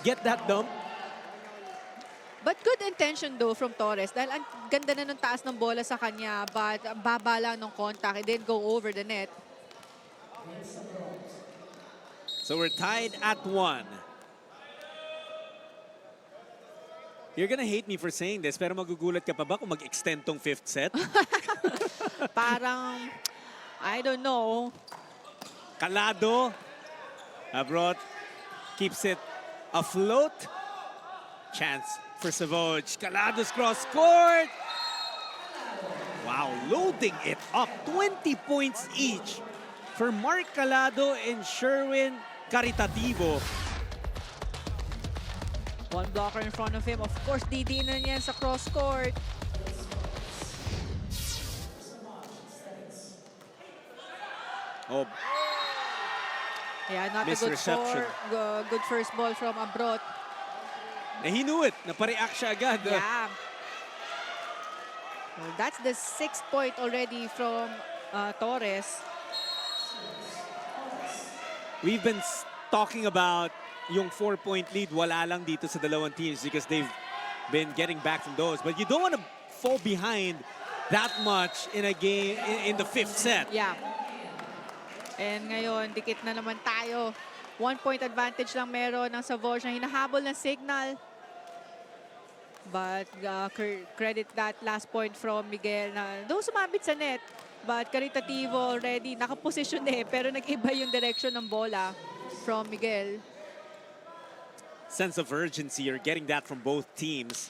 get that dump. But good intention though from Torres dahil ang ganda na ng taas ng bola sa kanya, but ang baba lang ng contact. It didn't go over the net. So we're tied at 1. You're gonna hate me for saying this, pero magugulat ka pa ba kung mag-extend tong fifth set? Parang, I don't know. Calado, abroad, keeps it afloat. Chance for Savouge. Calado's cross court. Wow, loading it up. 20 points each for Mark Calado and Sherwin Caritativo. One blocker in front of him. Of course, didinan niya sa cross court. Oh, Yeah, not a good Misreception. score. Good first ball from Abrot. and he knew it. Napareact siya agad. Yeah. Well, that's the 6th point already from Torres. We've been talking about yung 4-point lead. Wala lang dito sa dalawang teams because they've been getting back from those. But you don't want to fall behind that much in a game in the fifth set. Yeah. And ngayon, dikit na naman tayo. 1-point advantage lang meron ng Savouge na hinahabol ng Cignal. But credit that last point from Miguel na though sumabit sa net. But Caritativo already nakaposisyon pero nag-iba yung direction ng bola from Miguel. Sense of urgency, you're getting that from both teams.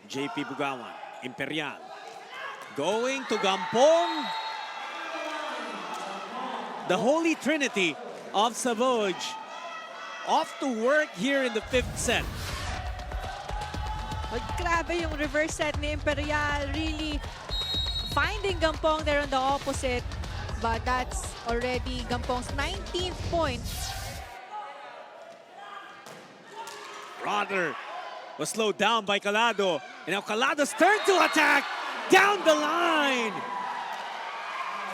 JP Bugawan, Imperial. Going to Gampong. The Holy Trinity of Savouge off to work here in the fifth set. But grabe yung reverse set ni Imperial. Really finding Gampong there on the opposite. But that's already Gampong's 19th point. Rodder was slowed down by Calado. And now Calado's turn to attack down the line.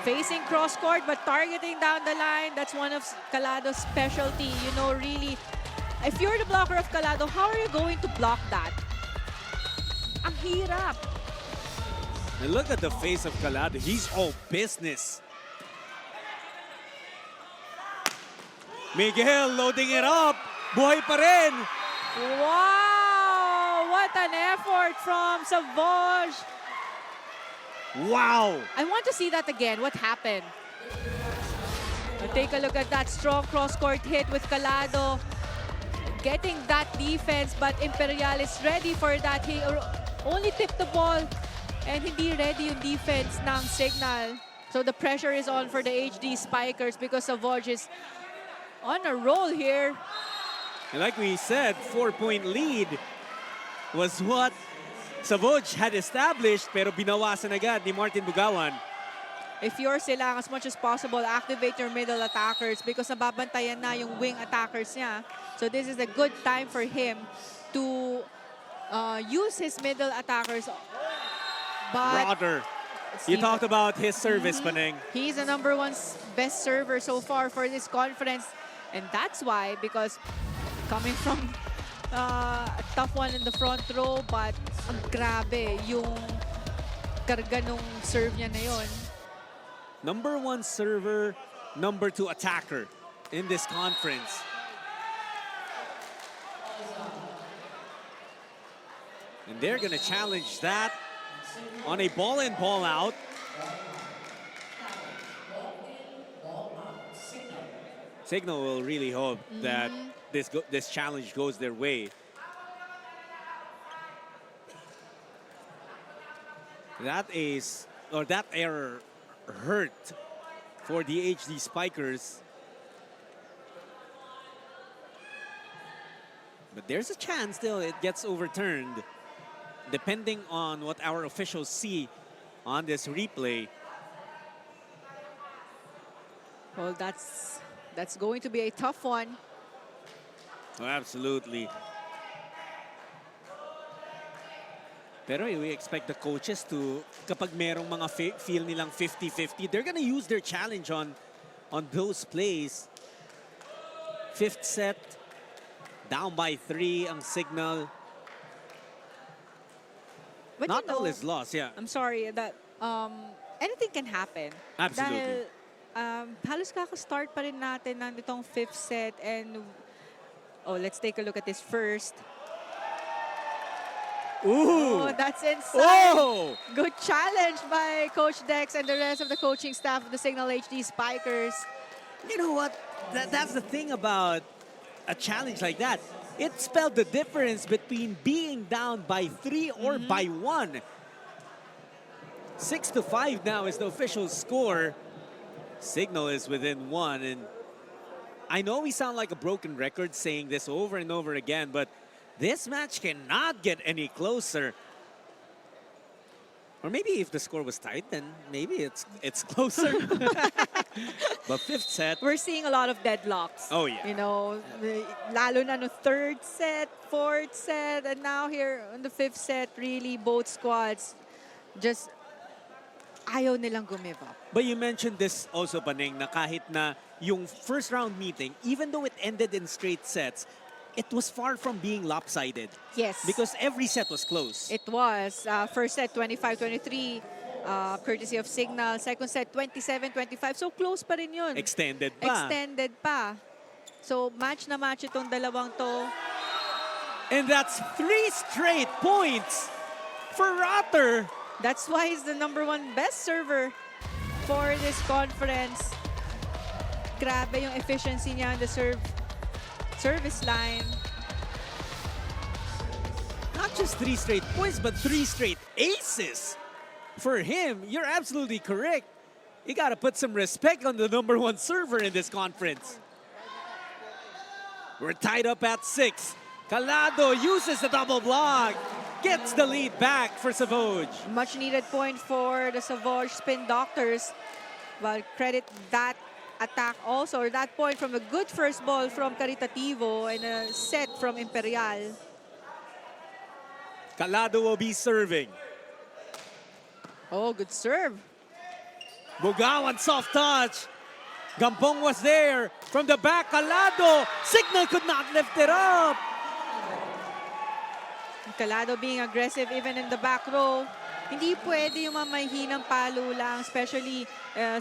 Facing cross court but targeting down the line. That's one of Calado's specialty. You know, really, if you're the blocker of Calado, how are you going to block that? Ang hirap. And look at the face of Calado. He's all business. Miguel loading it up. Buhay pa rin. Wow! What an effort from Savouge. Wow. I want to see that again. What happened? Take a look at that strong cross-court hit with Calado. Getting that defense, but Imperial is ready for that. He only tipped the ball and hindi ready yung defense ng Cignal. So the pressure is on for the HD Spikers because Savouge is on a roll here. And like we said, 4-point lead was what Savouge had established, pero binawasan agad ni Martin Bugawan. If you're sila, as much as possible, activate your middle attackers because nababantayan na yung wing attackers niya. So this is a good time for him to use his middle attackers. But Rodder. You talked about his service, Paneng. he's the #1 best server so far for this conference. And that's why, because coming from a tough one in the front row, but ang grabe yung karga nung serve niya na yun. #1 server, #2 attacker in this conference. And they're going to challenge that on a ball in, ball out. Cignal will really hope that this challenge goes their way. That ace, or that error, hurt for the HD Spikers. But there's a chance still it gets overturned, depending on what our officials see on this replay. Well, that's going to be a tough one. Oh, absolutely. Pero we expect the coaches to, kapag merong mga feel nilang 50-50, they're gonna use their challenge on those plays. Fifth set, down by 3 ang Cignal. But Not you know, all is lost, yeah. I'm sorry that anything can happen. Absolutely. Dahil halos kaka-start pa rin natin ng itong fifth set and let's take a look at this first. Ooh! Oh, that's inside. Oh! Good challenge by Coach Dex and the rest of the coaching staff of the Cignal HD Spikers. You know what? That's the thing about a challenge like that. It spelled the difference between being down by 3 or by 1. 6-5 now is the official score. Cignal is within 1, and I know we sound like a broken record saying this over and over again, but this match cannot get any closer. Or maybe if the score was tight, then maybe it's closer. But fifth set. We're seeing a lot of deadlocks. Oh, yeah. You know, lalo na no third set, fourth set, and now here on the fifth set, really both squads just ayaw nilang give up. But you mentioned this also, Paneng, na kahit na yung first round meeting, even though it ended in straight sets, it was far from being lopsided. Yes. Because every set was close. It was. First set, 25-23, courtesy of Cignal. Second set, 27-25. So close pa rin yun. Extended pa. Extended pa. So match na match itong dalawang to. And that's 3 straight points for Rotter. That's why he's the #1 best server for this conference. Grabe yung efficiency niya on the service line. Not just 3 straight points, but 3 straight aces. For him, you're absolutely correct. You gotta put some respect on the #1 server in this conference. We're tied up at 6. Calado uses the double block. Gets the lead back for Savouge. Much needed point for the Savouge Spin Doctors. But credit that attack also, or that point from a good first ball from Caritativo and a set from Imperial. Calado will be serving. Oh, good serve. Bugawan soft touch. Gampong was there from the back. Calado. Cignal could not lift it up. Calado being aggressive even in the back row. Hindi pwede yung mamahinang palo lang, especially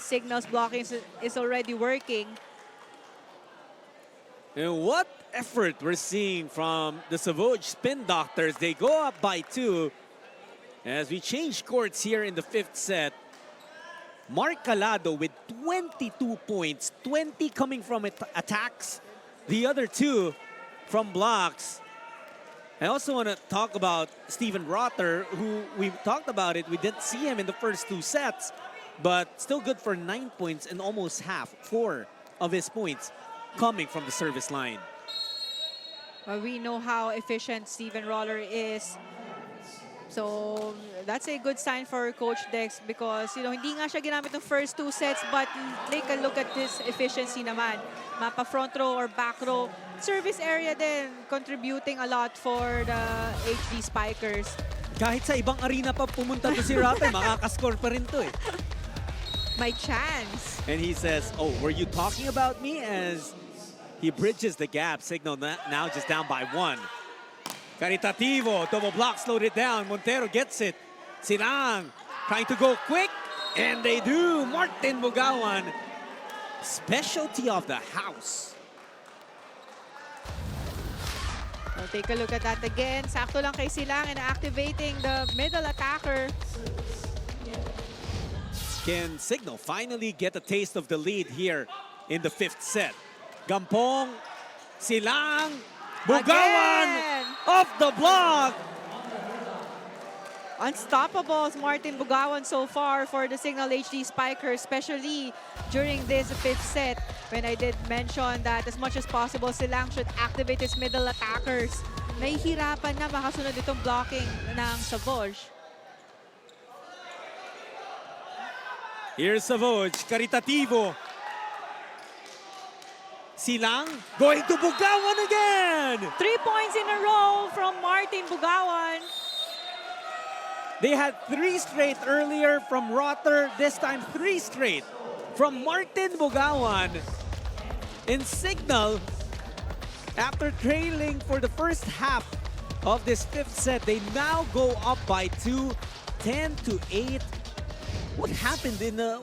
Cignal's blocking is already working. And what effort we're seeing from the Savouge Spin Doctors. They go up by 2 as we change courts here in the fifth set. Mark Calado with 22 points, 20 coming from attacks, the other 2 from blocks. I also want to talk about Steven Rotter, who we talked about it. We didn't see him in the first 2 sets, but still good for 9 points and almost half, 4 of his points coming from the service line. Well, we know how efficient Steven Roller is. So that's a good sign for Coach Dex because, you know, hindi nga siya ginamit ng first 2 sets, but take a look at his efficiency naman. Mapa front row or back row. Service area din, contributing a lot for the HD Spikers. Kahit sa ibang arena pa pumunta to si Rotter, makakascore pa rin to eh. My chance. And he says, oh, were you talking about me? As he bridges the gap. Cignal now just down by 1. Caritativo, double block, slowed it down. Montero gets it. Sinang trying to go quick, and they do. Martin Bugawan, specialty of the house. We'll take a look at that again. Sakto lang kay Silang and activating the middle attacker. Can Cignal finally get a taste of the lead here in the 5th set? Gampong, Silang, Bugawan Again! off the block. Unstoppable Martin Bugawan so far for the Cignal HD Spikers, especially during this 5th set when I did mention that as much as possible, Silang should activate his middle attackers. Nahihirapan na makasunod itong blocking ng Savouge. Here's Savouge, karitativo. Silang going to Bugawan again. 3 points in a row from Martin Bugawan. They had 3 straight earlier from Rotter, this time 3 straight from Martin Bugawan. In Cignal, after trailing for the first half of this 5th set, they now go up by 2, 10-8. What happened in the...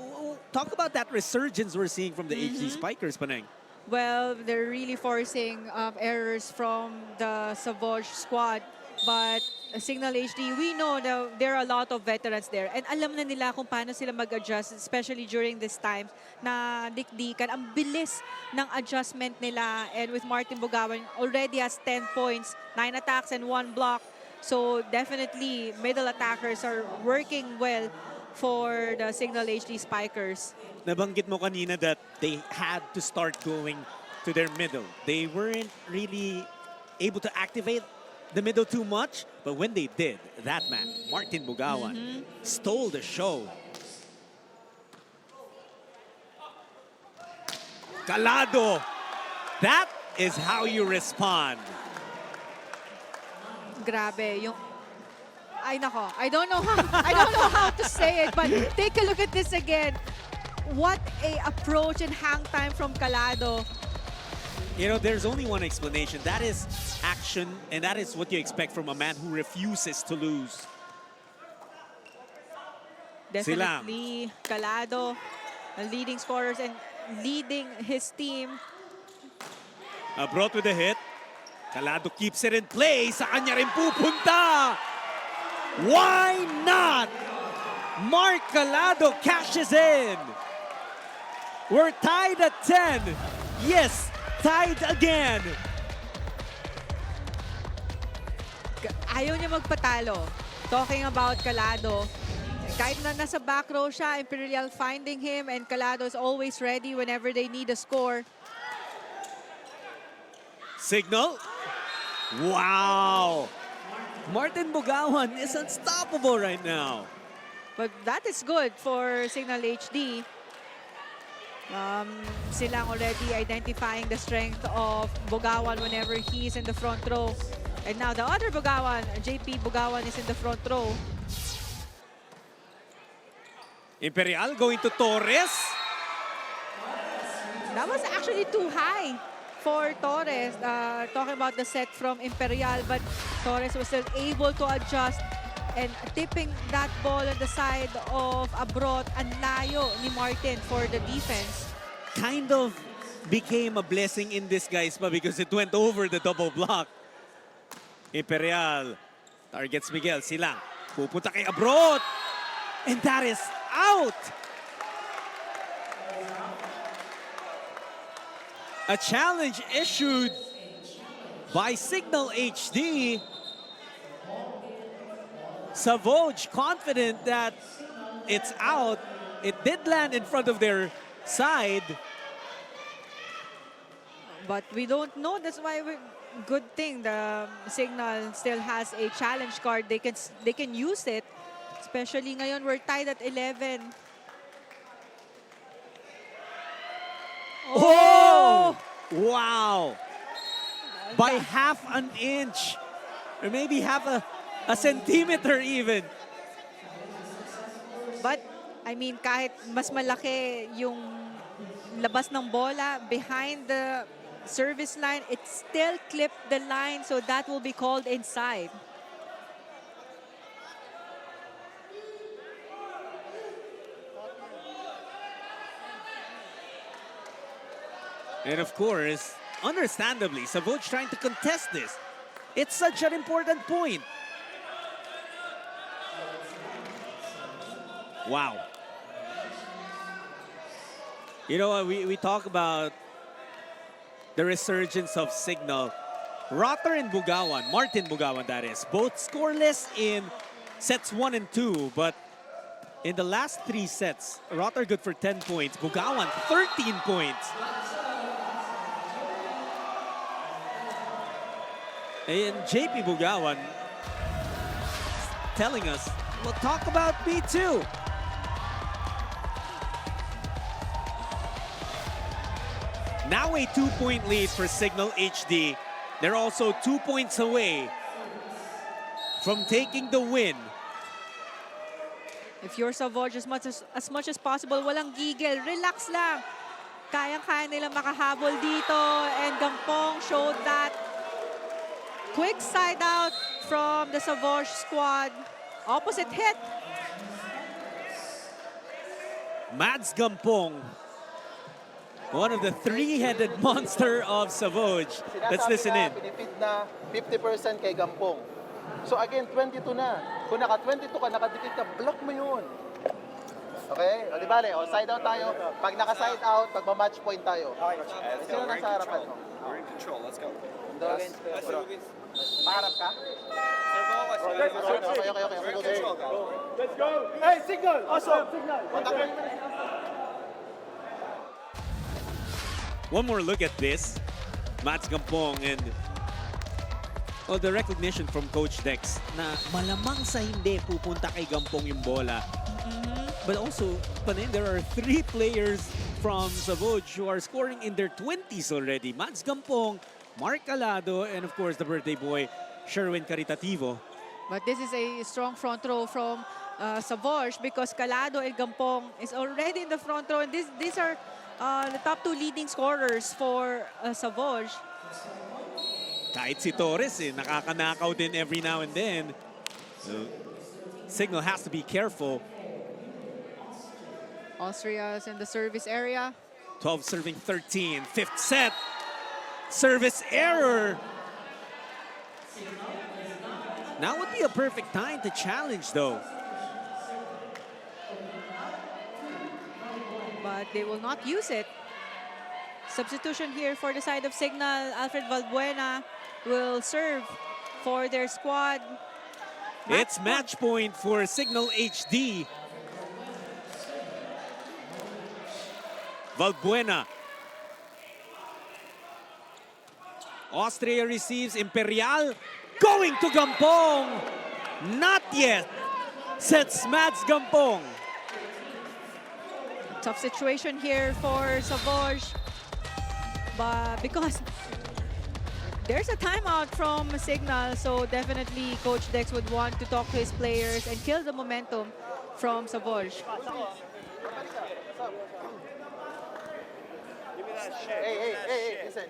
Talk about that resurgence we're seeing from the HD Spikers, Paneng. Well, they're really forcing errors from the Savouge squad. But Cignal HD, we know that there are a lot of veterans there. And alam na nila kung paano sila mag-adjust, especially during this time na dikdikan. Ang bilis ng adjustment nila. And with Martin Bugawan, already has 10 points, 9 attacks and 1 block. So definitely, middle attackers are working well for the Cignal HD Spikers. Nabanggit mo kanina that they had to start going to their middle. They weren't really able to activate the middle too much, but when they did, that man, Martin Bugawan, stole the show. Calado, that is how you respond. Grabe, yung... Ay nako, I don't know how to say it, but take a look at this again. What a approach and hang time from Calado. You know, there's only one explanation. That is action, and that is what you expect from a man who refuses to lose. Definitely, Calado, the leading scorers and leading his team. Brought with a hit. Calado keeps it in play. Sa kanya rin pupunta. Why not? Mark Calado cashes in. We're tied at 10. Yes, tied again. Ayaw niya magpatalo. Talking about Calado. Kahit na nasa back row siya, Imperial finding him, and Calado is always ready whenever they need a score. Cignal. Wow. Martin Bugawan is unstoppable right now. But that is good for Cignal HD. Silang already identifying the strength of Bugawan whenever he's in the front row. And now the other Bugawan, JP Bugawan, is in the front row. Imperial going to Torres. That was actually too high for Torres. Talking about the set from Imperial, but Torres was still able to adjust and tipping that ball on the side of Abrot. Ang layo ni Martin for the defense. Kind of became a blessing in disguise pa because it went over the double block. Imperial targets Miguel. Silang pupunta kay Abrot. And that is out. A challenge issued by Cignal HD. Savouge confident that it's out. It did land in front of their side. But we don't know. That's why good thing the Cignal still has a challenge card. They can use it. Especially ngayon, we're tied at 11. Oh! Wow! By half an inch. Or maybe half a centimeter even. But, I mean, kahit mas malaki yung labas ng bola behind the service line, it still clipped the line, so that will be called inside. And of course, understandably, Savouge trying to contest this. It's such an important point. Wow. You know, we talk about the resurgence of Cignal. Rotter and Bugawan, Martin Bugawan that is, both scoreless in sets 1 and 2, but in the last 3 sets, Rotter good for 10 points, Bugawan 13 points. And JP Bugawan telling us, well, talk about me too. Now a 2-point lead for Cignal HD. They're also 2 points away from taking the win. If you're Savouge, as much as possible, walang gigil, relax lang. Kayang-kaya nila makahabol dito, and Gampong showed that. Quick side out from the Savouge squad. Opposite hit. Mads Gampong, one of the three-headed monster of Savouge. Let's listen in. Pinipid na 50% kay Gampong. So again, 22 na. Kung naka-22 ka, nakadikit ka, block mo yun. Okay? O di bale, side out tayo. Pag naka-side out, magma-match point tayo. Sino nasa harapan mo? We're in control. Let's go. Paharap ka? Okay. Let's go. Hey, Cignal. Awesome. Cignal. One more look at this. Mads Gampong and the recognition from Coach Dex na malamang sa hindi pupunta kay Gampong yung bola. But also, Panin, there are 3 players from Savouge who are scoring in their 20s already. Mads Gampong, Mark Calado, and of course the birthday boy, Sherwin Caritativo. But this is a strong front row from Savouge because Calado and Gampong is already in the front row. And these are the top 2 leading scorers for Savouge. Kahit si Torres, nakakanakaw din every now and then. So, Cignal has to be careful. Austria's in the service area. 12 serving 13, 5th set. Service error. Now would be a perfect time to challenge though. But they will not use it. Substitution here for the side of Cignal. Alfred Valbuena will serve for their squad. It's match point for Cignal HD. Valbuena. Austria receives Imperial. Going to Gampong. Not yet. Sets Mads Gampong. Tough situation here for Savouge. But because there's a timeout from Cignal, so definitely Coach Dex would want to talk to his players and kill the momentum from Savouge. Hey, listen.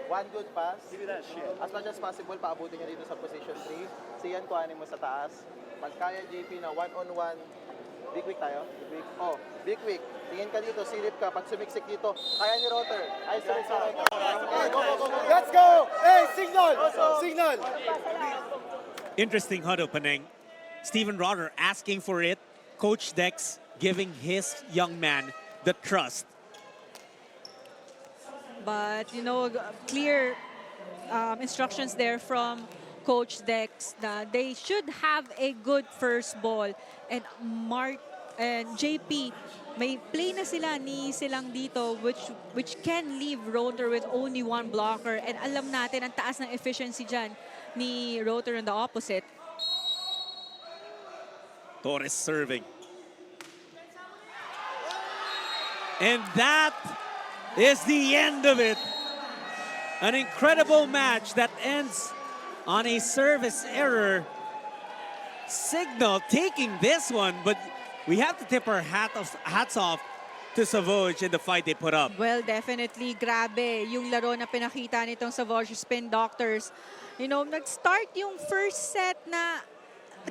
One good pass. Give me that shit. As much as possible, paabutin niya dito sa position 3. Siyan, kuhanin mo sa taas. Pag kaya, JP, na one-on-one. Big week tayo. Big week. Tingin ka dito, silip ka. Pag sumiksik dito, kaya ni Rotter. Ay, sorry. Go. Let's go. Hey, Cignal. Cignal. Interesting huddle, Paneng. Steven Rotter asking for it. Coach Dex giving his young man the trust. But, clear instructions there from Coach Dex that they should have a good first ball. And Mark and JP, may play na sila ni Silang dito which can leave Rotor with only 1 blocker. And alam natin ang taas ng efficiency dyan ni Rotor on the opposite. Torres serving. And that is the end of it. An incredible match that ends on a service error. Cignal taking this one, but we have to tip our hats off to Savouge and the fight they put up. Well, definitely, grabe yung laro na pinakita nitong Savouge Spin Doctors. Nag-start yung first set na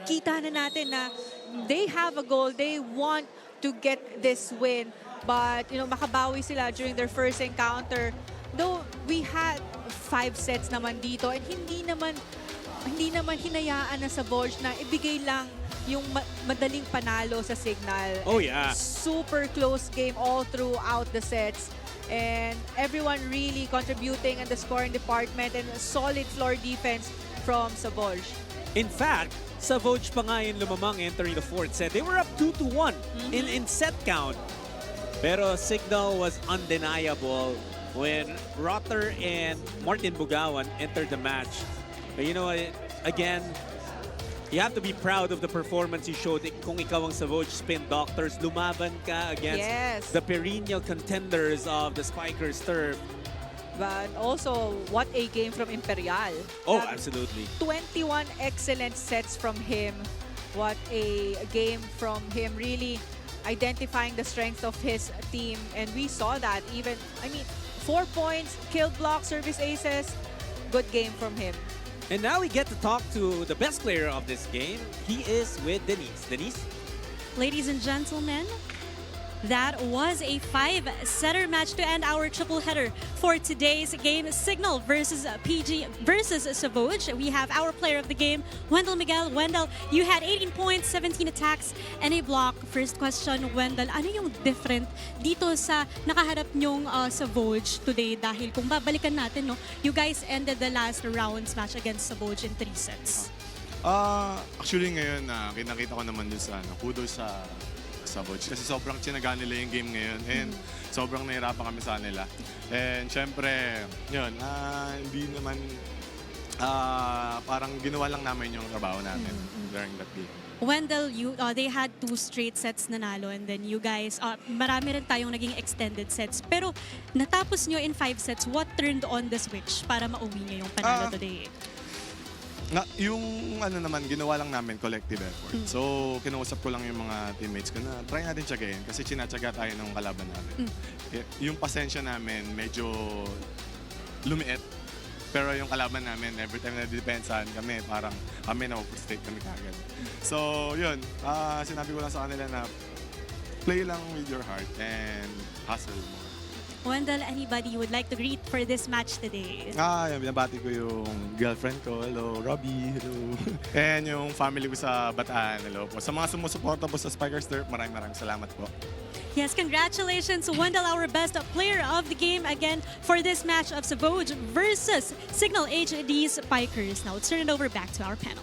kita na natin na they have a goal. They want to get this win. But, makabawi sila during their first encounter. Though we had 5 sets naman dito and hindi naman hinayaan na Savouge na ibigay lang yung madaling panalo sa Cignal. Oh, yeah. Super close game all throughout the sets. And everyone really contributing in the scoring department and solid floor defense from Savouge. In fact, Savouge pa nga yung lumamang entering the fourth set. They were up 2-1 in set count. Pero Cignal was undeniable when Rotter and Martin Bugawan entered the match. But you know, again, you have to be proud of the performance you showed. Kung ikaw ang Savouge Spin Doctors, lumaban ka against the perennial contenders of the Spikers turf. But also, what a game from Imperial. Oh, absolutely. 21 excellent sets from him. What a game from him, really identifying the strength of his team. And we saw that even, 4 points, kill block, service aces. Good game from him. And now we get to talk to the best player of this game. He is with Denise. Denise? Ladies and gentlemen, that was a 5-setter match to end our triple header for today's game. Cignal versus PG versus Savouge. We have our player of the game, Wendell Miguel. Wendell, you had 18 points, 17 attacks, and a block. First question, Wendell, ano yung different dito sa nakaharap nyong Savouge today? Dahil kung babalikan natin, no, you guys ended the last rounds match against Savouge in 3 sets. Actually ngayon, kinakita ko naman dun sa kudos sa Savouge kasi sobrang tinaga nila yung game ngayon and sobrang nahirapan kami sa nila. And syempre, yun, hindi naman parang ginawa lang namin yung trabaho namin during that game. Wendell, they had 2 straight sets nanalo and then you guys, marami rin tayong naging extended sets. Pero natapos nyo in 5 sets, what turned on the switch para mauwi nyo yung panalo today? Yung naman, ginawa lang namin collective effort. So, kinausap ko lang yung mga teammates ko na try natin tsagayin kasi sinatsaga tayo ng kalaban namin. Yung pasensya namin medyo lumiit. Pero yung kalaban namin, every time na depensahan kami, parang kami na-frustrate kami kagad. So, yun. Sinabi ko lang sa kanila na play lang with your heart and hustle more. Wendell, anybody you would like to greet for this match today? Binabati ko yung girlfriend ko. Hello, Robbie. Hello. And yung family ko sa Bataan. Hello po. Sa mga sumusuporta po sa Spikers Turf, maraming salamat po. Yes, congratulations, Wendell, our best player of the game again for this match of Savouge versus Cignal HD Spikers. Now let's turn it over back to our panel.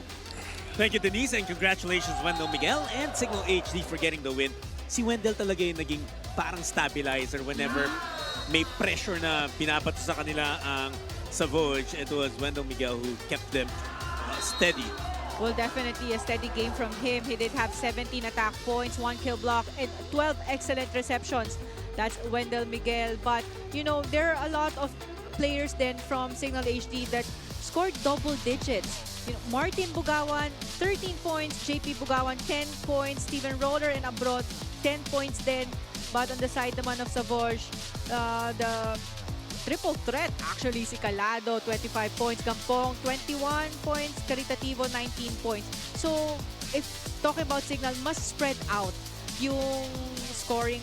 Thank you, Denise, and congratulations, Wendell Miguel and Cignal HD for getting the win. Si Wendell talaga yung naging parang stabilizer whenever may pressure na binabato sa kanila ang Savouge. It was Wendell Miguel who kept them steady. Well, definitely a steady game from him. He did have 17 attack points, 1 kill block, and 12 excellent receptions. That's Wendell Miguel. But, you know, there are a lot of players then from Cignal HD that scored double digits. You know, Martin Bugawan, 13 points. JP Bugawan, 10 points. Steven Roller and Abroad, 10 points then. But on the side naman of Savouge, the triple threat, actually, si Calado, 25 points. Gampong, 21 points. Caritativo, 19 points. So, if talking about Cignal, must spread out yung scoring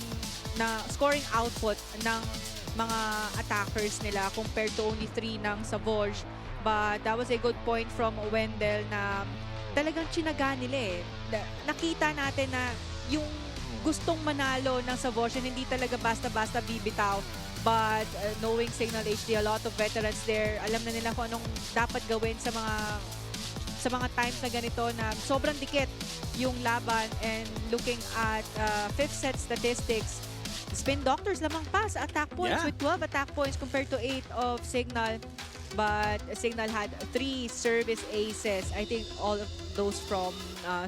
output ng mga attackers nila compared to only 3 ng Savouge. But that was a good point from Wendell na talagang chinaga nila eh. Nakita natin na yung gustong manalo ng Savouge, hindi talaga basta-basta bibitaw. But knowing Cignal HD, a lot of veterans there, alam na nila kung anong dapat gawin sa mga times na ganito na sobrang dikit yung laban. And looking at 5th set statistics, Spin Doctors lamang pa sa attack points with 12 attack points compared to 8 of Cignal. But Cignal had 3 service aces. I think all of those from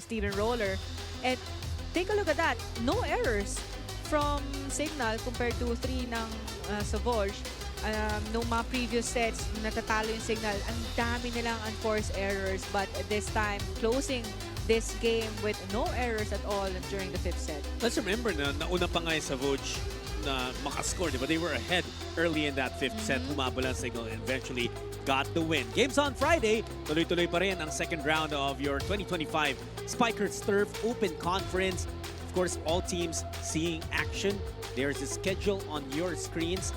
Steven Roller. And take a look at that. No errors from Cignal compared to 3 ng Savouge. Nung mga previous sets, natatalo yung Cignal. Ang dami nilang unforced errors. But this time, closing this game with no errors at all during the 5th set. Let's remember na nauna pa nga yung Savouge na makascore, diba? They were ahead early in that 5th set. Humabol ang Cignal and eventually got the win. Games on Friday. Tuloy-tuloy pa rin ang second round of your 2025 Spikers Turf Open Conference. Of course, all teams seeing action. There's a schedule on your screens.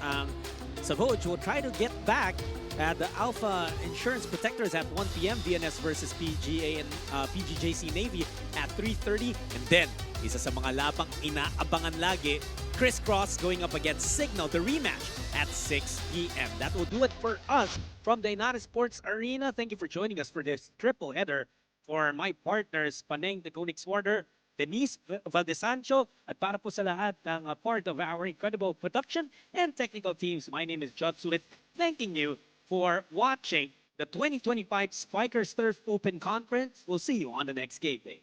Savouge will try to get back At the Alpha Insurance Protectors at 1 p.m. DNS versus PGA and PGJC Navy at 3:30. And then, isa sa mga labang inaabangan lagi, Crisscross going up against Cignal, the rematch at 6 p.m. That will do it for us from the United Sports Arena. Thank you for joining us for this triple header. For my partners, Paneng the Koenigswarder, Denise Valdesancho, at para po sa lahat ng part of our incredible production and technical teams, my name is John Sulit, thanking you for watching the 2025 Spikers Turf Open Conference. We'll see you on the next game day.